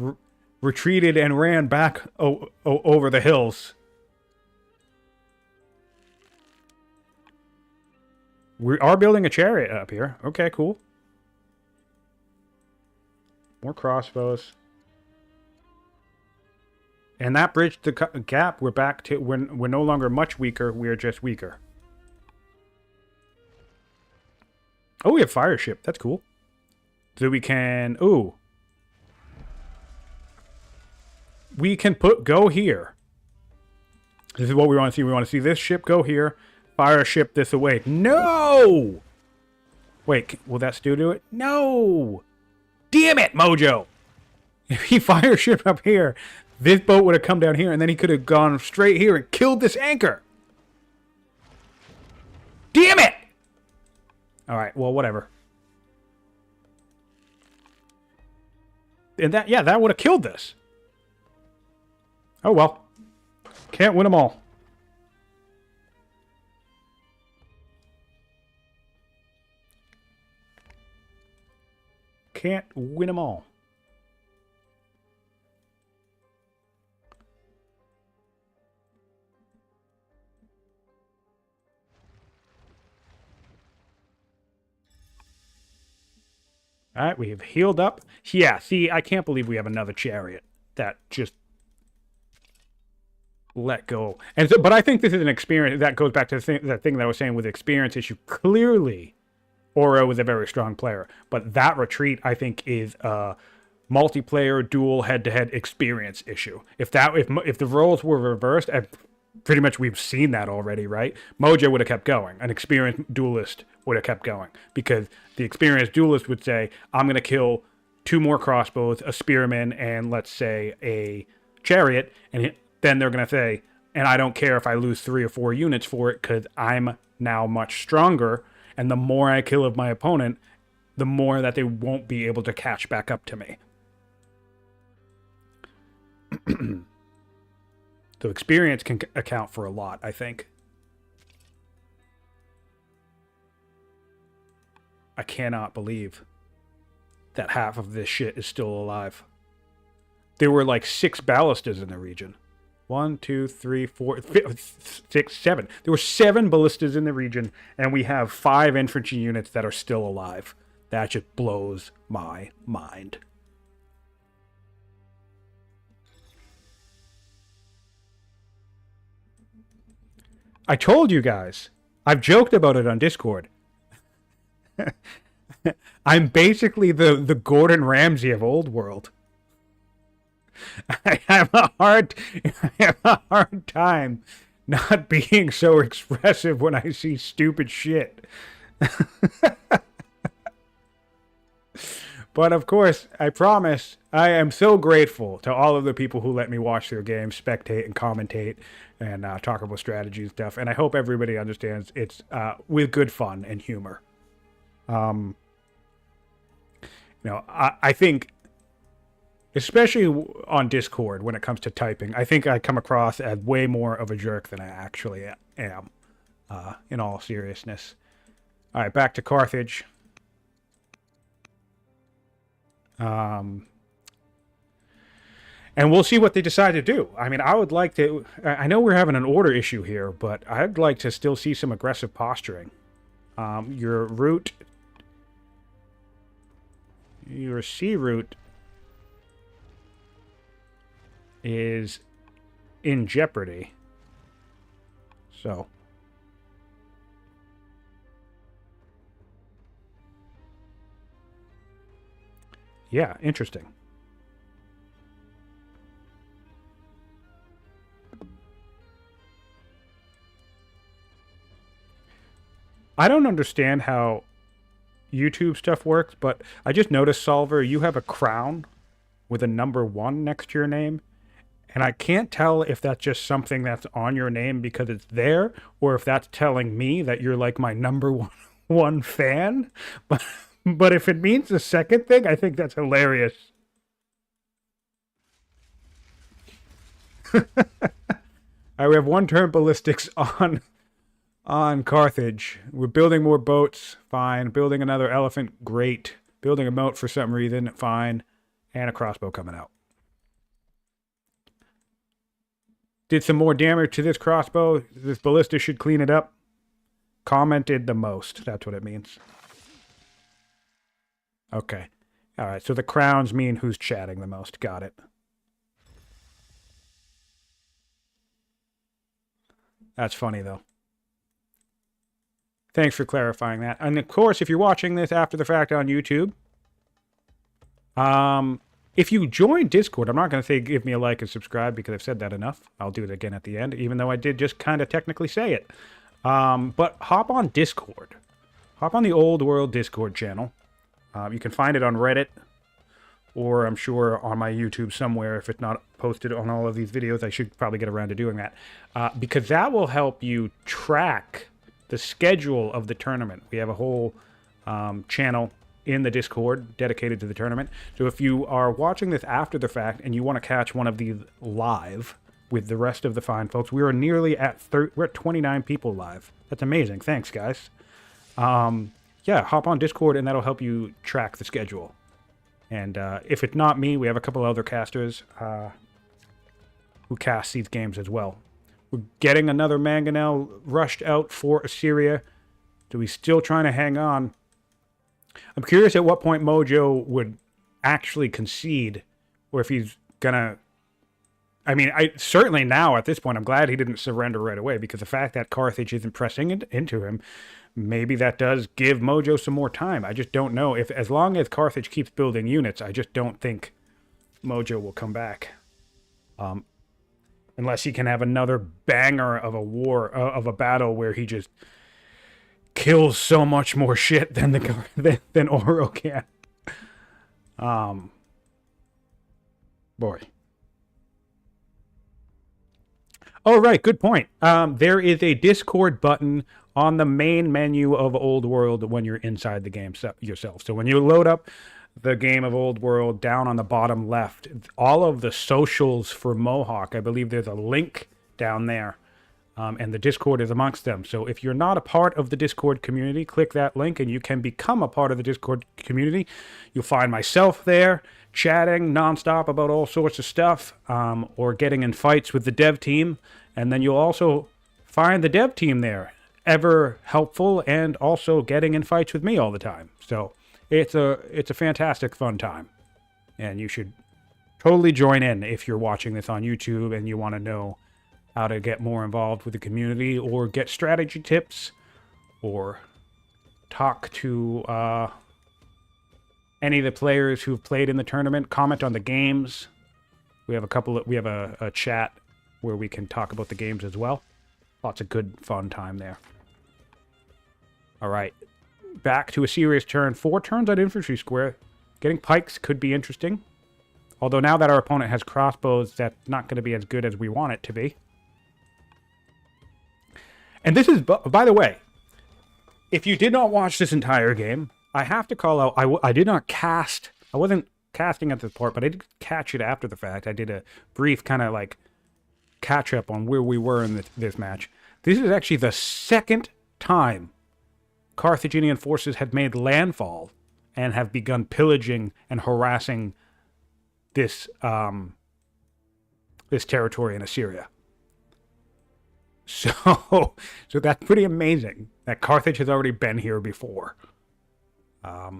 Speaker 1: retreated and ran back over the hills. We are building a chariot up here. Okay, cool. More crossbows. And that bridged the gap. We're back to... We're no longer much weaker. We're just weaker. Oh, we have fire ship. That's cool. So we can... Ooh. We can go here. This is what we want to see. We want to see this ship go here. Fire ship this away. No! Wait, will that still do it? No! Damn it, Mojo! If he fire ship up here, this boat would have come down here, and then he could have gone straight here and killed this anchor. Damn it! Alright, well, whatever. And that, yeah, that would have killed this. Oh, well. Can't win them all. Can't win them all. All right, we have healed up. Yeah, see, I can't believe we have another chariot that just let go. And so, but I think this is an experience that goes back to that thing that I was saying with the experience issue. Clearly, Auro is a very strong player, but that retreat, I think, is a multiplayer, dual, head-to-head experience issue. If the roles were reversed, and pretty much we've seen that already, right? Mojo would have kept going. An experienced duelist would have kept going because the experienced duelist would say, "I'm going to kill 2 more crossbows, a spearman, and let's say a chariot," and then they're going to say, "And I don't care if I lose 3 or 4 units for it because I'm now much stronger." And the more I kill of my opponent, the more that they won't be able to catch back up to me. So experience can account for a lot, I think. I cannot believe that half of this shit is still alive. There were like 6 ballistas in the region. 1, 2, 3, 4, 5, 6, 7. There were 7 ballistas in the region, and we have 5 infantry units that are still alive. That just blows my mind. I told you guys. I've joked about it on Discord. I'm basically the Gordon Ramsay of Old World. I have a hard time not being so expressive when I see stupid shit. But of course, I promise, I am so grateful to all of the people who let me watch their games, spectate and commentate, and talk about strategy and stuff. And I hope everybody understands it's with good fun and humor. You know, I think, especially on Discord when it comes to typing, I think I come across as way more of a jerk than I actually am, in all seriousness. All right, back to Carthage. And we'll see what they decide to do. I mean, I would like to... I know we're having an order issue here, but I'd like to still see some aggressive posturing. Your route... Your sea route is in jeopardy. So... yeah, interesting. I don't understand how YouTube stuff works, but I just noticed, Solver, you have a crown with a number 1 next to your name. And I can't tell if that's just something that's on your name because it's there, or if that's telling me that you're like my number one fan. But if it means the second thing, I think that's hilarious. All right, we have 1 turn ballistics on Carthage. We're building more boats, fine. Building another elephant, great. Building a moat for some reason, fine. And a crossbow coming out. Did some more damage to this crossbow. This ballista should clean it up. Commented the most. That's what it means. Okay. All right, so the crowns mean who's chatting the most. Got it. That's funny, though. Thanks for clarifying that. And, of course, if you're watching this after the fact on YouTube, if you join Discord, I'm not going to say give me a like and subscribe because I've said that enough. I'll do it again at the end, even though I did just kind of technically say it. But hop on Discord. Hop on the Old World Discord channel. You can find it on Reddit, or I'm sure on my YouTube somewhere. If it's not posted on all of these videos, I should probably get around to doing that. Because that will help you track the schedule of the tournament. We have a whole channel in the Discord dedicated to the tournament. So if you are watching this after the fact and you want to catch one of these live with the rest of the fine folks, we are nearly at we're at 29 people live. That's amazing. Thanks, guys. Yeah, hop on Discord and that'll help you track the schedule. And if it's not me, we have a couple other casters who cast these games as well. We're getting another mangonel rushed out for Assyria. So he's still trying to hang on. I'm curious at what point Mojo would actually concede, or if he's gonna... I mean, certainly now at this point, I'm glad he didn't surrender right away, because the fact that Carthage isn't pressing into him, maybe that does give Mojo some more time. I just don't know. As long as Carthage keeps building units, I just don't think Mojo will come back. Unless he can have another banger of a war, of a battle where he just kills so much more shit than than Auro can. Boy. Oh, right. Good point. There is a Discord button on the main menu of Old World when you're inside the game yourself. So when you load up the game of Old World, down on the bottom left, all of the socials for Mohawk, I believe there's a link down there. And the Discord is amongst them. So if you're not a part of the Discord community, click that link and you can become a part of the Discord community. You'll find myself there chatting nonstop about all sorts of stuff, or getting in fights with the dev team. And then you'll also find the dev team there, ever helpful and also getting in fights with me all the time. So it's a fantastic fun time. And you should totally join in if you're watching this on YouTube and you want to know how to get more involved with the community, or get strategy tips, or talk to any of the players who've played in the tournament, comment on the games. We have a chat where we can talk about the games as well. Lots of good, fun time there. All right, back to a serious turn. 4 turns on infantry square. Getting pikes could be interesting. Although now that our opponent has crossbows, that's not going to be as good as we want it to be. And this is, by the way, if you did not watch this entire game, I have to call out, I did not cast, I wasn't casting at this part, but I did catch it after the fact. I did a brief kind of like catch up on where we were in this match. This is actually the second time Carthaginian forces had made landfall and have begun pillaging and harassing this this territory in Assyria. So that's pretty amazing that Carthage has already been here before. I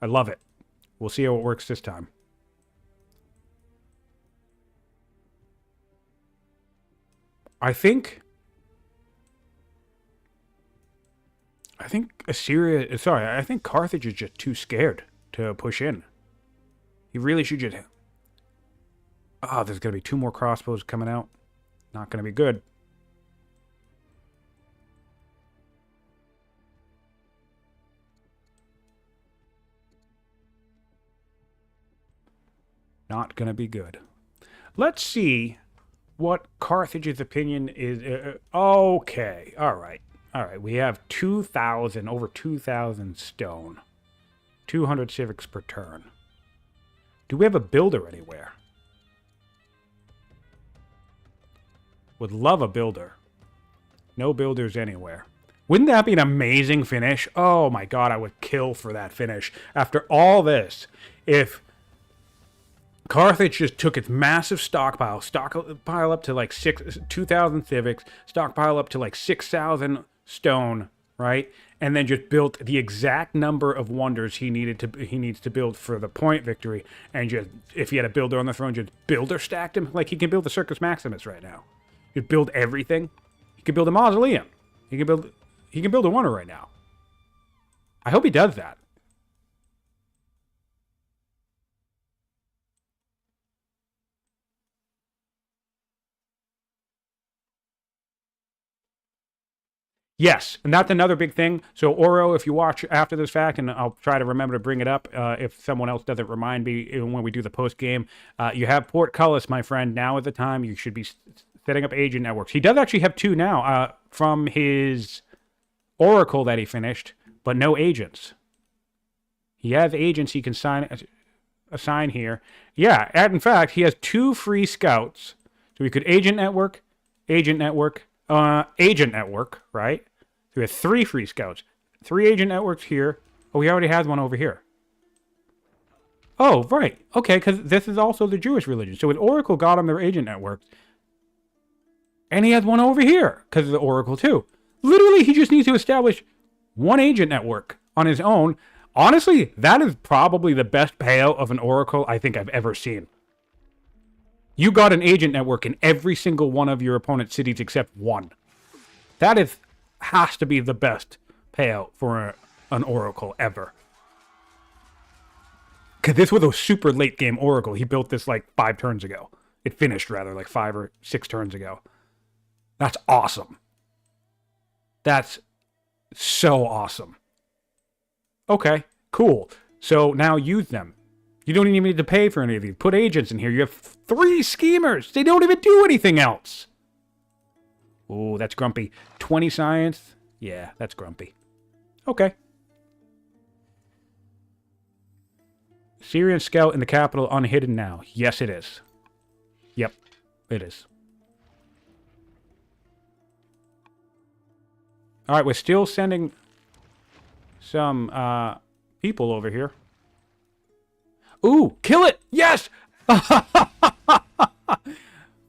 Speaker 1: love it. We'll see how it works this time. I think Assyria... Sorry, I think Carthage is just too scared to push in. He really should just... Oh, there's going to be 2 more crossbows coming out. Not going to be good. Not going to be good. Let's see what Carthage's opinion is. Okay. All right. All right. We have 2,000, over 2,000 stone. 200 civics per turn. Do we have a builder anywhere? Would love a builder. No builders anywhere. Wouldn't that be an amazing finish? Oh my god, I would kill for that finish. After all this, if Carthage just took its massive stockpile up to like 2,000 civics, stockpile up to like 6,000 stone, right? And then just built the exact number of wonders he needs to build for the point victory, and just, if he had a builder on the throne, just builder stacked him like he can build the Circus Maximus right now. Just build everything. He could build a mausoleum. He can build a wonder right now. I hope he does that. Yes, and that's another big thing. So, Auro, if you watch after this fact, and I'll try to remember to bring it up if someone else doesn't remind me when we do the post-game, you have Portcullis, my friend. Now is the time. You should be setting up agent networks. He does actually have 2 now from his Oracle that he finished, but no agents. He has agents he can assign here. Yeah, and in fact, he has 2 free scouts. So we could agent network, right? So we have 3 free scouts. 3 agent networks here. Oh, he already has one over here. Oh, right. Okay, because this is also the Jewish religion. So his Oracle got him their agent networks. And he has one over here because of the Oracle too. Literally, he just needs to establish 1 agent network on his own. Honestly, that is probably the best payout of an Oracle I think I've ever seen. You got an agent network in every single one of your opponent's cities except 1. That has to be the best payout for an Oracle ever. Because this was a super late game Oracle. He built this like 5 turns ago. It finished rather like 5 or 6 turns ago. That's awesome. That's so awesome. Okay, cool. So now use them. You don't even need to pay for any of these. Put agents in here. You have 3 schemers. They don't even do anything else. Oh, that's grumpy. 20 science. Yeah, that's grumpy. Okay. Syrian scout in the capital unhidden now. Yes, it is. Yep, it is. All right, we're still sending some people over here. Ooh, kill it! Yes!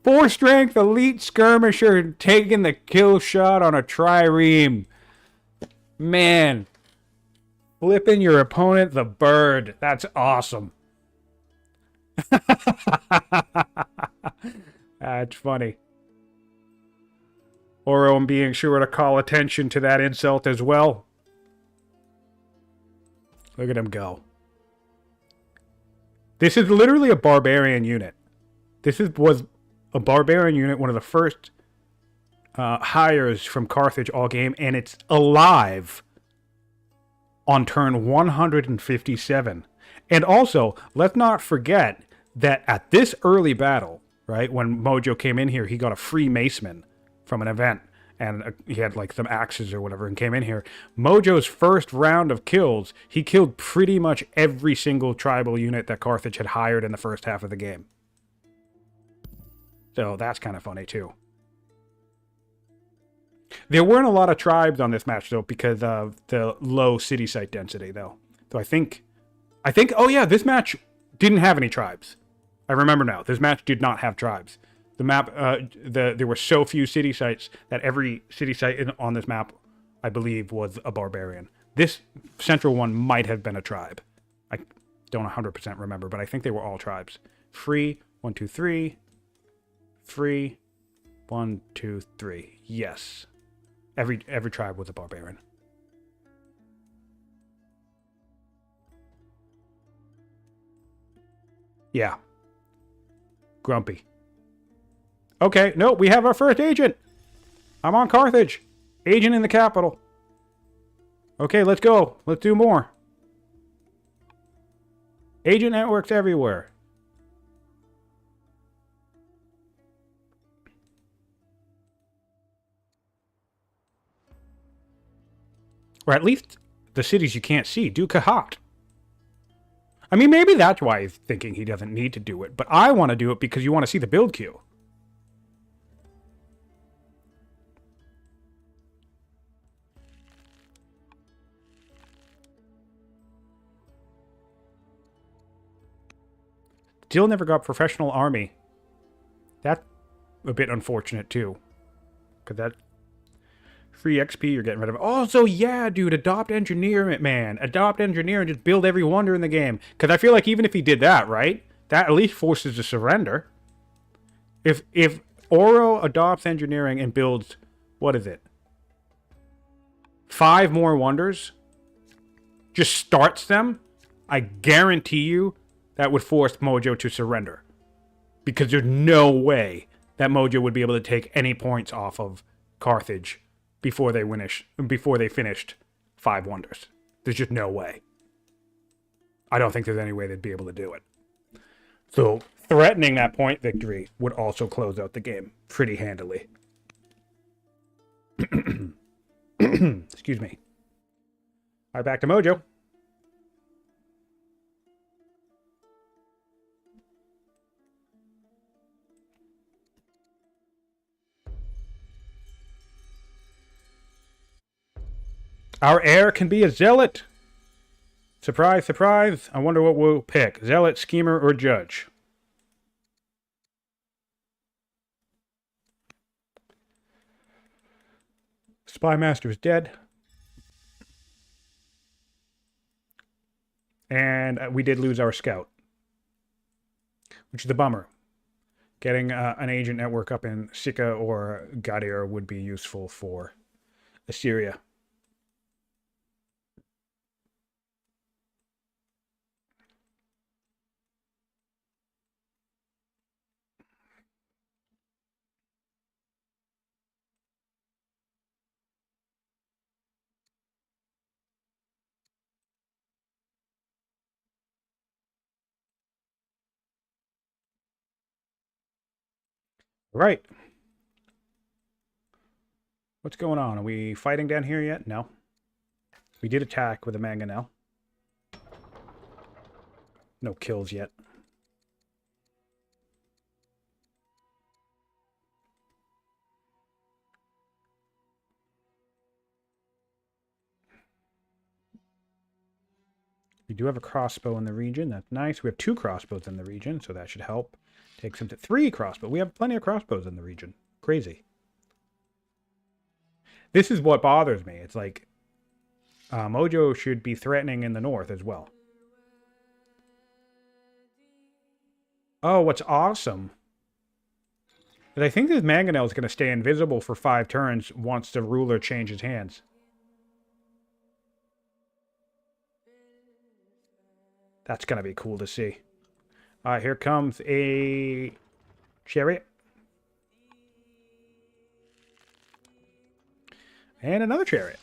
Speaker 1: 4 strength elite skirmisher taking the kill shot on a trireme. Man. Flipping your opponent the bird. That's awesome. That's funny. Auro being sure to call attention to that insult as well. Look at him go. This is literally a barbarian unit. Was a barbarian unit, one of the first hires from Carthage all game, and it's alive on turn 157. And also, let's not forget that at this early battle, right, when Mojo came in here, he got a free maceman from an event, and he had like some axes or whatever and came in here. Mojo's first round of kills, he killed pretty much every single tribal unit that Carthage had hired in the first half of the game. So that's kind of funny too. There weren't a lot of tribes on this match though because of the low city site density though. So I think, oh yeah, this match didn't have any tribes. I remember now. This match did not have tribes. The map, there were so few city sites that every city site on this map, I believe, was a barbarian. This central one might have been a tribe. I don't 100% remember, but I think they were all tribes. Free, 1, 2, 3. Free, 1, 2, 3. Yes. Every tribe was a barbarian. Yeah. Grumpy. Okay, no, we have our first agent. I'm on Carthage. Agent in the capital. Okay, let's go. Let's do more. Agent networks everywhere. Or at least the cities you can't see. Do Kahat. I mean, maybe that's why he's thinking he doesn't need to do it. But I want to do it because you want to see the build queue. Still never got professional army. That's a bit unfortunate, too. Because that free XP you're getting rid of. Also, yeah, dude, adopt engineer, man. Adopt engineer and just build every wonder in the game. Because I feel like even if he did that, right? That at least forces a surrender. If Auro adopts engineering and builds, what is it? 5 more wonders? Just starts them? I guarantee you that would force Mojo to surrender. Because there's no way that Mojo would be able to take any points off of Carthage before they finished 5 wonders. There's just no way. I don't think there's any way they'd be able to do it. So threatening that point victory would also close out the game pretty handily. Excuse me. All right, back to Mojo. Our heir can be a zealot. Surprise, surprise. I wonder what we'll pick. Zealot, schemer, or judge. Spy Master is dead. And we did lose our scout. Which is a bummer. Getting an agent network up in Sika or Gadir would be useful for Assyria. Right. What's going on? Are we fighting down here yet? No. We did attack with a mangonel. No kills yet. We do have a crossbow in the region. That's nice. We have 2 crossbows in the region, so that should help. Takes him to 3 crossbows. We have plenty of crossbows in the region. Crazy. This is what bothers me. It's like Mojo should be threatening in the north as well. Oh, what's awesome is I think this mangonel is going to stay invisible for 5 turns once the ruler changes hands. That's going to be cool to see. Here comes a chariot. And another chariot.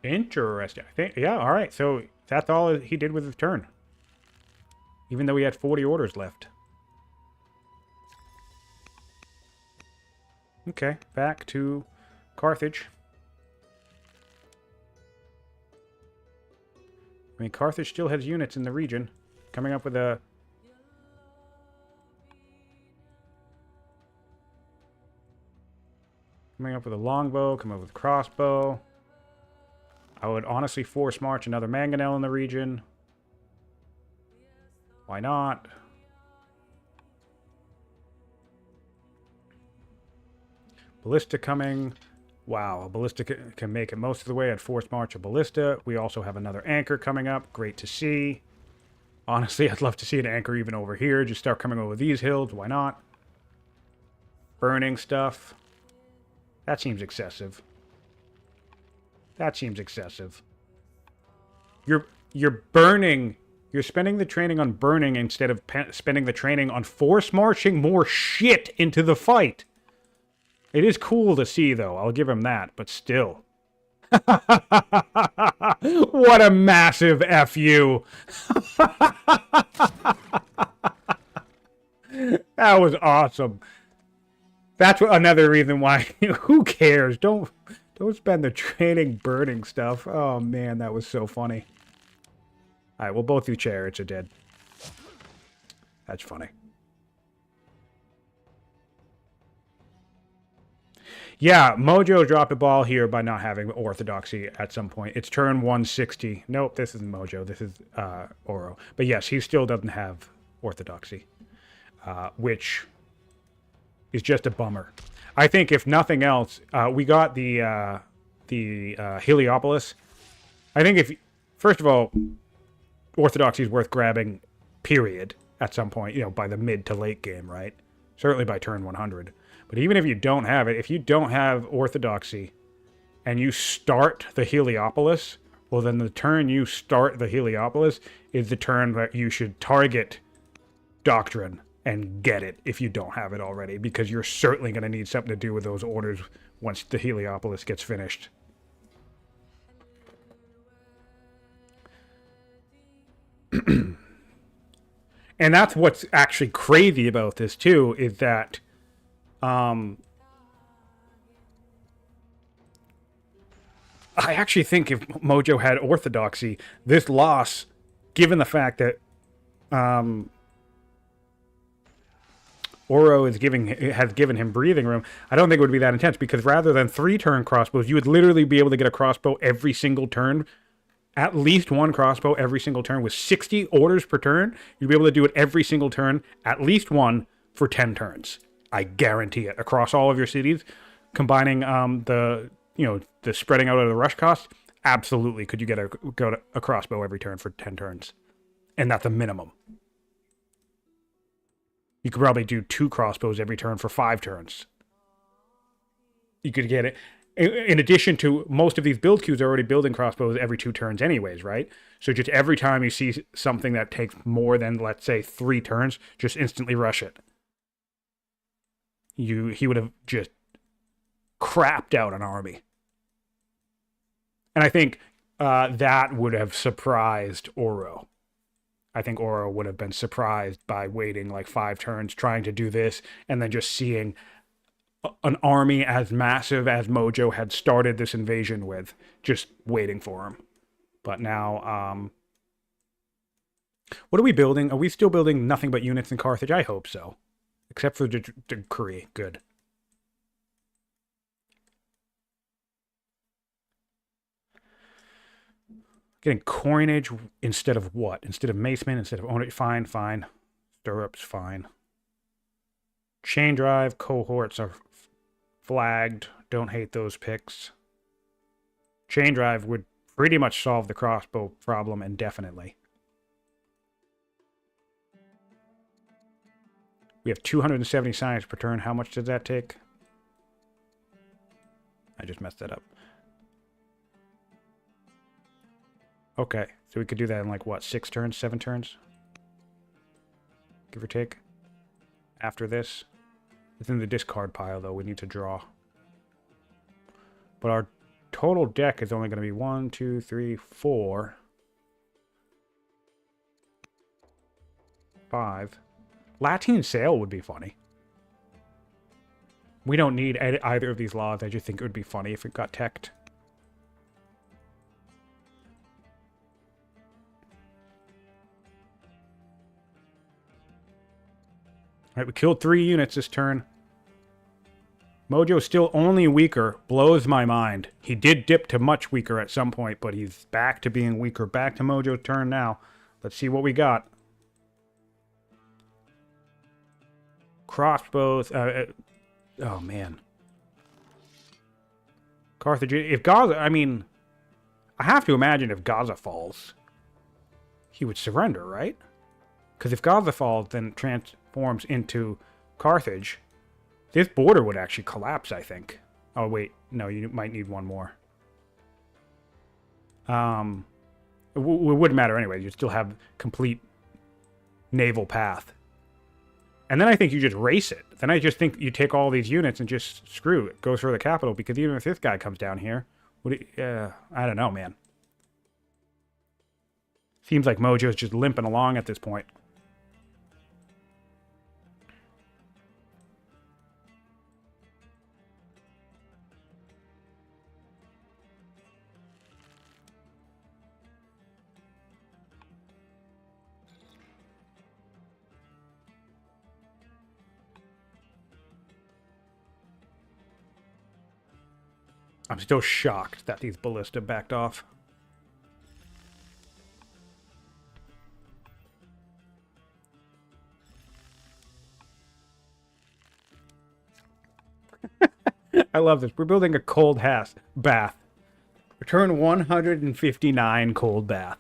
Speaker 1: Interesting. I think, yeah, all right. So that's all he did with his turn. Even though he had 40 orders left. Okay, back to Carthage. I mean, Carthage still has units in the region. Coming up with a... longbow, coming up with a crossbow. I would honestly force march another mangonel in the region. Why not? Ballista coming. Wow, a ballista can make it most of the way. I'd force march a ballista. We also have another anchor coming up. Great to see. Honestly, I'd love to see an anchor even over here. Just start coming over these hills. Why not? Burning stuff. That seems excessive. That seems excessive. You're burning. You're spending the training on burning instead of spending the training on force marching more shit into the fight. It is cool to see, though. I'll give him that, but still. What a massive FU. That was awesome. That's another reason why. Who cares? Don't spend the training burning stuff. Oh man, that was so funny. All right, well, both you chariots are dead. That's funny. Yeah, Mojo dropped a ball here by not having orthodoxy at some point. It's turn 160. Nope, this isn't Mojo. This is Auro. But yes, he still doesn't have orthodoxy, which is just a bummer. I think if nothing else, we got the Heliopolis. I think if, first of all, orthodoxy is worth grabbing, period, at some point, you know, by the mid to late game, right? Certainly by turn 100. But even if you don't have it, if you don't have orthodoxy and you start the Heliopolis, well, then the turn you start the Heliopolis is the turn that you should target Doctrine and get it if you don't have it already, because you're certainly going to need something to do with those orders once the Heliopolis gets finished. And that's what's actually crazy about this, too, is that I actually think if Mojo had orthodoxy, this loss, given the fact that Auro has given him breathing room, I don't think it would be that intense, because rather than 3-turn crossbows, you would literally be able to get a crossbow every single turn, at least one crossbow every single turn with 60 orders per turn. You'd be able to do it every single turn, at least one for 10 turns. I guarantee it. Across all of your cities, combining the spreading out of the rush cost, absolutely could you get a crossbow every turn for 10 turns. And that's a minimum. You could probably do 2 crossbows every turn for 5 turns. You could get it. In addition to, most of these build queues are already building crossbows every 2 turns anyways, right? So just every time you see something that takes more than, let's say, 3 turns, just instantly rush it. He would have just crapped out an army. And I think that would have surprised Auro. I think Auro would have been surprised by waiting like 5 turns, trying to do this, and then just seeing an army as massive as Mojo had started this invasion with, just waiting for him. But now, what are we building? Are we still building nothing but units in Carthage? I hope so. Except for the decree. Good. Getting coinage instead of what? Instead of macemen, instead of own it. Fine, fine. Stirrups, fine. Chain drive, cohorts are flagged. Don't hate those picks. Chain drive would pretty much solve the crossbow problem indefinitely. We have 270 science per turn. How much does that take? I just messed that up. Okay, so we could do that in like what, 6 turns, 7 turns? Give or take. After this. It's in the discard pile though, we need to draw. But our total deck is only going to be 1, 2, 3, 4, 5. Latine Sail would be funny. We don't need either of these laws. I just think it would be funny if it got teched. Alright, we killed 3 units this turn. Mojo's still only weaker. Blows my mind. He did dip to much weaker at some point, but he's back to being weaker. Back to Mojo's turn now. Let's see what we got. Crossbows. Oh, man. Carthage. If Gaza... I mean... I have to imagine if Gaza falls, he would surrender, right? Because if Gaza falls, then transforms into Carthage, this border would actually collapse, I think. Oh, wait. No, you might need one more. It wouldn't matter anyway. You'd still have complete naval path. And then I think you just race it. Then I just think you take all these units and just screw it. Goes for the capital, because even if this guy comes down here, I don't know, man. Seems like Mojo's just limping along at this point. I'm still shocked that these ballista backed off. I love this. We're building a cold bath. Return 159 cold bath.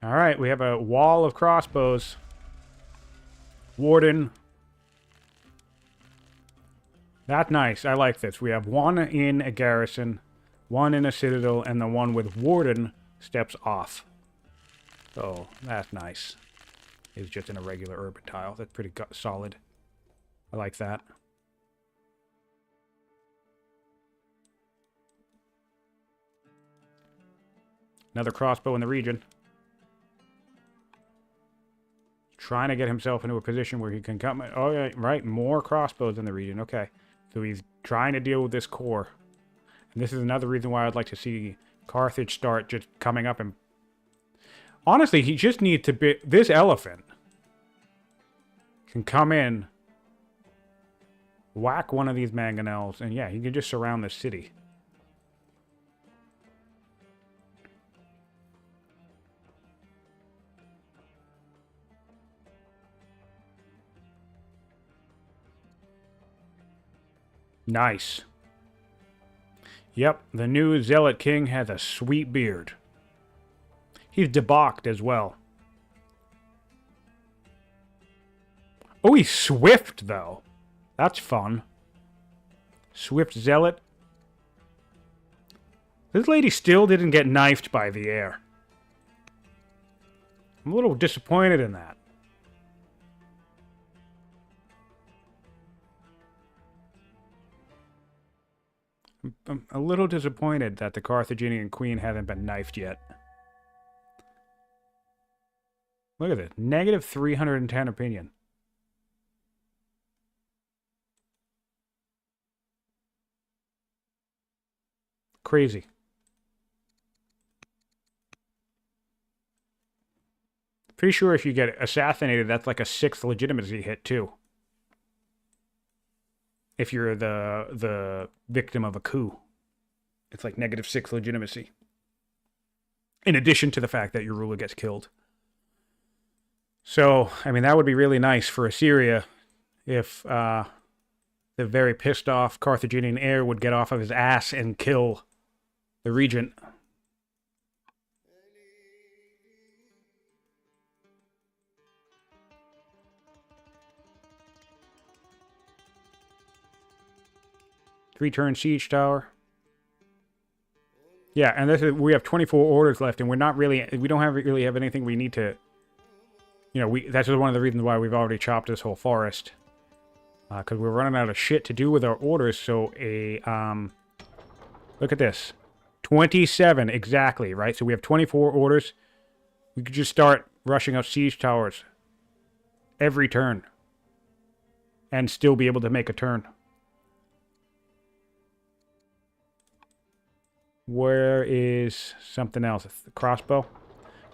Speaker 1: All right, we have a wall of crossbows. Warden. That's nice. I like this. We have one in a garrison, one in a citadel, and the one with Warden steps off. So, that's nice. It's just in a regular urban tile. That's pretty solid. I like that. Another crossbow in the region. Trying to get himself into a position where he can come... Oh, yeah, right. More crossbows in the region. Okay. So he's trying to deal with this core. And this is another reason why I'd like to see Carthage start just coming up and... Honestly, he just needs to be... This elephant can come in, whack one of these mangonels, and yeah, he can just surround the city. Nice. Yep, the new Zealot King has a sweet beard. He's debauched as well. Oh, he's swift, though. That's fun. Swift Zealot. This lady still didn't get knifed by the air. I'm a little disappointed in that. I'm a little disappointed that the Carthaginian queen hasn't been knifed yet. Look at this. Negative 310 opinion. Crazy. Pretty sure if you get assassinated, that's like a 6th legitimacy hit, too. If you're the victim of a coup. It's like negative 6 legitimacy. In addition to the fact that your ruler gets killed. So, I mean, that would be really nice for Assyria if the very pissed off Carthaginian heir would get off of his ass and kill the regent. Three-turn siege tower. Yeah, and this is, we have 24 orders left, and we don't really have anything we need to, you know, that's one of the reasons why we've already chopped this whole forest. Because we're running out of shit to do with our orders, so look at this. 27, exactly, right? So we have 24 orders. We could just start rushing out siege towers every turn. And still be able to make a turn. Where is something else? The crossbow.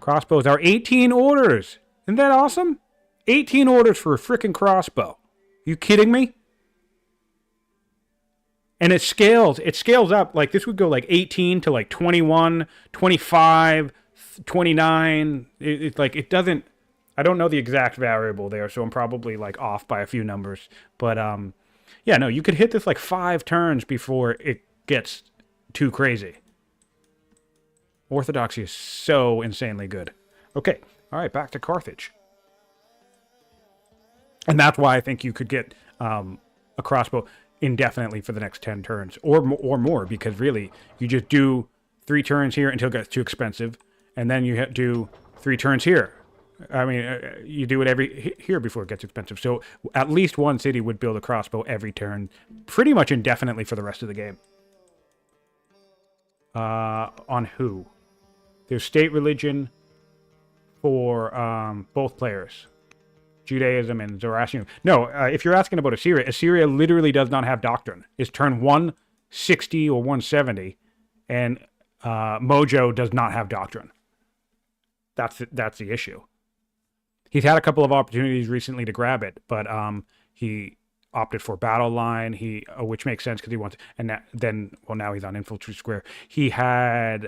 Speaker 1: Crossbows are 18 orders. Isn't that awesome? 18 orders for a freaking crossbow. You kidding me? And it scales. It scales up. Like, this would go like 18 to like 21, 25, 29. It's like, it doesn't... I don't know the exact variable there, so I'm probably like off by a few numbers. But Yeah, no, you could hit this like 5 turns before it gets too crazy. Orthodoxy is so insanely good. Okay, all right, back to Carthage. And that's why I think you could get a crossbow indefinitely for the next 10 turns or more, because really you just do 3 turns here until it gets too expensive, and then you do 3 turns here. I mean, you do it here before it gets expensive. So at least one city would build a crossbow every turn, pretty much indefinitely for the rest of the game. On who? There's state religion for both players. Judaism and Zoroastrianism. No, if you're asking about Assyria, Assyria literally does not have doctrine. It's turn 160 or 170, and Mojo does not have doctrine. That's the issue. He's had a couple of opportunities recently to grab it, but he opted for battle line. Which makes sense because he wants. And now he's on Infiltrate Square. He had.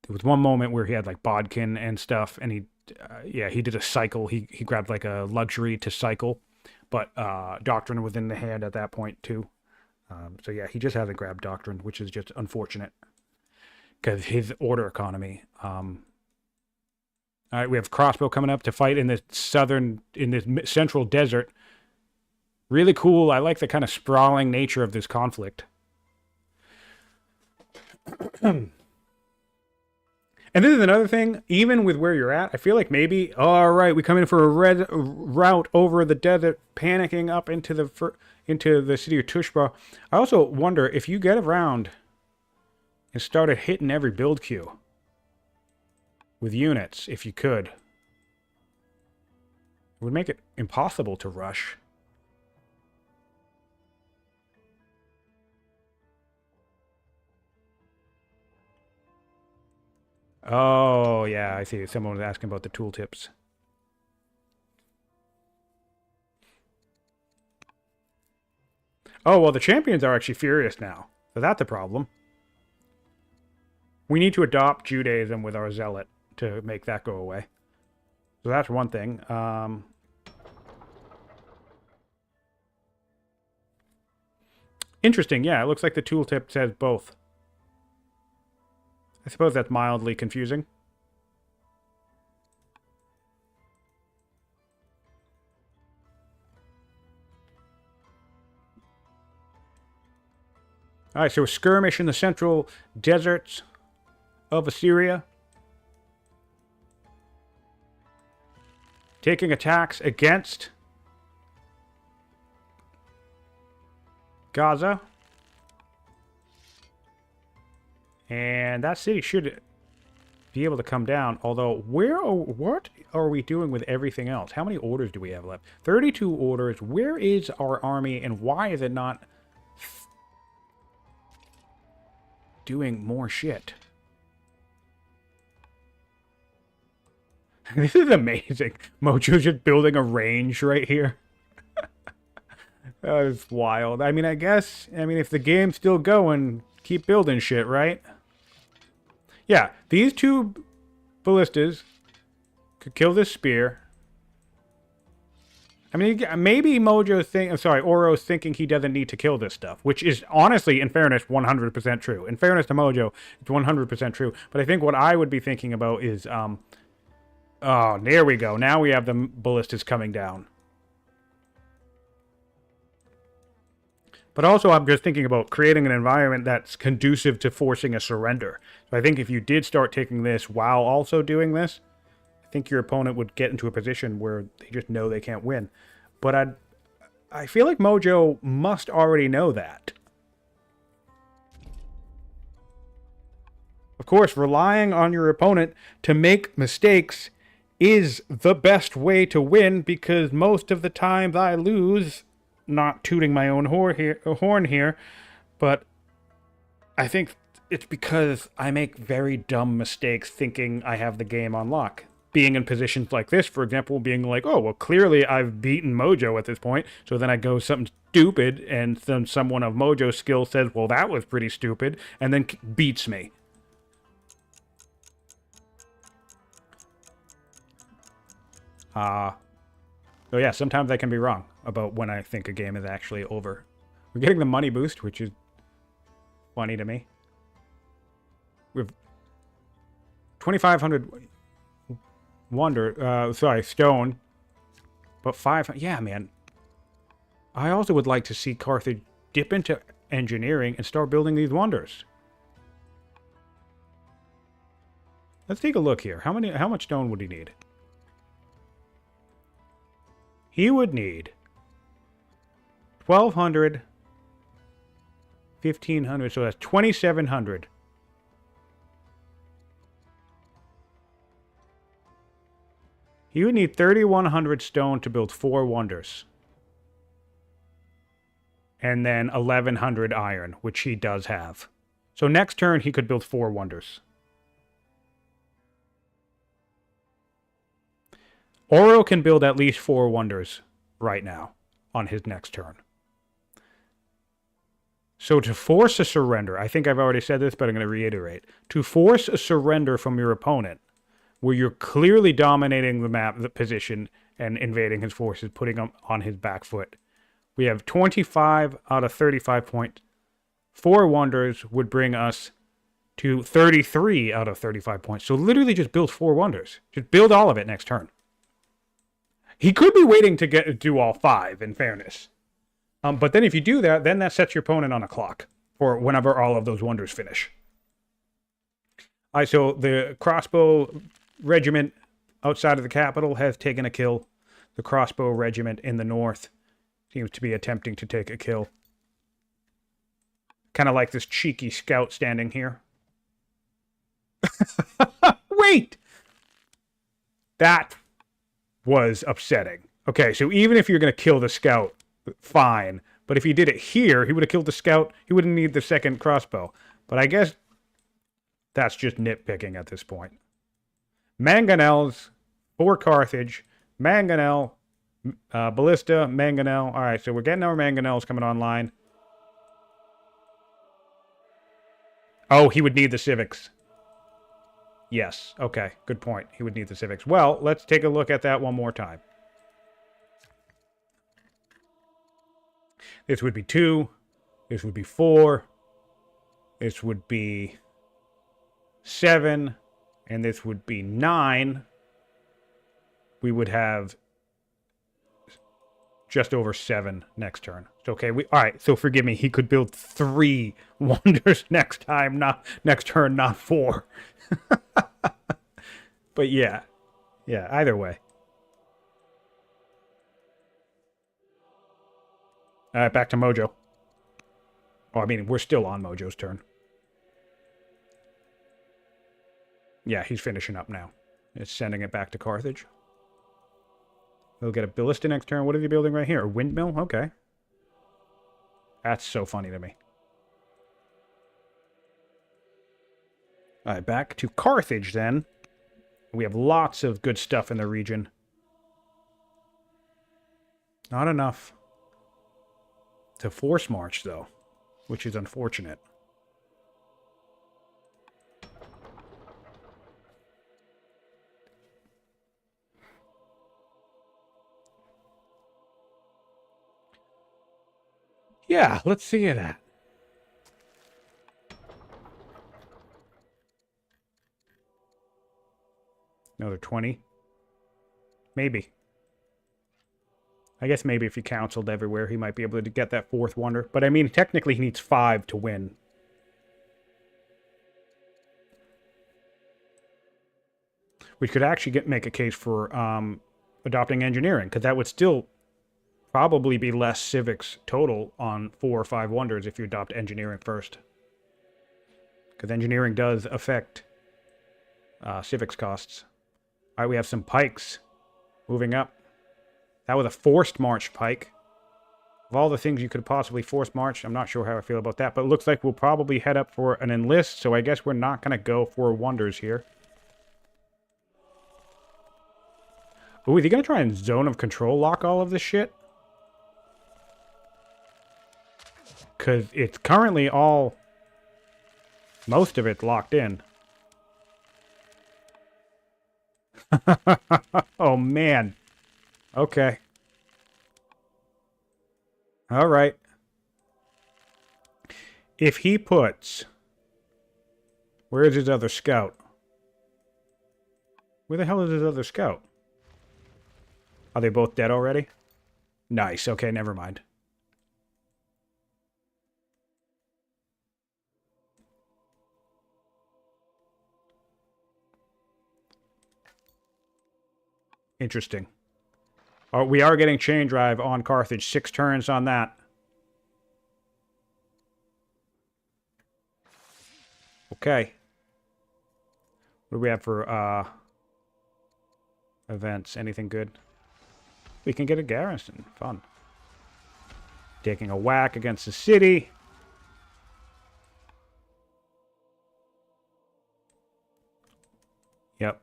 Speaker 1: There was one moment where he had like Bodkin and stuff, and he did a cycle. He grabbed like a luxury to cycle, but Doctrine was in the hand at that point too. So yeah, he just hasn't grabbed Doctrine, which is just unfortunate because his order economy. All right, we have Crossbow coming up to fight in this central desert. Really cool. I like the kind of sprawling nature of this conflict. And this is another thing, even with where you're at, I feel like maybe, all right, we come in for a red route over the desert, panicking up into the city of Tushpa. I also wonder if you get around and started hitting every build queue with units, if you could. It would make it impossible to rush. Oh, yeah, I see. Someone was asking about the tooltips. Oh, well, the champions are actually furious now. So that's a problem. We need to adopt Judaism with our zealot to make that go away. So that's one thing. Interesting, yeah, it looks like the tooltip says both. I suppose that's mildly confusing. All right, so a skirmish in the central deserts of Assyria. Taking attacks against Gaza. And that city should be able to come down. Although, what are we doing with everything else? How many orders do we have left? 32 orders. Where is our army, and why is it not doing more shit? This is amazing. Mojo's just building a range right here. That is wild. I mean, if the game's still going, keep building shit, right? Yeah, these 2 ballistas could kill this spear. I mean, maybe Auro's thinking he doesn't need to kill this stuff, which is honestly, in fairness, 100% true. In fairness to Mojo, it's 100% true. But I think what I would be thinking about is, oh, there we go. Now we have the ballistas coming down. But also, I'm just thinking about creating an environment that's conducive to forcing a surrender. So I think if you did start taking this while also doing this, I think your opponent would get into a position where they just know they can't win. But I feel like Mojo must already know that. Of course, relying on your opponent to make mistakes is the best way to win, because most of the times I lose. Not tooting my own horn here, but I think it's because I make very dumb mistakes thinking I have the game on lock. Being in positions like this, for example, being like, oh, well, clearly I've beaten Mojo at this point, so then I go something stupid, and then someone of Mojo's skill says, well, that was pretty stupid, and then beats me. So yeah, sometimes I can be wrong. about when I think a game is actually over. We're getting the money boost, which is funny to me. We've 2,500 stone. But 500, yeah, man. I also would like to see Carthage dip into engineering and start building these wonders. Let's take a look here. How much stone would he need? He would need 1,200, 1,500, so that's 2,700. He would need 3,100 stone to build 4 wonders. And then 1,100 iron, which he does have. So next turn, he could build 4 wonders. Auro can build at least 4 wonders right now on his next turn. So to force a surrender, I think I've already said this, but I'm going to reiterate. To force a surrender from your opponent, where you're clearly dominating the map, the position, and invading his forces, putting them on his back foot. We have 25 out of 35 points. 4 wonders would bring us to 33 out of 35 points. So literally just build 4 wonders. Just build all of it next turn. He could be waiting to do all 5, in fairness. But then if you do that, then that sets your opponent on a clock for whenever all of those wonders finish. All right, so the crossbow regiment outside of the capital has taken a kill. The crossbow regiment in the north seems to be attempting to take a kill. Kind of like this cheeky scout standing here. Wait! That was upsetting. Okay, so even if you're going to kill the scout, fine. But if he did it here, he would have killed the scout. He wouldn't need the second crossbow. But I guess that's just nitpicking at this point. Mangonels for Carthage. Mangonel, Ballista, Mangonel. All right, so we're getting our Mangonels coming online. Oh, he would need the civics. Yes, okay, good point. He would need the civics. Well, let's take a look at that one more time. This would be 2. This would be 4. This would be 7. And this would be 9. We would have just over 7 next turn. Okay, all right, so forgive me. He could build 3 wonders next turn, not 4. But yeah, either way. All right, back to Mojo. Oh, I mean, we're still on Mojo's turn. Yeah, he's finishing up now. It's sending it back to Carthage. He'll get a ballista next turn. What is he building right here? A windmill? Okay. That's so funny to me. All right, back to Carthage then. We have lots of good stuff in the region. Not enough to force march, though, which is unfortunate. Yeah, let's see that. Another 20. Maybe. I guess maybe if he counseled everywhere, he might be able to get that 4th wonder. But I mean, technically he needs 5 to win. Which could actually make a case for adopting engineering, because that would still probably be less civics total on 4 or 5 wonders if you adopt engineering first. Because engineering does affect civics costs. All right, we have some pikes moving up. That was a forced march pike. Of all the things you could possibly force march, I'm not sure how I feel about that, but it looks like we'll probably head up for an enlist, so I guess we're not going to go for wonders here. Oh, is he going to try and zone of control lock all of this shit? Because it's currently all... most of it's locked in. Oh, man. Okay. All right. If he puts... Where is his other scout? Where the hell is his other scout? Are they both dead already? Nice. Okay, never mind. Interesting. Oh, we are getting chain drive on Carthage. 6 turns on that. Okay. What do we have for events? Anything good? We can get a garrison. Fun. Taking a whack against the city. Yep.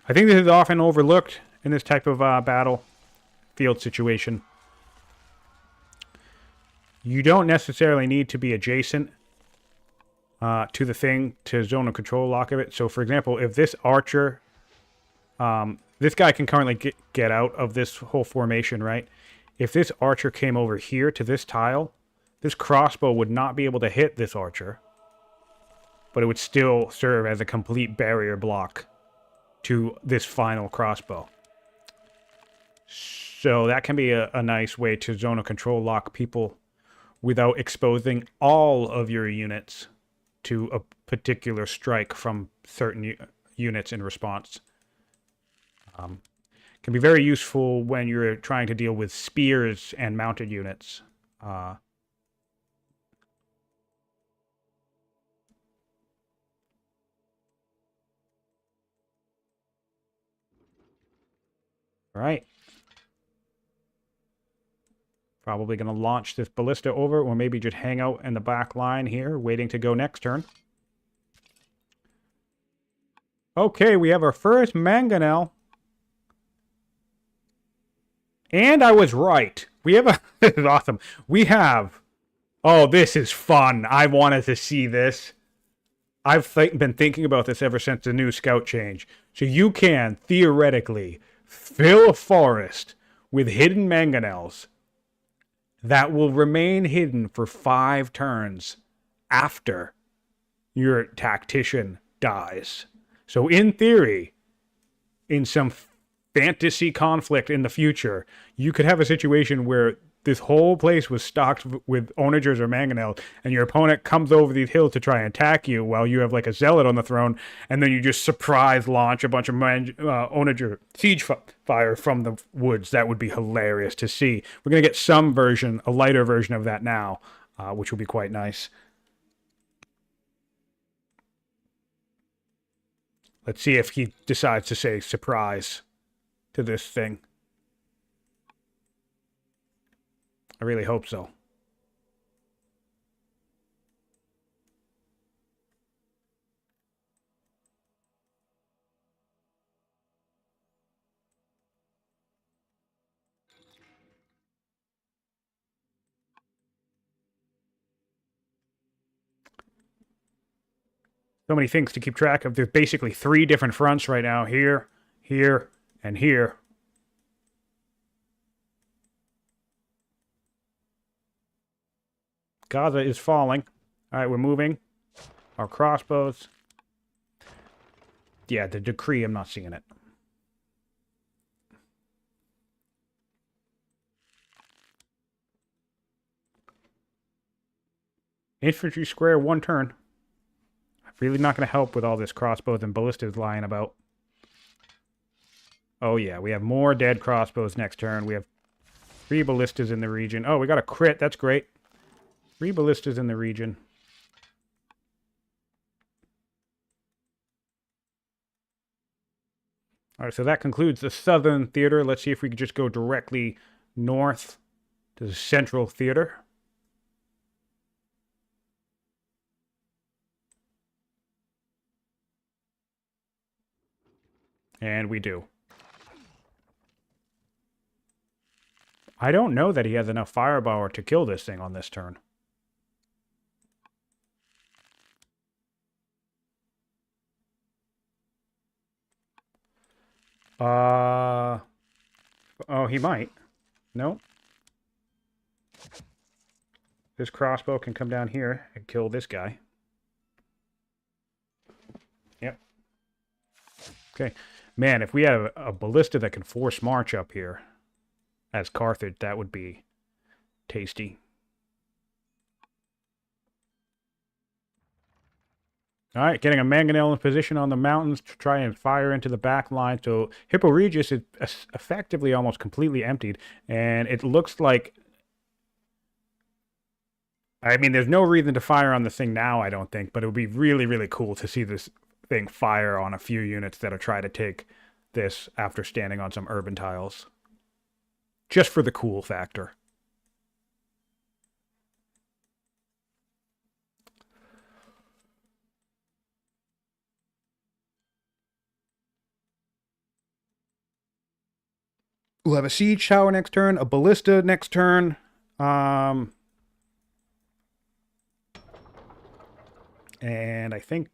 Speaker 1: I think this is often overlooked in this type of battlefield situation. You don't necessarily need to be adjacent to the thing to zone of control lock of it. So, for example, if this archer... this guy can currently get out of this whole formation, right? If this archer came over here to this tile, this crossbow would not be able to hit this archer. But it would still serve as a complete barrier block to this final crossbow. So that can be a nice way to zone of control lock people without exposing all of your units to a particular strike from certain units in response. Can be very useful when you're trying to deal with spears and mounted units. Right. Probably going to launch this ballista over, or maybe just hang out in the back line here, waiting to go next turn. Okay, we have our first mangonel. And I was right. We have a... This is awesome. We have... Oh, this is fun. I wanted to see this. I've been thinking about this ever since the new scout change. So you can, theoretically, fill a forest with hidden mangonels that will remain hidden for 5 turns after your tactician dies. So in theory, in some fantasy conflict in the future, you could have a situation where this whole place was stocked with onagers or mangonels, and your opponent comes over these hills to try and attack you while you have like a zealot on the throne, and then you just surprise launch a bunch of onager siege fire from the woods. That would be hilarious to see. We're going to get some version, a lighter version of that now, which will be quite nice. Let's see if he decides to say surprise to this thing. I really hope so. So many things to keep track of. There's basically 3 different fronts right now. Here, here, and here. Gaza is falling. All right, we're moving. Our crossbows. Yeah, the decree, I'm not seeing it. Infantry square, 1 turn. Really not going to help with all this crossbows and ballistas lying about. Oh yeah, we have more dead crossbows next turn. We have 3 ballistas in the region. Oh, we got a crit. That's great. 3 ballistas in the region. All right, so that concludes the southern theater. Let's see if we could just go directly north to the central theater. And we do. I don't know that he has enough firepower to kill this thing on this turn. Oh, he might. No. This crossbow can come down here and kill this guy. Yep. Okay. Man, if we have a ballista that can force march up here as Carthage, that would be tasty. All right, getting a mangonel in position on the mountains to try and fire into the back line. So Hippo Regis is effectively almost completely emptied, and it looks like... I mean, there's no reason to fire on the thing now, I don't think, but it would be really, really cool to see this thing fire on a few units that are trying to take this after standing on some urban tiles. Just for the cool factor. We'll have a siege tower next turn, a ballista next turn. And I think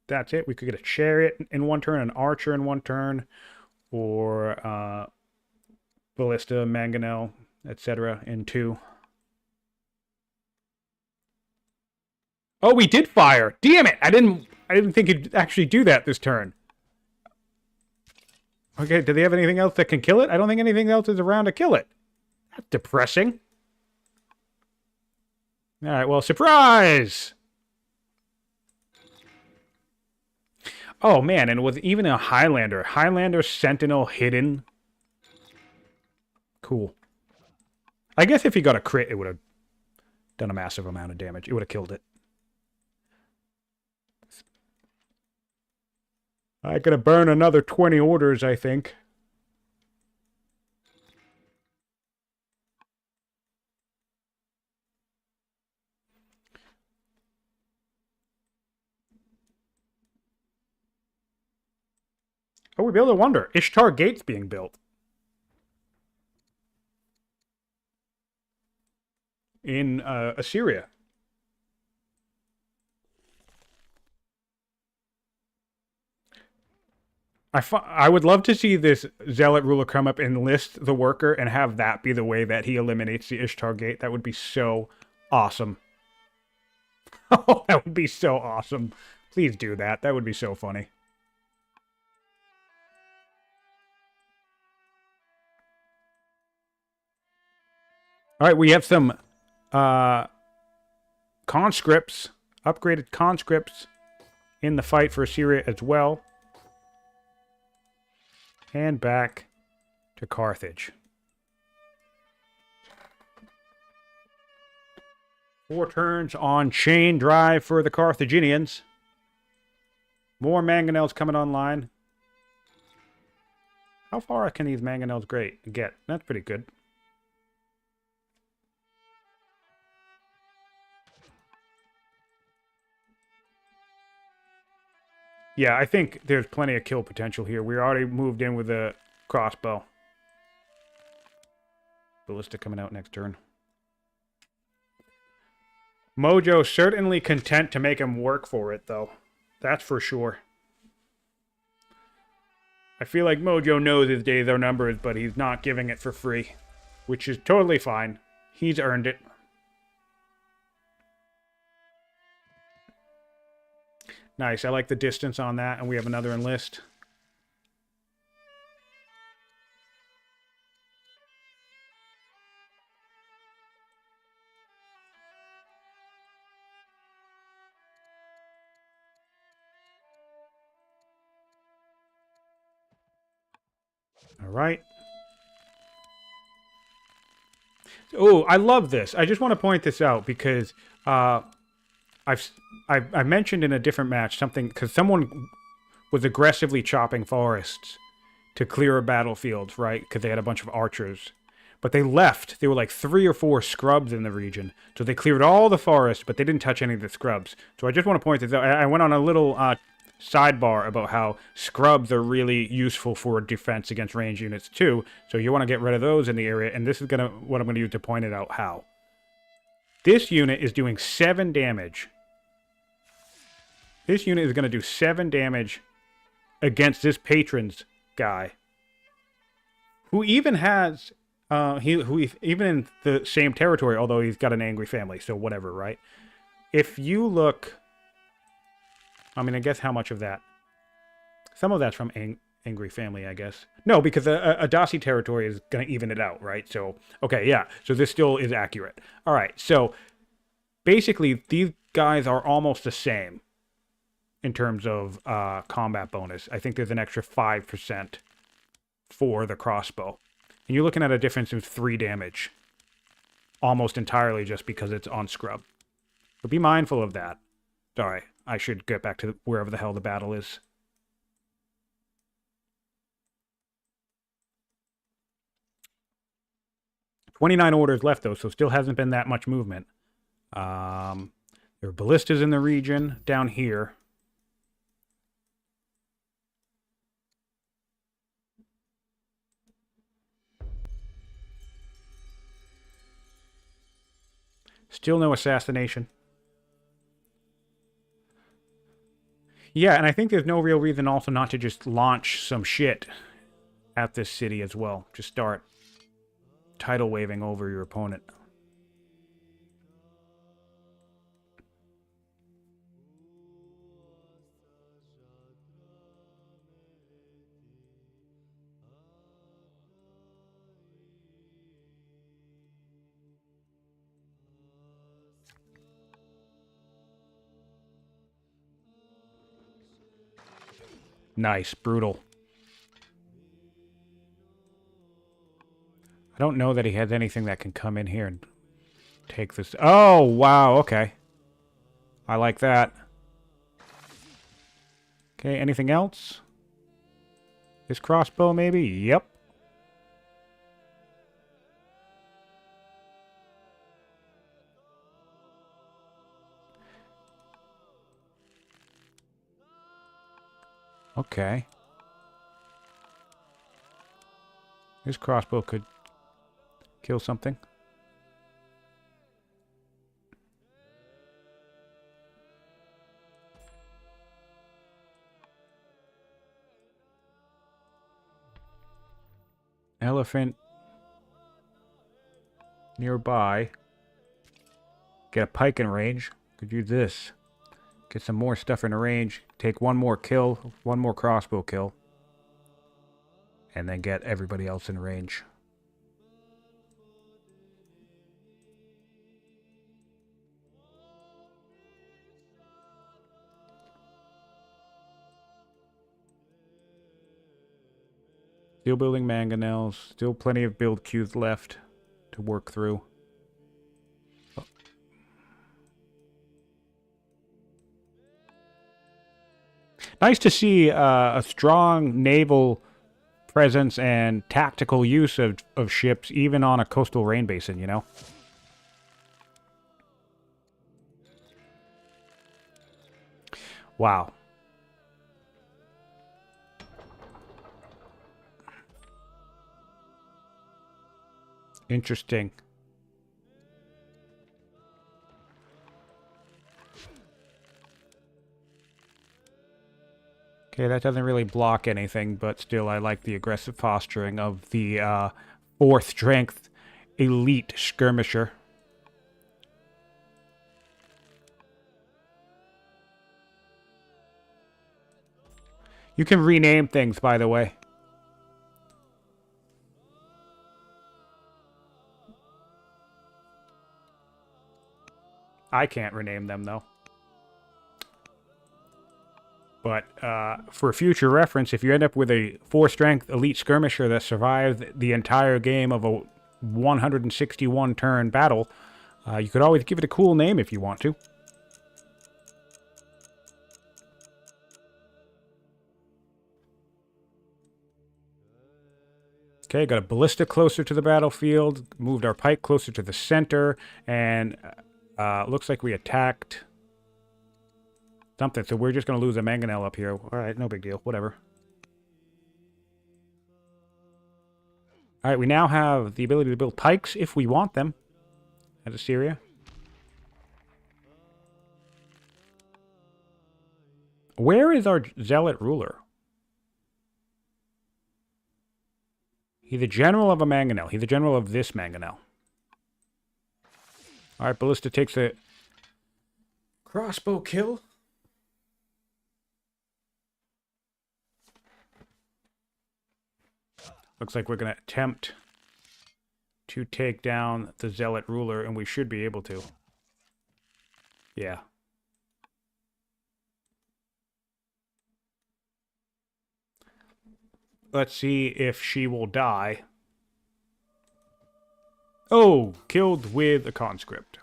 Speaker 1: that's it. We could get a chariot in one turn, an archer in one turn, or ballista, mangonel, etc. in two. Oh, we did fire! Damn it! I didn't think he'd actually do that this turn. Okay, do they have anything else that can kill it? I don't think anything else is around to kill it. That's depressing. Alright, well, surprise! Oh, man, and with even a Highlander. Highlander Sentinel hidden. Cool. I guess if he got a crit, it would have done a massive amount of damage. It would have killed it. I could have burned another 20 orders, I think. Oh, we build a wonder. Ishtar Gate's being built. In Assyria. I would love to see this Zealot ruler come up and list the worker and have that be the way that he eliminates the Ishtar Gate. That would be so awesome. Oh, that would be so awesome. Please do that. That would be so funny. All right, we have some conscripts, upgraded conscripts in the fight for Assyria as well. And back to Carthage. 4 turns on chain drive for the Carthaginians. More mangonels coming online. How far can these mangonels get? That's pretty good. Yeah, I think there's plenty of kill potential here. We already moved in with a crossbow. Ballista coming out next turn. Mojo certainly content to make him work for it, though. That's for sure. I feel like Mojo knows his days are numbered, but he's not giving it for free. Which is totally fine. He's earned it. Nice, I like the distance on that, and we have another enlist. All right. Oh, I love this. I just want to point this out because I mentioned in a different match something because someone was aggressively chopping forests to clear a battlefield, right? Because they had a bunch of archers. But they left. There were like 3 or 4 scrubs in the region. So they cleared all the forest, but they didn't touch any of the scrubs. So I just want to point this out. I went on a little sidebar about how scrubs are really useful for defense against range units too. So you want to get rid of those in the area. And this is what I'm going to use to point it out how. This unit is doing 7 damage. This unit is going to do 7 damage against this patron's guy. Who even has Even in the same territory, although he's got an angry family, so whatever, right? If you look, I mean, I guess how much of that? Some of that's from angry family, I guess. No, because a Dasi territory is going to even it out, right? So, okay, yeah. So this still is accurate. All right, so basically, these guys are almost the same in terms of combat bonus. I think there's an extra 5% for the crossbow. And you're looking at a difference of 3 damage. Almost entirely just because it's on scrub. So be mindful of that. Sorry, I should get back to wherever the hell the battle is. "29 orders left, though, so still hasn't been that much movement. There are ballistas in the region down here. Still no assassination. Yeah, and I think there's no real reason also not to just launch some shit at this city as well. Just start tidal waving over your opponent. Nice, brutal. I don't know that he has anything that can come in here and take this. Oh, wow, okay. I like that. Okay, anything else? This crossbow, maybe? Yep. Okay. This crossbow could kill something. Elephant nearby. Get a pike in range. Could use this. Get some more stuff in range. Take one more kill. One more crossbow kill. And then get everybody else in range. Still building mangonels. Still plenty of build queues left to work through. Oh. Nice to see a strong naval presence and tactical use of ships, even on a coastal rain basin, you know? Wow. Interesting. Okay, that doesn't really block anything, but still I like the aggressive posturing of the 4th strength elite skirmisher. You can rename things, by the way. I can't rename them, though. But for future reference, if you end up with a 4-strength elite skirmisher that survives the entire game of a 161-turn battle, you could always give it a cool name if you want to. Okay, got a ballista closer to the battlefield, moved our pike closer to the center, and looks like we attacked something, so we're just going to lose a mangonel up here. Alright, no big deal, whatever. Alright, we now have the ability to build pikes if we want them at Assyria. Where is our zealot ruler? He's the general of a mangonel. He's the general of this mangonel. Alright, Ballista takes a crossbow kill. Looks like we're going to attempt to take down the Zealot ruler, and we should be able to. Yeah. Let's see if she will die. Oh, killed with a conscript.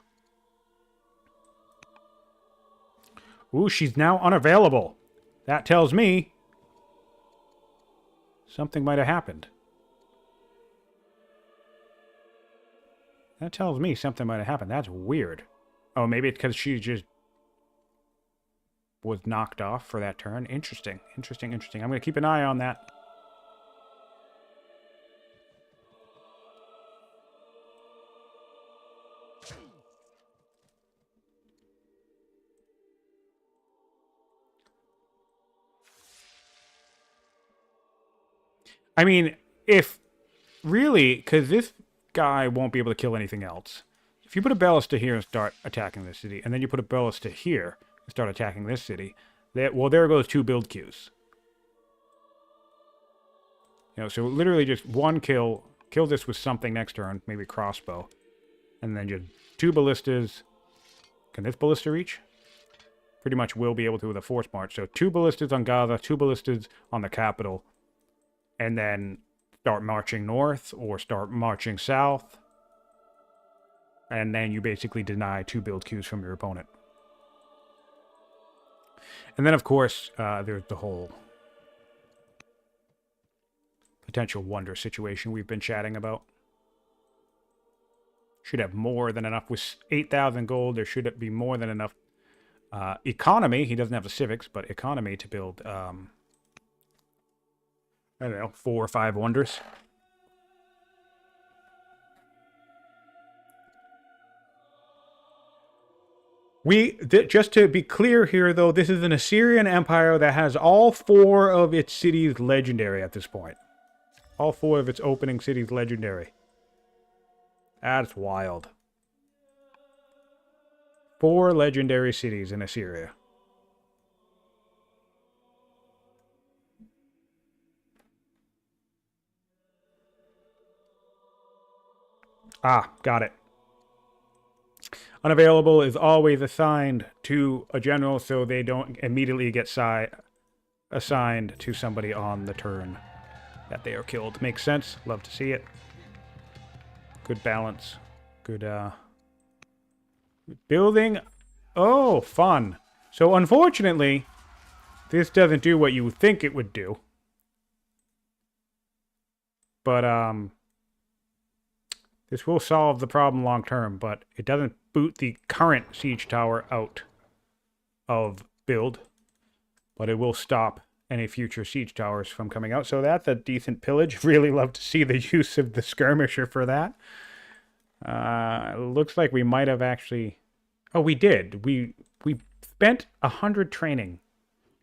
Speaker 1: Ooh, she's now unavailable. That tells me something might have happened. That tells me something might have happened. That's weird. Oh, maybe it's because she just was knocked off for that turn. Interesting. Interesting, interesting. I'm going to keep an eye on that. I mean, if really, because this guy won't be able to kill anything else. If you put a ballista here and start attacking this city, and then you put a ballista here and start attacking this city, well, there goes 2 build queues. You know, so literally just one kill this with something next turn, maybe crossbow, and then just 2 ballistas. Can this ballista reach? Pretty much will be able to with a force march. So 2 ballistas on Gaza, 2 ballistas on the capital, and then start marching north or start marching south. And then you basically deny 2 build queues from your opponent. And then, of course, there's the whole potential wonder situation we've been chatting about. Should have more than enough. With 8,000 gold, there should be more than enough economy. He doesn't have the civics, but economy to build, I don't know, 4 or 5 wonders. Just to be clear here, though, this is an Assyrian empire that has all 4 of its cities legendary at this point. All 4 of its opening cities legendary. That's wild. 4 legendary cities in Assyria. Ah, got it. Unavailable is always assigned to a general, so they don't immediately get assigned to somebody on the turn that they are killed. Makes sense. Love to see it. Good balance. Good, building. Oh, fun. So, unfortunately, this doesn't do what you would think it would do. But, this will solve the problem long term, but it doesn't boot the current siege tower out of build. But it will stop any future siege towers from coming out. So that's a decent pillage. Really love to see the use of the skirmisher for that. Looks like we might have actually... Oh, we did. We spent 100 training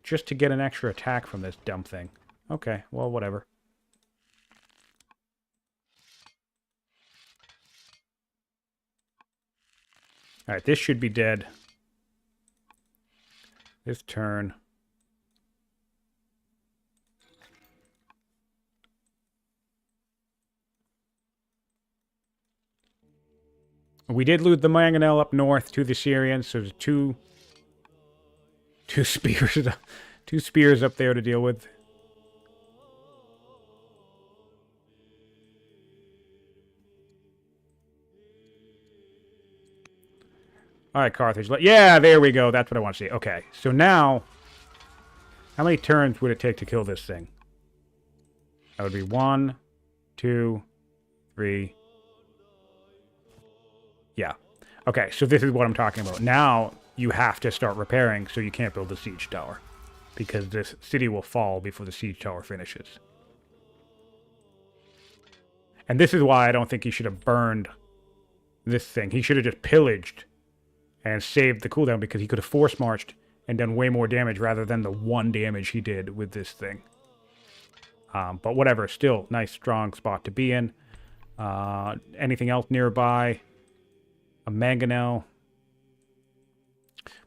Speaker 1: just to get an extra attack from this dumb thing. Okay, well, whatever. Alright, this should be dead. This turn. We did lose the mangonel up north to the Syrians, so there's two spears up there to deal with. All right, Carthage. Yeah, there we go. That's what I want to see. Okay, so now, how many turns would it take to kill this thing? That would be 1, 2, 3. Yeah. Okay, so this is what I'm talking about. Now, you have to start repairing, so you can't build the siege tower. Because this city will fall before the siege tower finishes. And this is why I don't think he should have burned this thing. He should have just pillaged and saved the cooldown, because he could have force marched and done way more damage rather than the 1 damage he did with this thing. But whatever, still nice, strong spot to be in. Anything else nearby? A mangonel.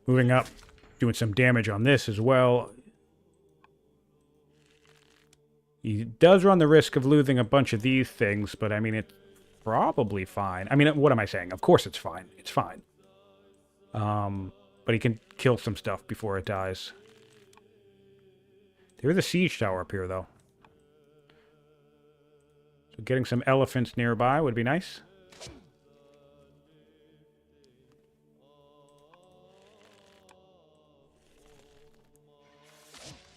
Speaker 1: Moving up, doing some damage on this as well. He does run the risk of losing a bunch of these things, but I mean, it's probably fine. I mean, what am I saying? Of course it's fine. It's fine. But he can kill some stuff before it dies. There is a siege tower up here, though. So getting some elephants nearby would be nice.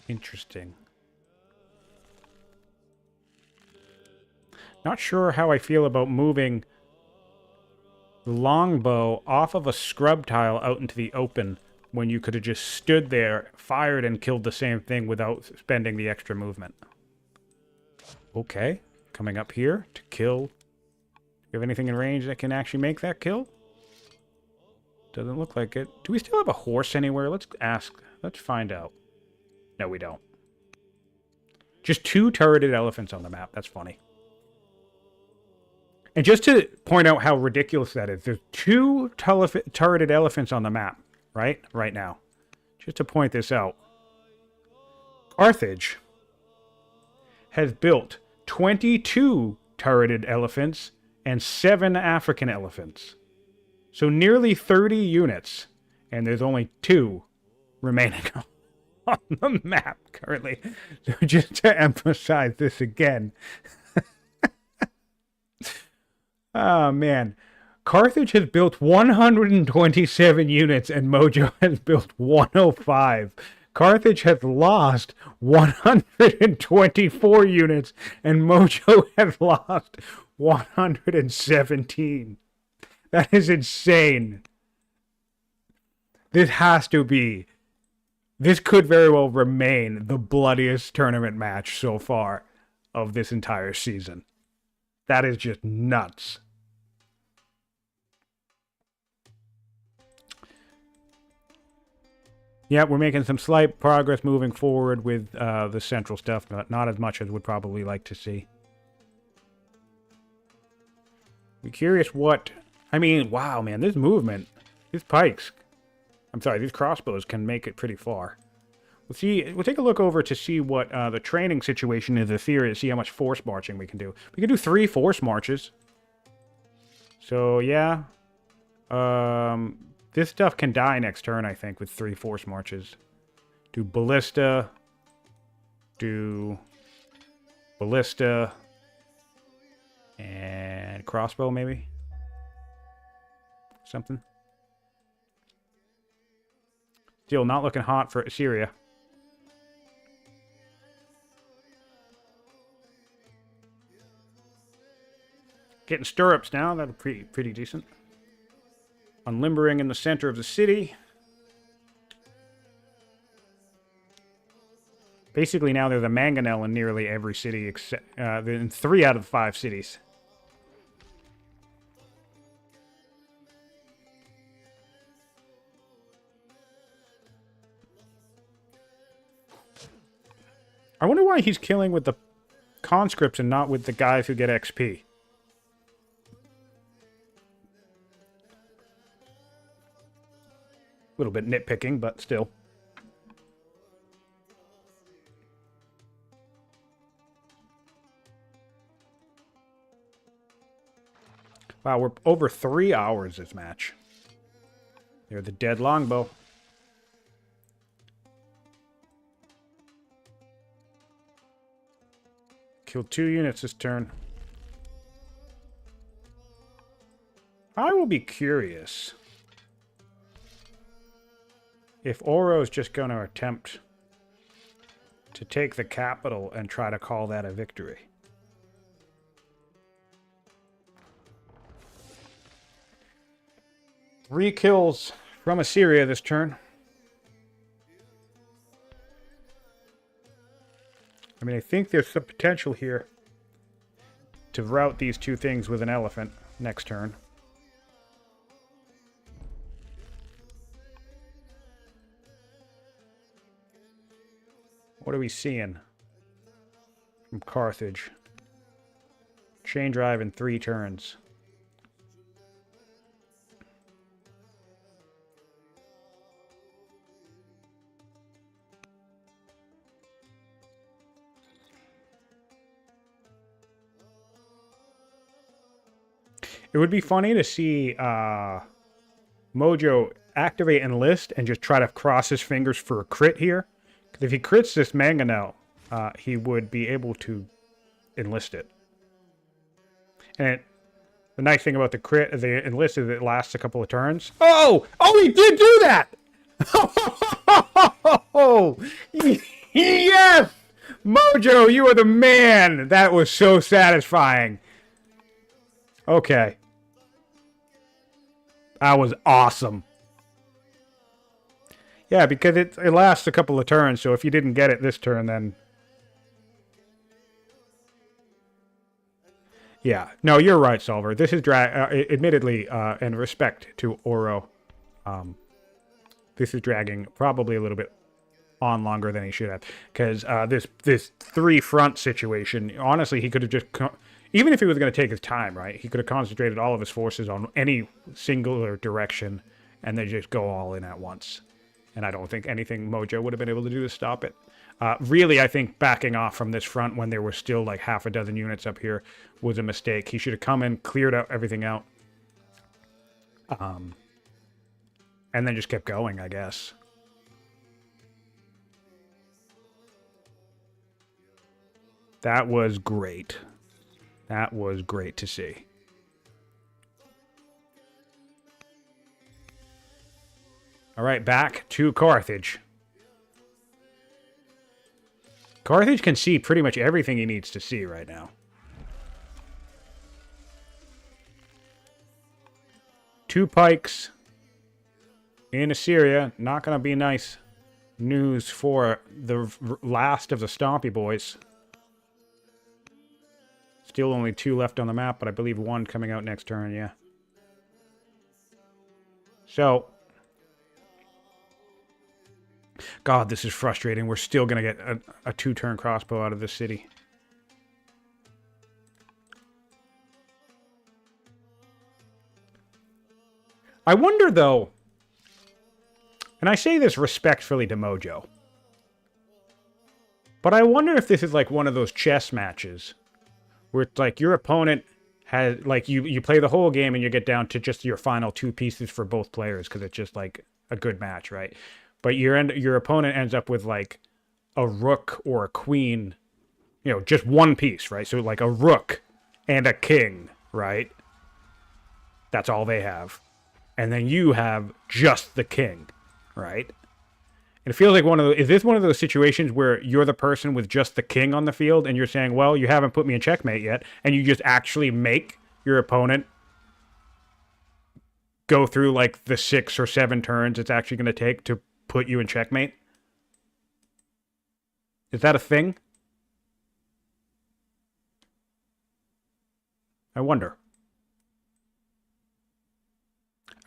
Speaker 1: Interesting. Not sure how I feel about moving the longbow off of a scrub tile out into the open when you could have just stood there, fired, and killed the same thing without spending the extra movement. Okay. Coming up here to kill. You have anything in range that can actually make that kill? Doesn't look like it. Do we still have a horse anywhere? Let's ask. Let's find out. No, we don't. Just 2 turreted elephants on the map. That's funny. And just to point out how ridiculous that is, there's 2 turreted elephants on the map, right? Right now. Just to point this out. Carthage has built 22 turreted elephants and 7 African elephants. So nearly 30 units, and there's only 2 remaining on the map currently. So just to emphasize this again. Oh, man. Carthage has built 127 units and Mojo has built 105. Carthage has lost 124 units and Mojo has lost 117. That is insane. This has to be... This could very well remain the bloodiest tournament match so far of this entire season. That is just nuts. Yeah, we're making some slight progress moving forward with the central stuff, but not as much as we'd probably like to see. We're curious what... I mean, wow, man, this movement, these pikes... I'm sorry, these crossbows can make it pretty far. We'll see. We'll take a look over to see what the training situation is this year, to see how much force marching we can do. We can do 3 force marches. So, yeah. This stuff can die next turn, I think, with 3 force marches. Do ballista. Do ballista. And crossbow, maybe? Something. Still not looking hot for Assyria. Getting stirrups now. That'll be pretty decent. Unlimbering in the center of the city. Basically now there's a mangonel in nearly every city except in 3 out of 5 cities. I wonder why he's killing with the conscripts and not with the guys who get XP. A little bit nitpicking, but still. Wow, we're over 3 hours this match. They're the dead longbow. Killed 2 units this turn. I will be curious if Auro is just going to attempt to take the capital and try to call that a victory. Three kills from Assyria this turn. I mean, I think there's some potential here to route these 2 things with an elephant next turn. What are we seeing? from Carthage. Chain drive in 3 turns. It would be funny to see Mojo activate Enlist and just try to cross his fingers for a crit here. Because if he crits this Mangonel, he would be able to enlist it. And the nice thing about the enlist is it lasts a couple of turns. Oh! Oh, he did do that! Oh! Yes! Mojo, you are the man! That was so satisfying. Okay. That was awesome. Yeah, because it lasts a couple of turns, so if you didn't get it this turn, then... Yeah. No, you're right, Solver. This is admittedly, and respect to Auro, this is dragging probably a little bit on longer than he should have. Because this 3-front situation, honestly, he could have just... Even if he was going to take his time, right? He could have concentrated all of his forces on any singular direction and then just go all in at once. And I don't think anything Mojo would have been able to do to stop it. Really, I think backing off from this front when there were still like half a dozen units up here was a mistake. He should have come in, cleared out everything out. And then just kept going, I guess. That was great. That was great to see. All right, back to Carthage. Carthage can see pretty much everything he needs to see right now. 2 pikes in Assyria. Not going to be nice news for the last of the Stompy boys. Still only 2 left on the map, but I believe 1 coming out next turn, yeah. So... God, this is frustrating. We're still going to get a 2-turn crossbow out of this city. I wonder, though, and I say this respectfully to Mojo, but I wonder if this is like one of those chess matches where it's like your opponent has, like, you play the whole game and you get down to just your final 2 pieces for both players because it's just like a good match, right? But your opponent ends up with like a rook or a queen, you know, just 1 piece, right? So like a rook and a king, right? That's all they have. And then you have just the king, right? And it feels like is this one of those situations where you're the person with just the king on the field and you're saying, well, you haven't put me in checkmate yet, and you just actually make your opponent go through like the 6 or 7 turns it's actually going to take to put you in checkmate? Is that a thing? I wonder.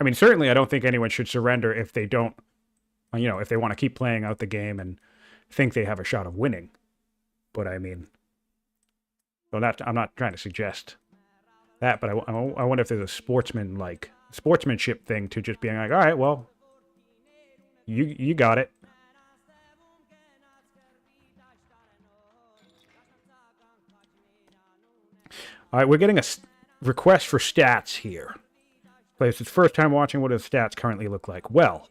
Speaker 1: I mean, certainly I don't think anyone should surrender if they don't, you know, if they want to keep playing out the game and think they have a shot of winning. But I mean, well, I'm not trying to suggest that, but I wonder if there's a sportsmanship thing to just being like, all right, well, you got it. All right, we're getting a request for stats here. It's the first time watching. What do the stats currently look like? Well,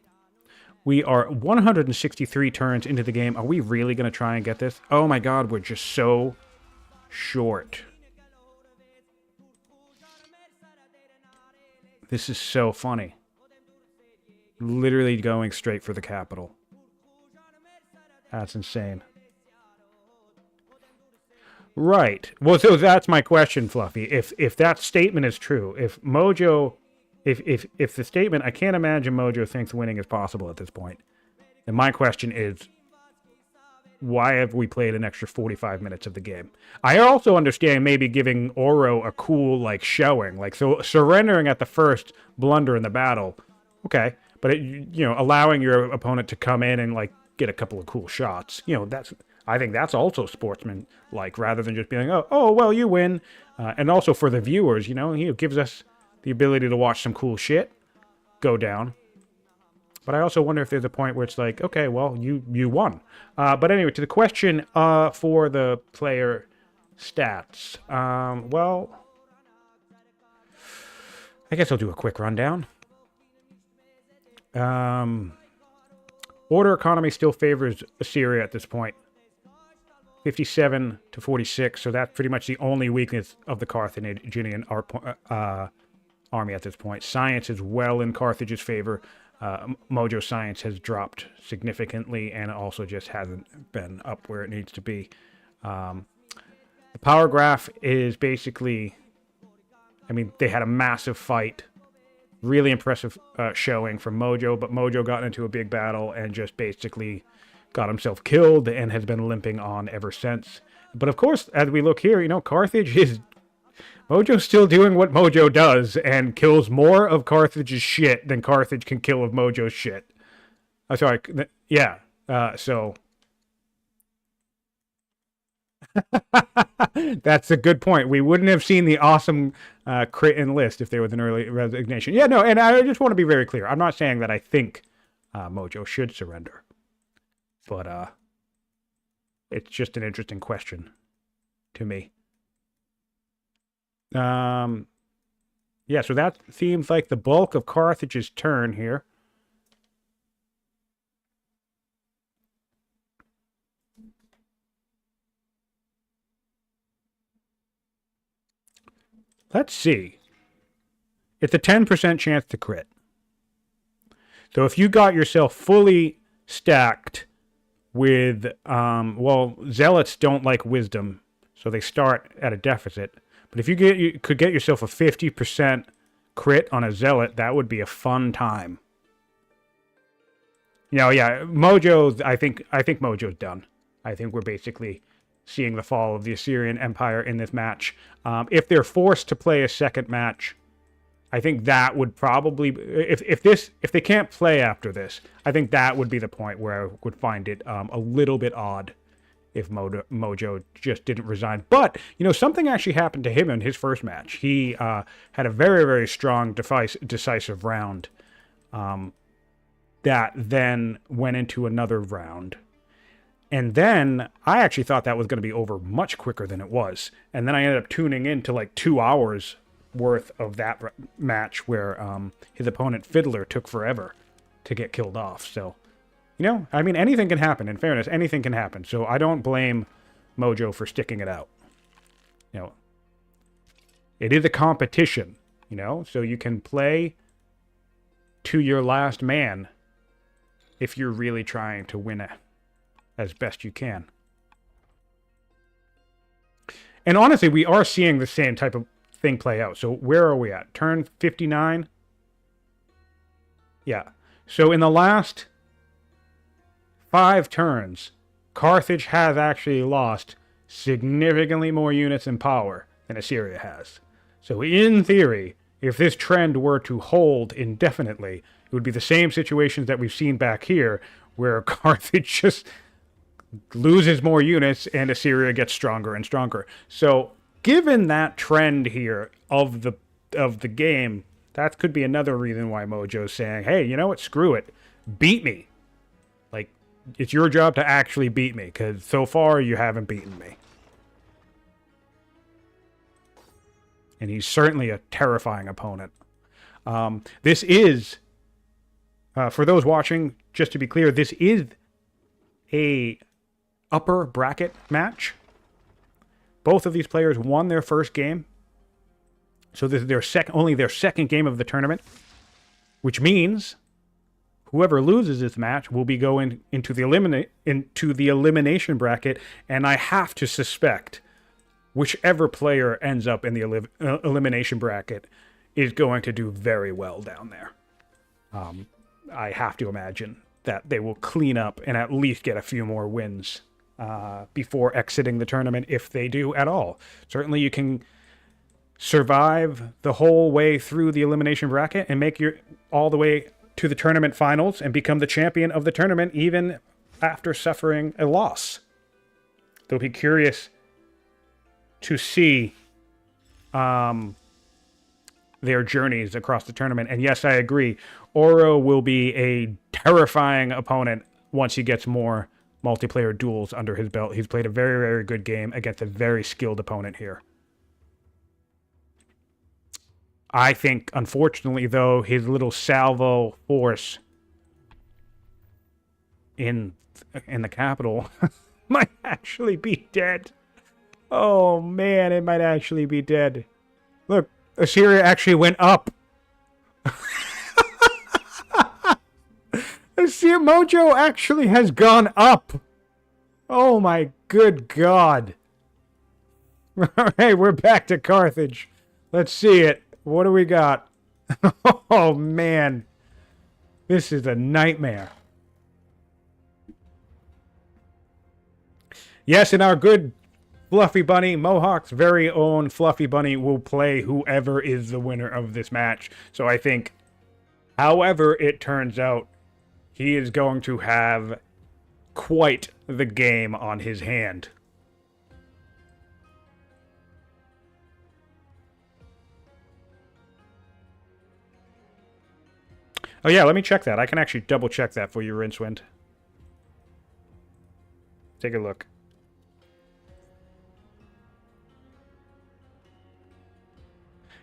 Speaker 1: we are 163 turns into the game. Are we really going to try and get this? Oh my god, we're just so short. This is so funny. Literally going straight for the capital. That's insane. Right. Well, so that's my question, Fluffy. If that statement is true, if Mojo, if the statement, I can't imagine Mojo thinks winning is possible at this point. And my question is, why have we played an extra 45 minutes of the game? I also understand maybe giving Auro a cool, like, showing. Like, so surrendering at the first blunder in the battle. Okay. But, allowing your opponent to come in and, like, get a couple of cool shots. You know, I think that's also sportsman-like, rather than just being, oh, well, you win. And also for the viewers, he gives us the ability to watch some cool shit go down. But I also wonder if there's a point where it's like, okay, well, you won. But anyway, to the question for the player stats. Well, I guess I'll do a quick rundown. Order economy still favors Assyria at this point. 57 to 46, so that's pretty much the only weakness of the Carthaginian army at this point. Science is well in Carthage's favor. Mojo science has dropped significantly and also just hasn't been up where it needs to be. The power graph is basically, they had a massive fight. Really impressive showing from Mojo, but Mojo got into a big battle and just basically got himself killed and has been limping on ever since. But of course, as we look here, Mojo's still doing what Mojo does and kills more of Carthage's shit than Carthage can kill of Mojo's shit. Sorry, yeah, so... That's a good point. We wouldn't have seen the awesome crit and list if there was an early resignation. Yeah, no, and I just want to be very clear. I'm not saying that I think Mojo should surrender. But it's just an interesting question to me. Yeah, so that seems like the bulk of Carthage's turn here. Let's see. It's a 10% chance to crit. So if you got yourself fully stacked with, zealots don't like wisdom, so they start at a deficit. But if you could get yourself a 50% crit on a zealot, that would be a fun time. Mojo's. I think Mojo's done. I think we're basically seeing the fall of the Assyrian Empire in this match. If they're forced to play a second match, I think that would probably, if they can't play after this, I think that would be the point where I would find it a little bit odd if Mojo just didn't resign. But, something actually happened to him in his first match. He had a very, very strong decisive round that then went into another round. And then I actually thought that was going to be over much quicker than it was. And then I ended up tuning in to like 2 hours worth of that match where his opponent Fiddler took forever to get killed off. So, anything can happen. In fairness, anything can happen. So I don't blame Mojo for sticking it out. It is a competition, so you can play to your last man if you're really trying to win it as best you can. And honestly, we are seeing the same type of thing play out. So where are we at? Turn 59? Yeah. So in the last 5 turns, Carthage has actually lost significantly more units in power than Assyria has. So in theory, if this trend were to hold indefinitely, it would be the same situations that we've seen back here, where Carthage just loses more units and Assyria gets stronger and stronger. So given that trend here of the game, that could be another reason why Mojo's saying, hey, you know what, screw it. Beat me. Like, it's your job to actually beat me, because so far you haven't beaten me. And he's certainly a terrifying opponent. This is, for those watching, just to be clear, this is a upper bracket match. Both of these players won their first game. So this is only their second game of the tournament, which means whoever loses this match will be going into the elimination bracket, and I have to suspect whichever player ends up in the elimination bracket is going to do very well down there. I have to imagine that they will clean up and at least get a few more wins before exiting the tournament, if they do at all. Certainly you can survive the whole way through the elimination bracket and make your all the way to the tournament finals and become the champion of the tournament even after suffering a loss. They'll be curious to see their journeys across the tournament. And yes, I agree. Auro will be a terrifying opponent once he gets more multiplayer duels under his belt. He's played a very, very good game against a very skilled opponent here. I think, unfortunately, though, his little salvo force in the capital might actually be dead. Oh, man, it might actually be dead. Look, Assyria actually went up. Mojo actually has gone up. Oh, my good God. All right, we're back to Carthage. Let's see it. What do we got? Oh, man. This is a nightmare. Yes, and our good Fluffy Bunny, Mohawk's very own Fluffy Bunny, will play whoever is the winner of this match. So I think, however it turns out, he is going to have quite the game on his hand. Oh yeah, let me check that. I can actually double check that for you, Rincewind. Take a look.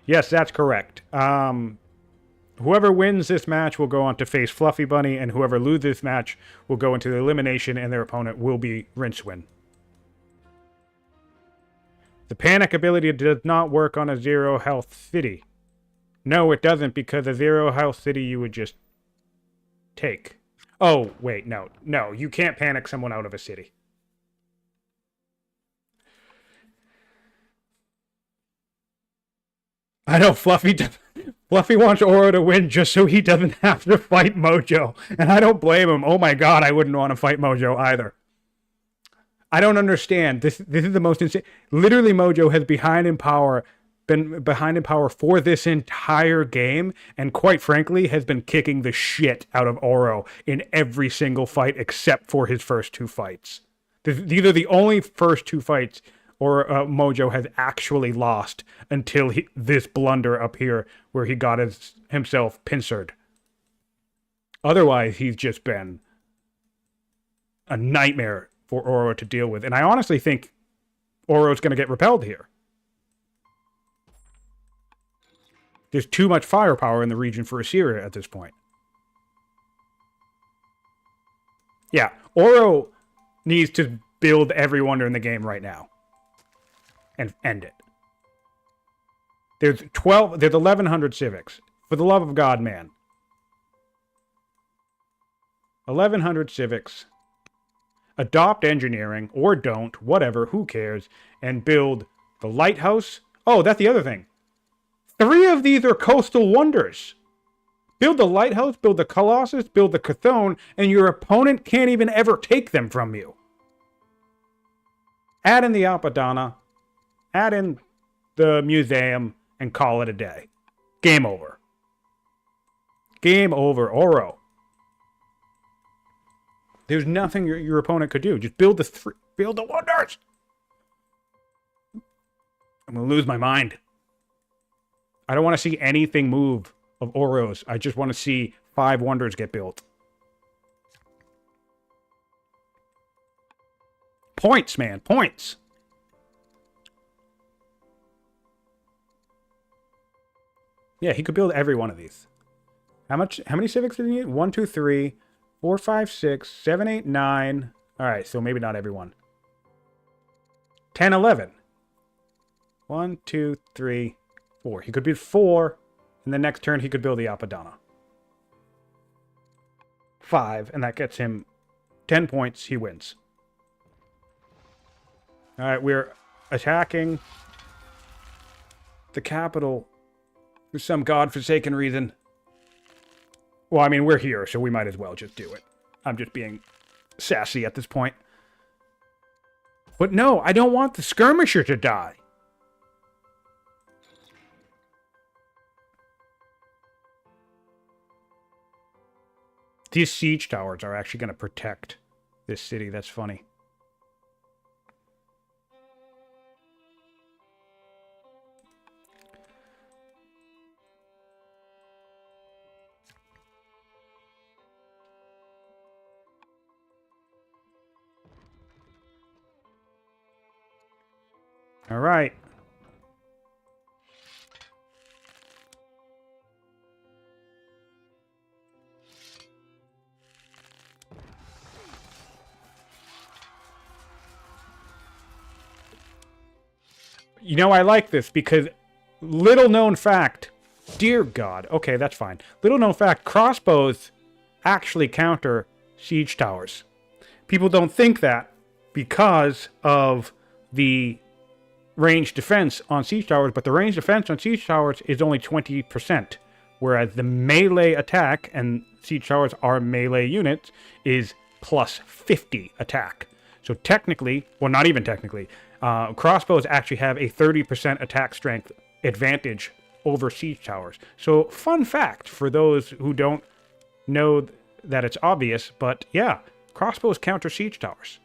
Speaker 1: Yes, that's correct. Whoever wins this match will go on to face Fluffy Bunny, and whoever loses this match will go into the elimination, and their opponent will be Rincewind. The panic ability does not work on a zero health city. No, it doesn't, because a zero health city you would just take. Oh, wait, no. No, you can't panic someone out of a city. I know Fluffy wants Auro to win just so he doesn't have to fight Mojo. And I don't blame him. Oh my God, I wouldn't want to fight Mojo either. I don't understand. This is the most insane. Literally, Mojo has been behind in power for this entire game, and quite frankly, has been kicking the shit out of Auro in every single fight except for his first two fights. These are the only first two fights Mojo has actually lost until this blunder up here where he got himself pincered. Otherwise, he's just been a nightmare for Auro to deal with. And I honestly think Auro's going to get repelled here. There's too much firepower in the region for Assyria at this point. Yeah, Auro needs to build every wonder in the game right now. And end it. There's 1,100 civics. For the love of God, man. 1,100 civics. Adopt engineering, or don't, whatever, who cares, and build the lighthouse. Oh, that's the other thing. 3 of these are coastal wonders. Build the lighthouse, build the Colossus, build the Chthon, and your opponent can't even ever take them from you. Add in the Apadana. Add in the museum and call it a day. Game over. Game over, Auro. There's nothing your opponent could do. Just build the wonders. I'm gonna lose my mind. I don't want to see anything move of Auro's. I just want to see 5 wonders get built. Points, man, points. Yeah, he could build every one of these. How many civics did he need? 1, 2, 3, 4, 5, 6, 7, 8, 9. All right, so maybe not every one. 10, 11. 1, 2, 3, 4. He could build 4. And the next turn, he could build the Apadana. 5, and that gets him 10 points. He wins. All right, we're attacking the capital for some godforsaken reason. Well, I mean, we're here, so we might as well just do it. I'm just being sassy at this point. But no, I don't want the skirmisher to die. These siege towers are actually going to protect this city. That's funny. All right. You know, I like this because little known fact. Dear God. Okay, that's fine. Little known fact. Crossbows actually counter siege towers. People don't think that because of the range defense on siege towers, but the range defense on siege towers is only 20%, whereas the melee attack, and siege towers are melee units, is plus 50 attack. So technically, well, not even technically, crossbows actually have a 30% attack strength advantage over siege towers. So fun fact for those who don't know that it's obvious, but yeah, crossbows counter siege towers.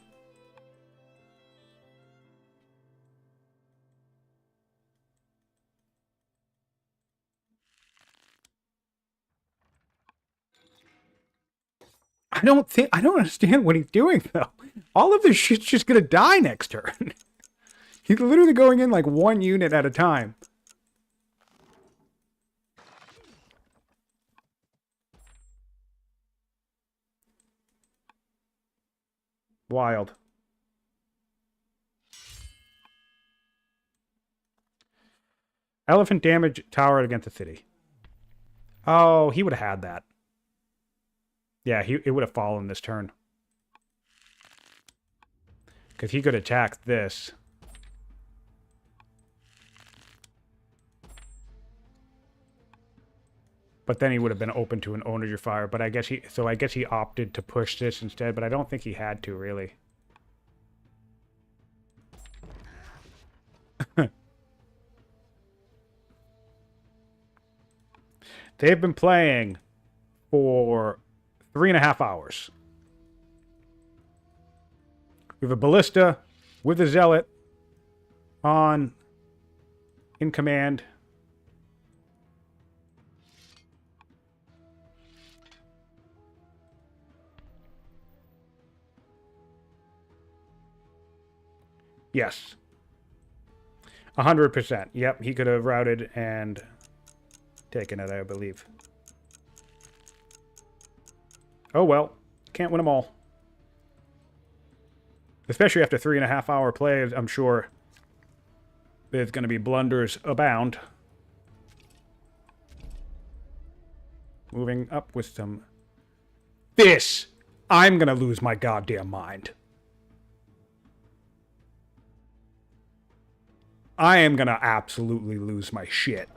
Speaker 1: I don't understand what he's doing though. All of this shit's just gonna die next turn. He's literally going in like one unit at a time. Wild. Elephant damage tower against the city. Oh, he would have had that. Yeah, it would have fallen this turn. Because he could attack this. But then he would have been open to an Onager Fire. But I guess he opted to push this instead. But I don't think he had to, really. They've been playing for 3.5 hours. We have a Ballista with a Zealot in command. Yes. 100%. Yep, he could have routed and taken it, I believe. Oh well, can't win them all. Especially after 3.5 hour play, I'm sure there's going to be blunders abound. Moving up with some... This! I'm going to lose my goddamn mind. I am going to absolutely lose my shit.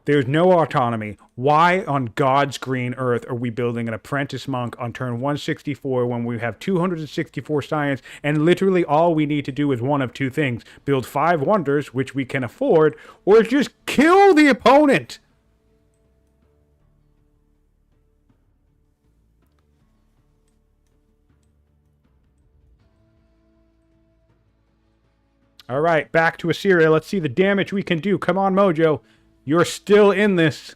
Speaker 1: There's no autonomy. Why on God's green earth are we building an apprentice monk on turn 164 when we have 264 science and literally all we need to do is one of two things. Build 5 wonders, which we can afford, or just kill the opponent. All right, back to Assyria. Let's see the damage we can do. Come on, Mojo. You're still in this.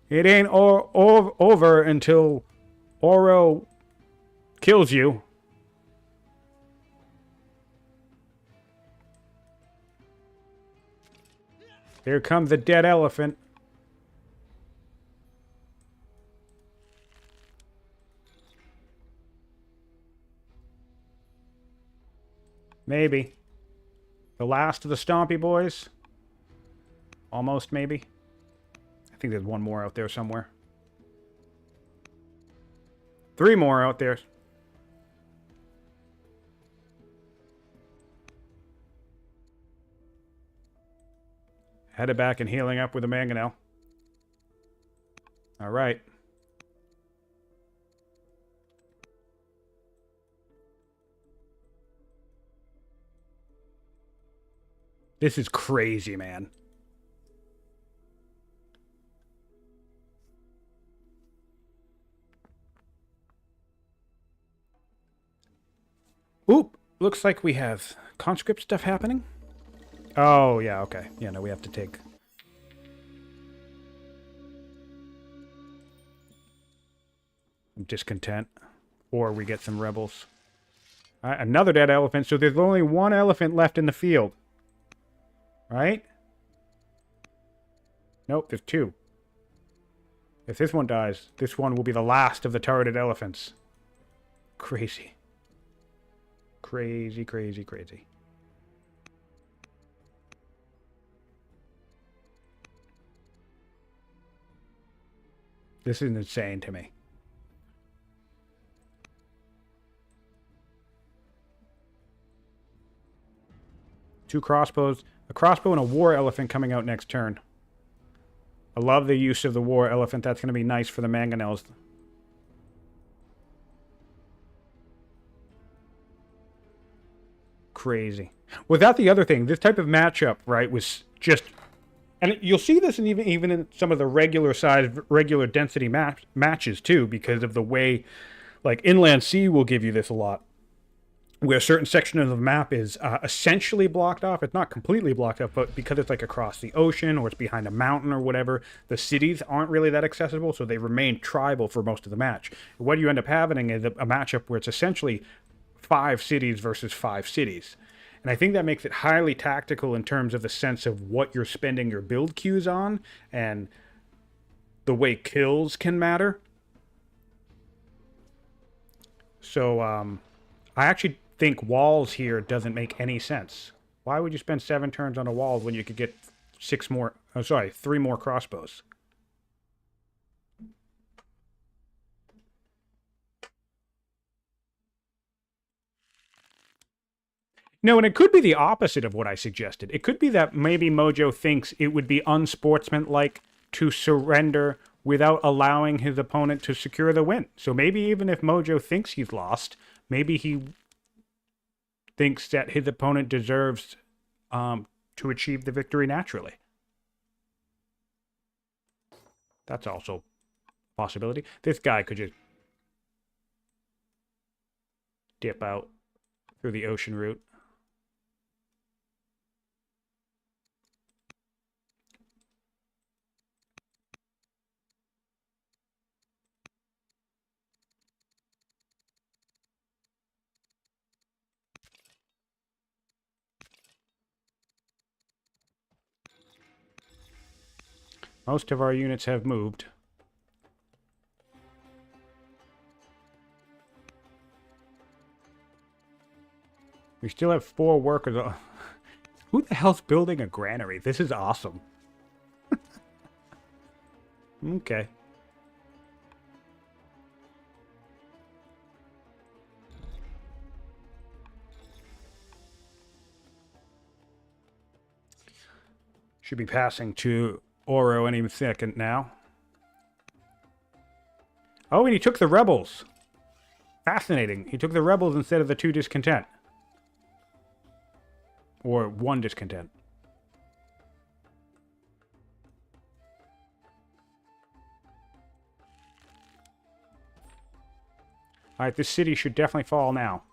Speaker 1: It ain't over until Auro kills you. Here comes the dead elephant. Maybe. The last of the Stompy boys. Almost, maybe. I think there's one more out there somewhere. 3 more out there. Headed back and healing up with a mangonel. All right. This is crazy, man. Oop, looks like we have conscript stuff happening. Oh, yeah, okay. Yeah, no, we have to take... discontent. Or we get some rebels. Another dead elephant, so there's only one elephant left in the field. Right? Nope, there's two. If this one dies, this one will be the last of the targeted elephants. Crazy. Crazy, crazy, crazy. This is insane to me. Two crossbows. A crossbow and a war elephant coming out next turn. I love the use of the war elephant. That's going to be nice for the mangonels. Crazy. Without the other thing, this type of matchup, right, was just... And you'll see this even in some of the regular size, regular density matches, too, because of the way... Like, Inland Sea will give you this a lot. Where a certain section of the map is essentially blocked off. It's not completely blocked off, but because it's like across the ocean or it's behind a mountain or whatever, the cities aren't really that accessible, so they remain tribal for most of the match. What you end up having is a matchup where it's essentially 5 cities versus 5 cities. And I think that makes it highly tactical in terms of the sense of what you're spending your build queues on and the way kills can matter. So, I actually think walls here doesn't make any sense. Why would you spend 7 turns on a wall when you could get 3 more crossbows? No, and it could be the opposite of what I suggested. It could be that maybe Mojo thinks it would be unsportsmanlike to surrender without allowing his opponent to secure the win. So maybe even if Mojo thinks he's lost, maybe he thinks that his opponent deserves to achieve the victory naturally. That's also a possibility. This guy could just dip out through the ocean route. Most of our units have moved. We still have 4 workers. Who the hell's building a granary? This is awesome. Okay. Should be passing to Auro any second now. Oh, and he took the rebels. Fascinating. He took the rebels instead of the 2 discontent. Or 1 discontent. Alright, this city should definitely fall now.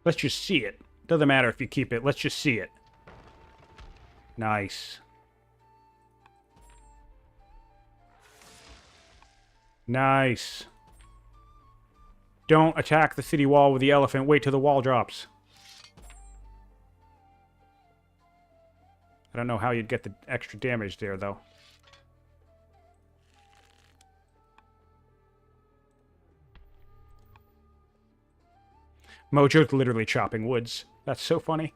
Speaker 1: Let's just see it. Doesn't matter if you keep it. Let's just see it. Nice. Nice. Don't attack the city wall with the elephant. Wait till the wall drops. I don't know how you'd get the extra damage there, though. Mojo's literally chopping woods. That's so funny.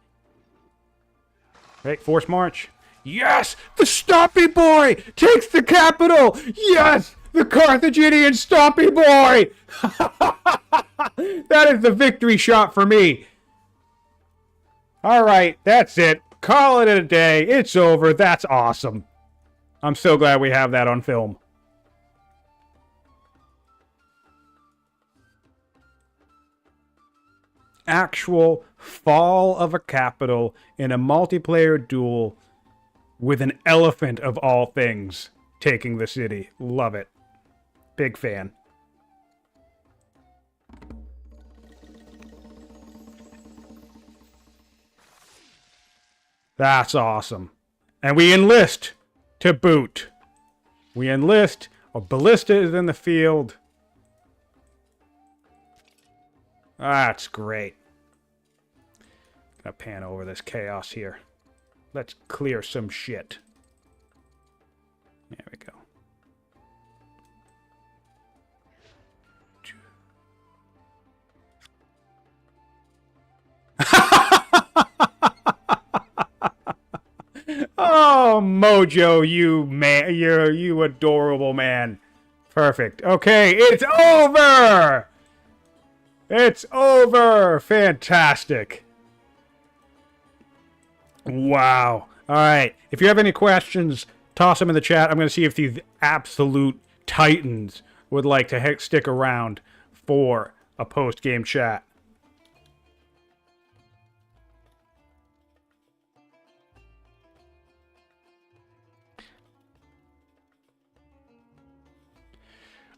Speaker 1: Right, force march. Yes! The Stompy Boy takes the capital! Yes! The Carthaginian Stompy Boy! That is the victory shot for me. Alright, that's it. Call it a day. It's over. That's awesome. I'm so glad we have that on film. Actual fall of a capital in a multiplayer duel with an elephant of all things taking the city. Love it. Big fan. That's awesome. And we enlist to boot. We enlist. A ballista is in the field. That's great. Gonna pan over this chaos here. Let's clear some shit. There we go. Oh, Mojo, you man, you adorable man. Perfect. Okay, it's over. It's over. Fantastic. Wow. All right. If you have any questions, toss them in the chat. I'm going to see if these absolute titans would like to stick around for a post-game chat.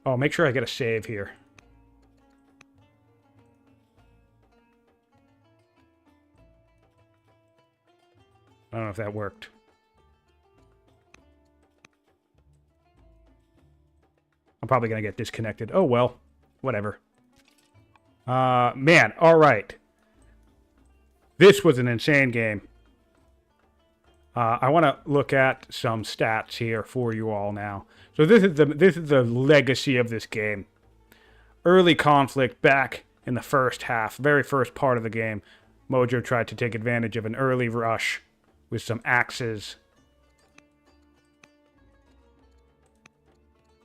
Speaker 1: Oh, make sure I get a save here. I don't know if that worked. I'm probably going to get disconnected. Oh, well. Whatever. Man, all right. This was an insane game. I want to look at some stats here for you all now. So this is the legacy of this game. Early conflict back in the first half, very first part of the game. Mojo tried to take advantage of an early rush with some axes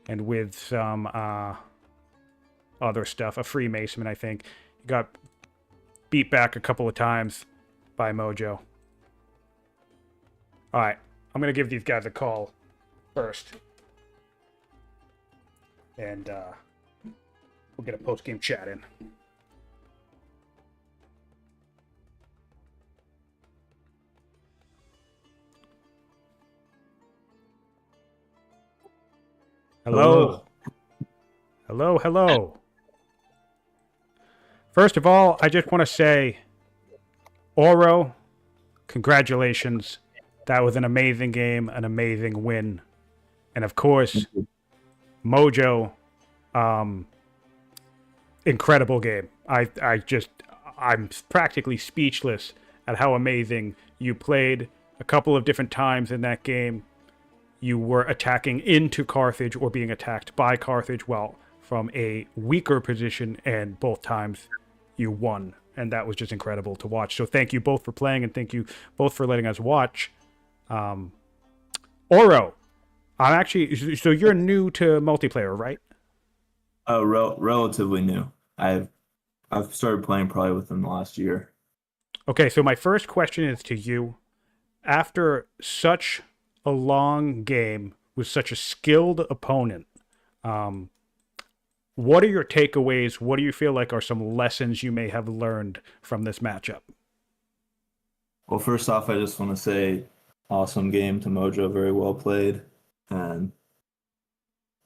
Speaker 1: and with some other stuff. A Freemason, I think. He got beat back a couple of times by Mojo. All right, I'm going to give these guys a call first. And we'll get a post-game chat in. Hello. Hello, hello. First of all, I just want to say, Auro, congratulations. That was an amazing game, an amazing win. And of course, Mojo, incredible game. I'm practically speechless at how amazing you played. A couple of different times in that game, you were attacking into Carthage or being attacked by Carthage, well, from a weaker position, and both times you won. And that was just incredible to watch. So thank you both for playing, and thank you both for letting us watch. Auro, I'm actually, so you're new to multiplayer, right?
Speaker 2: Relatively new. I've started playing probably within the last year.
Speaker 1: Okay, so my first question is to you. After such a long game with such a skilled opponent, what are your takeaways? What do you feel like are some lessons you may have learned from this matchup?
Speaker 2: Well, first off, I just want to say awesome game to Mojo, very well played. And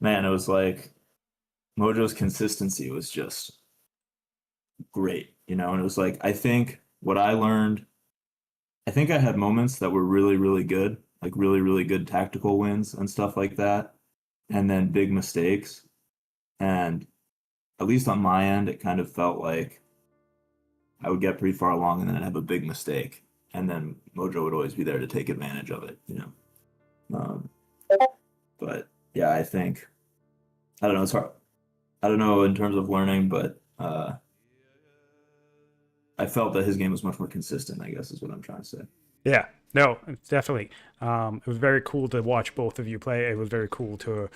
Speaker 2: man, it was like Mojo's consistency was just great, and it was like, I think what I learned, I think I had moments that were really, really good, like really, really good tactical wins and stuff like that, and then big mistakes. And at least on my end, it kind of felt like I would get pretty far along and then I'd have a big mistake. And then Mojo would always be there to take advantage of it, But yeah, I think, I don't know, it's hard. I don't know in terms of learning, but I felt that his game was much more consistent, I guess is what I'm trying to say.
Speaker 1: Yeah, no, definitely. It was very cool to watch both of you play. It was very cool to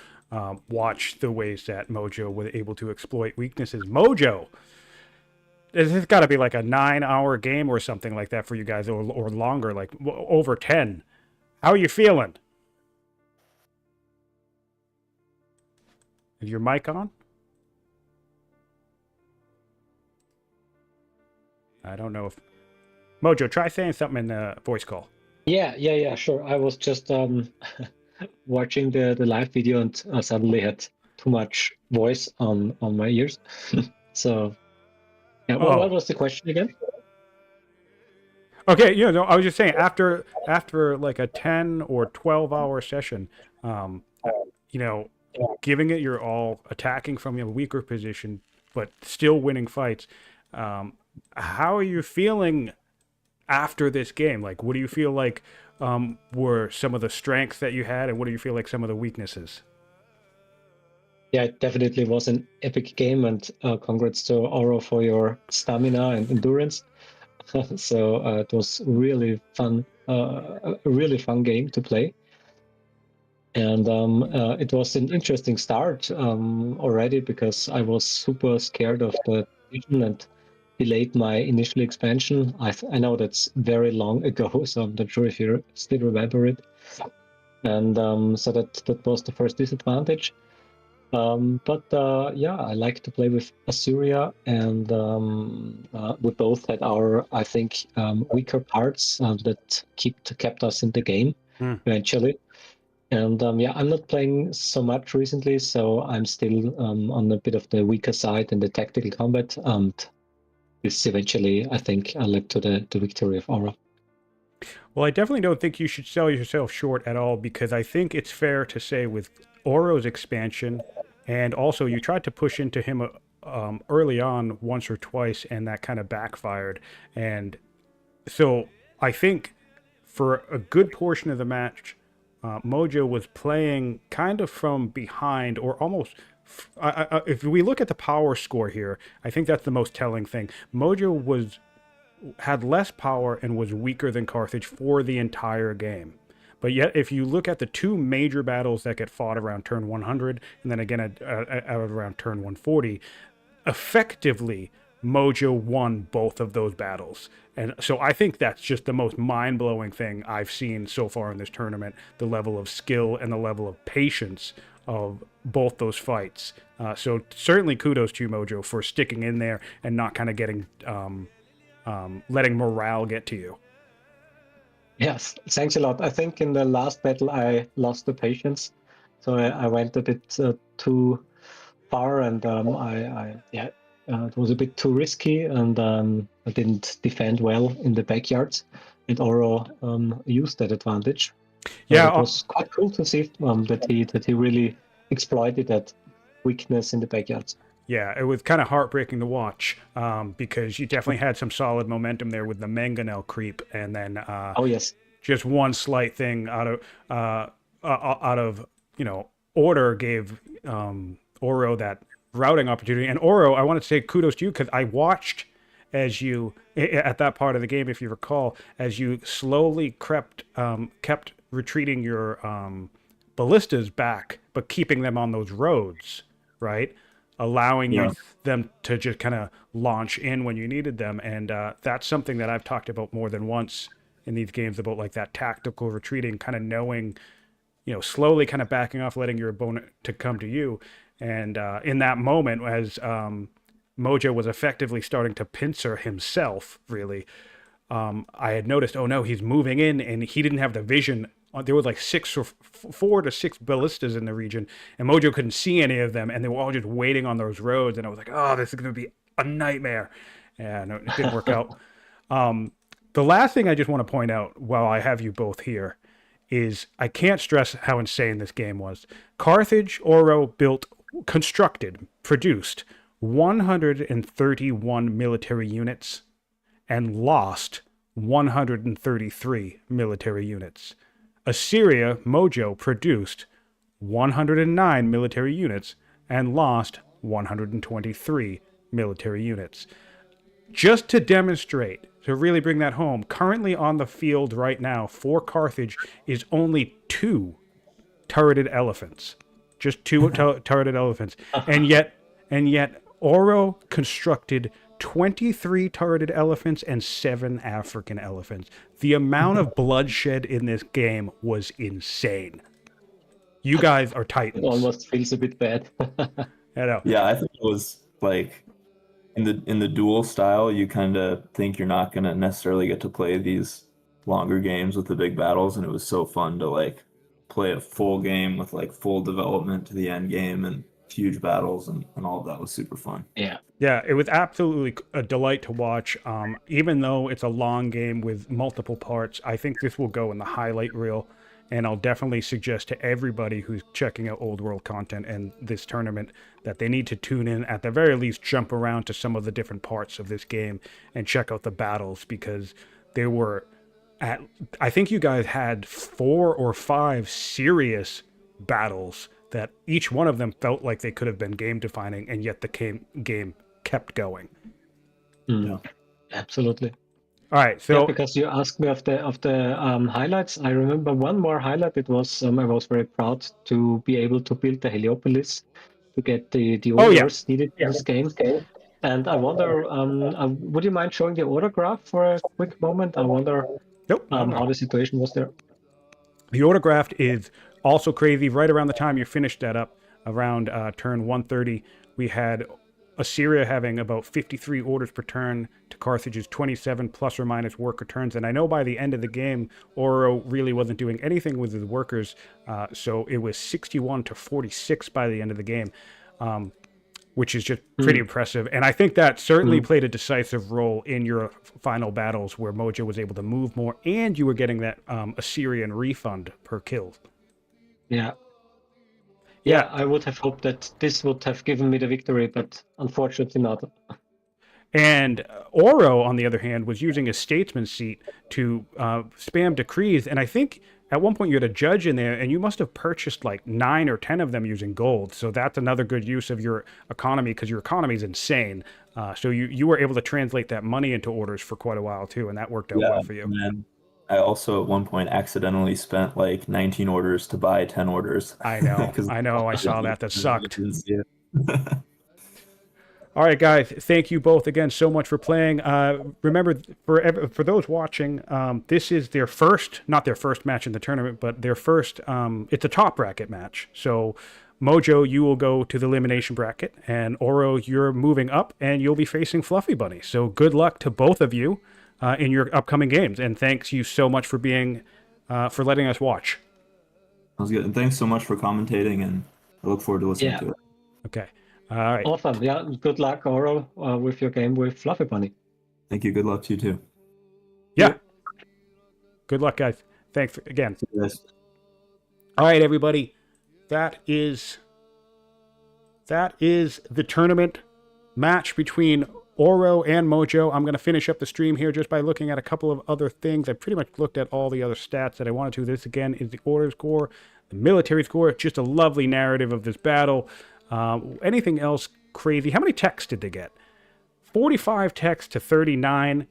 Speaker 1: watch the ways that Mojo was able to exploit weaknesses. Mojo, this has got to be like a 9-hour game or something like that for you guys, or longer, like over 10. How are you feeling? Is your mic on? I don't know if... Mojo, try saying something in the voice call.
Speaker 3: Yeah, sure. I was just watching the live video and suddenly had too much voice on my ears. So, yeah, what was the question again?
Speaker 1: Okay, no, I was just saying after like a 10 or 12-hour session, um, you know, giving it your all, attacking from a weaker position, but still winning fights. Um, how are you feeling after this game? Like, what do you feel like were some of the strengths that you had, and what do you feel like some of the weaknesses?
Speaker 3: Yeah, it definitely was an epic game, and congrats to Auro for your stamina and endurance. So it was really fun, a really fun game to play. And it was an interesting start already because I was super scared of the division and delayed my initial expansion. I know that's very long ago, so I'm not sure if you still remember it. And so that was the first disadvantage. But yeah, I like to play with Assyria, and we both had our, I think, weaker parts that kept us in the game
Speaker 1: Hmm.
Speaker 3: eventually. And yeah, I'm not playing so much recently, so I'm still on a bit of the weaker side in the tactical combat. And this eventually, I think, led to the victory of Aura.
Speaker 1: Well, I definitely don't think you should sell yourself short at all, because I think it's fair to say with Oro's expansion, and also you tried to push into him early on once or twice, and that kind of backfired. And so I think for a good portion of the match, Mojo was playing kind of from behind, or almost. If we look at the power score here, I think that's the most telling thing. Mojo had less power and was weaker than Carthage for the entire game. But yet, if you look at the two major battles that get fought around turn 100 and then again at around turn 140, effectively, Mojo won both of those battles. And so I think that's just the most mind blowing thing I've seen so far in this tournament, the level of skill and the level of patience of both those fights. So certainly kudos to you, Mojo, for sticking in there and not kind of getting letting morale get to you.
Speaker 3: Yes, thanks a lot. I think in the last battle I lost the patience, so I went a bit too far, and it was a bit too risky, and I didn't defend well in the backyards. And Oro used that advantage.
Speaker 1: Yeah,
Speaker 3: It was quite cool to see that he really exploited that weakness in the backyards.
Speaker 1: yeah, it was kind of heartbreaking to watch because you definitely had some solid momentum there with the mangonel creep, and then
Speaker 3: Oh yes,
Speaker 1: just one slight thing out of order gave Oro that routing opportunity. And Oro, I want to say kudos to you, because I watched as you at that part of the game, if you recall, as you slowly kept retreating your ballistas back, but keeping them on those roads, right? Allowing
Speaker 2: Yeah.
Speaker 1: them to just kind of launch in when you needed them. And that's something that I've talked about more than once in these games, about like that tactical retreating, kind of knowing, slowly kind of backing off, letting your opponent to come to you. And in that moment, as Mojo was effectively starting to pincer himself, really, I had noticed, oh no, he's moving in, and he didn't have the vision. There was like 4 to 6 ballistas in the region, and Mojo couldn't see any of them, and they were all just waiting on those roads. And I was like, oh, this is going to be a nightmare. And it didn't work out. The last thing I just want to point out while I have you both here is I can't stress how insane this game was. Carthage, Oro produced 131 military units and lost 133 military units. Assyria, Mojo, produced 109 military units and lost 123 military units. Just to demonstrate, to really bring that home, currently on the field right now for Carthage is only 2 turreted elephants. Just 2 turreted elephants. And yet Oro constructed 23 turreted elephants and 7 African elephants. The amount of bloodshed in this game was insane. You guys are
Speaker 3: it
Speaker 1: titans.
Speaker 3: almost feels a bit bad.
Speaker 1: I know.
Speaker 2: Yeah, I think it was like in the duel style, you kind of think you're not gonna necessarily get to play these longer games with the big battles, and it was so fun to like play a full game with like full development to the end game, and huge battles, and all of that was super fun.
Speaker 3: Yeah.
Speaker 1: Yeah, it was absolutely a delight to watch. Even though it's a long game with multiple parts, I think this will go in the highlight reel. And I'll definitely suggest to everybody who's checking out Old World content and this tournament that they need to tune in, at the very least, jump around to some of the different parts of this game and check out the battles, because there were, I think you guys had 4 or 5 serious battles that each one of them felt like they could have been game defining, and yet the game kept going.
Speaker 3: Yeah. Absolutely.
Speaker 1: All right, so
Speaker 3: because you asked me of the highlights, I remember one more highlight. It was I was very proud to be able to build the Heliopolis to get the orders needed in this game. And I wonder, would you mind showing the order graph for a quick moment? I wonder how the situation was there.
Speaker 1: The order graph is also crazy. Right around the time you finished that up, around turn 130, we had Assyria having about 53 orders per turn to Carthage's 27 plus or minus worker turns. And I know by the end of the game, Auro really wasn't doing anything with his workers. So it was 61 to 46 by the end of the game, which is just pretty impressive. And I think that certainly played a decisive role in your final battles, where Mojo was able to move more and you were getting that Assyrian refund per kill.
Speaker 3: Yeah, I would have hoped that this would have given me the victory, but unfortunately not.
Speaker 1: And Auro, on the other hand, was using a statesman seat to spam decrees. And I think at one point you had a judge in there, and you must have purchased like 9 or 10 of them using gold. So that's another good use of your economy, because your economy is insane. So you were able to translate that money into orders for quite a while too, and that worked out well for you.
Speaker 2: Man. I also at one point accidentally spent like 19 orders to buy 10 orders.
Speaker 1: I know. I saw that. That sucked. All right, guys. Thank you both again so much for playing. Remember, for those watching, this is their first, not their first match in the tournament, but their first. It's a top bracket match. So, Mojo, you will go to the elimination bracket, and Auro, you're moving up, and you'll be facing Fluffy Bunny. So, good luck to both of you in your upcoming games, and thanks you so much for being for letting us watch.
Speaker 2: Sounds good, and thanks so much for commentating, and I look forward to listening to it.
Speaker 1: Okay, all right.
Speaker 3: Awesome. Yeah, good luck, Auro, with your game with Fluffy Bunny.
Speaker 2: Thank you. Good luck to you too.
Speaker 1: Yeah. Good luck, guys. Thanks again.
Speaker 2: Yes.
Speaker 1: All right, everybody. That is the tournament match between Auro and Mojo. I'm going to finish up the stream here just by looking at a couple of other things. I pretty much looked at all the other stats that I wanted to. This, again, is the order score, the military score. Just a lovely narrative of this battle. Anything else crazy? How many techs did they get? 45 techs to 39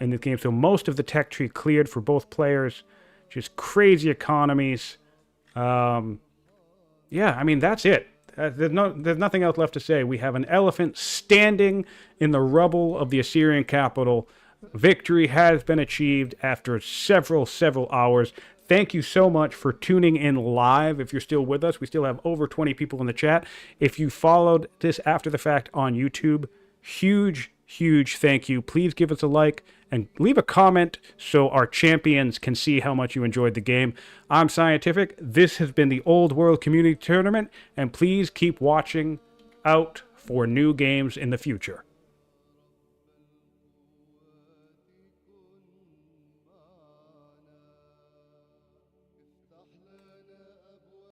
Speaker 1: in this game. So most of the tech tree cleared for both players. Just crazy economies. Yeah, I mean, that's it. There's nothing else left to say. We have an elephant standing in the rubble of the Assyrian capital. Victory has been achieved after several hours. Thank you so much for tuning in live. If you're still with us, we still have over 20 people in the chat. If you followed this after the fact on YouTube, huge thank you. Please give us a like and leave a comment so our champions can see how much you enjoyed the game. I'm Siontific. This has been the Old World Community Tournament, and please keep watching out for new games in the future.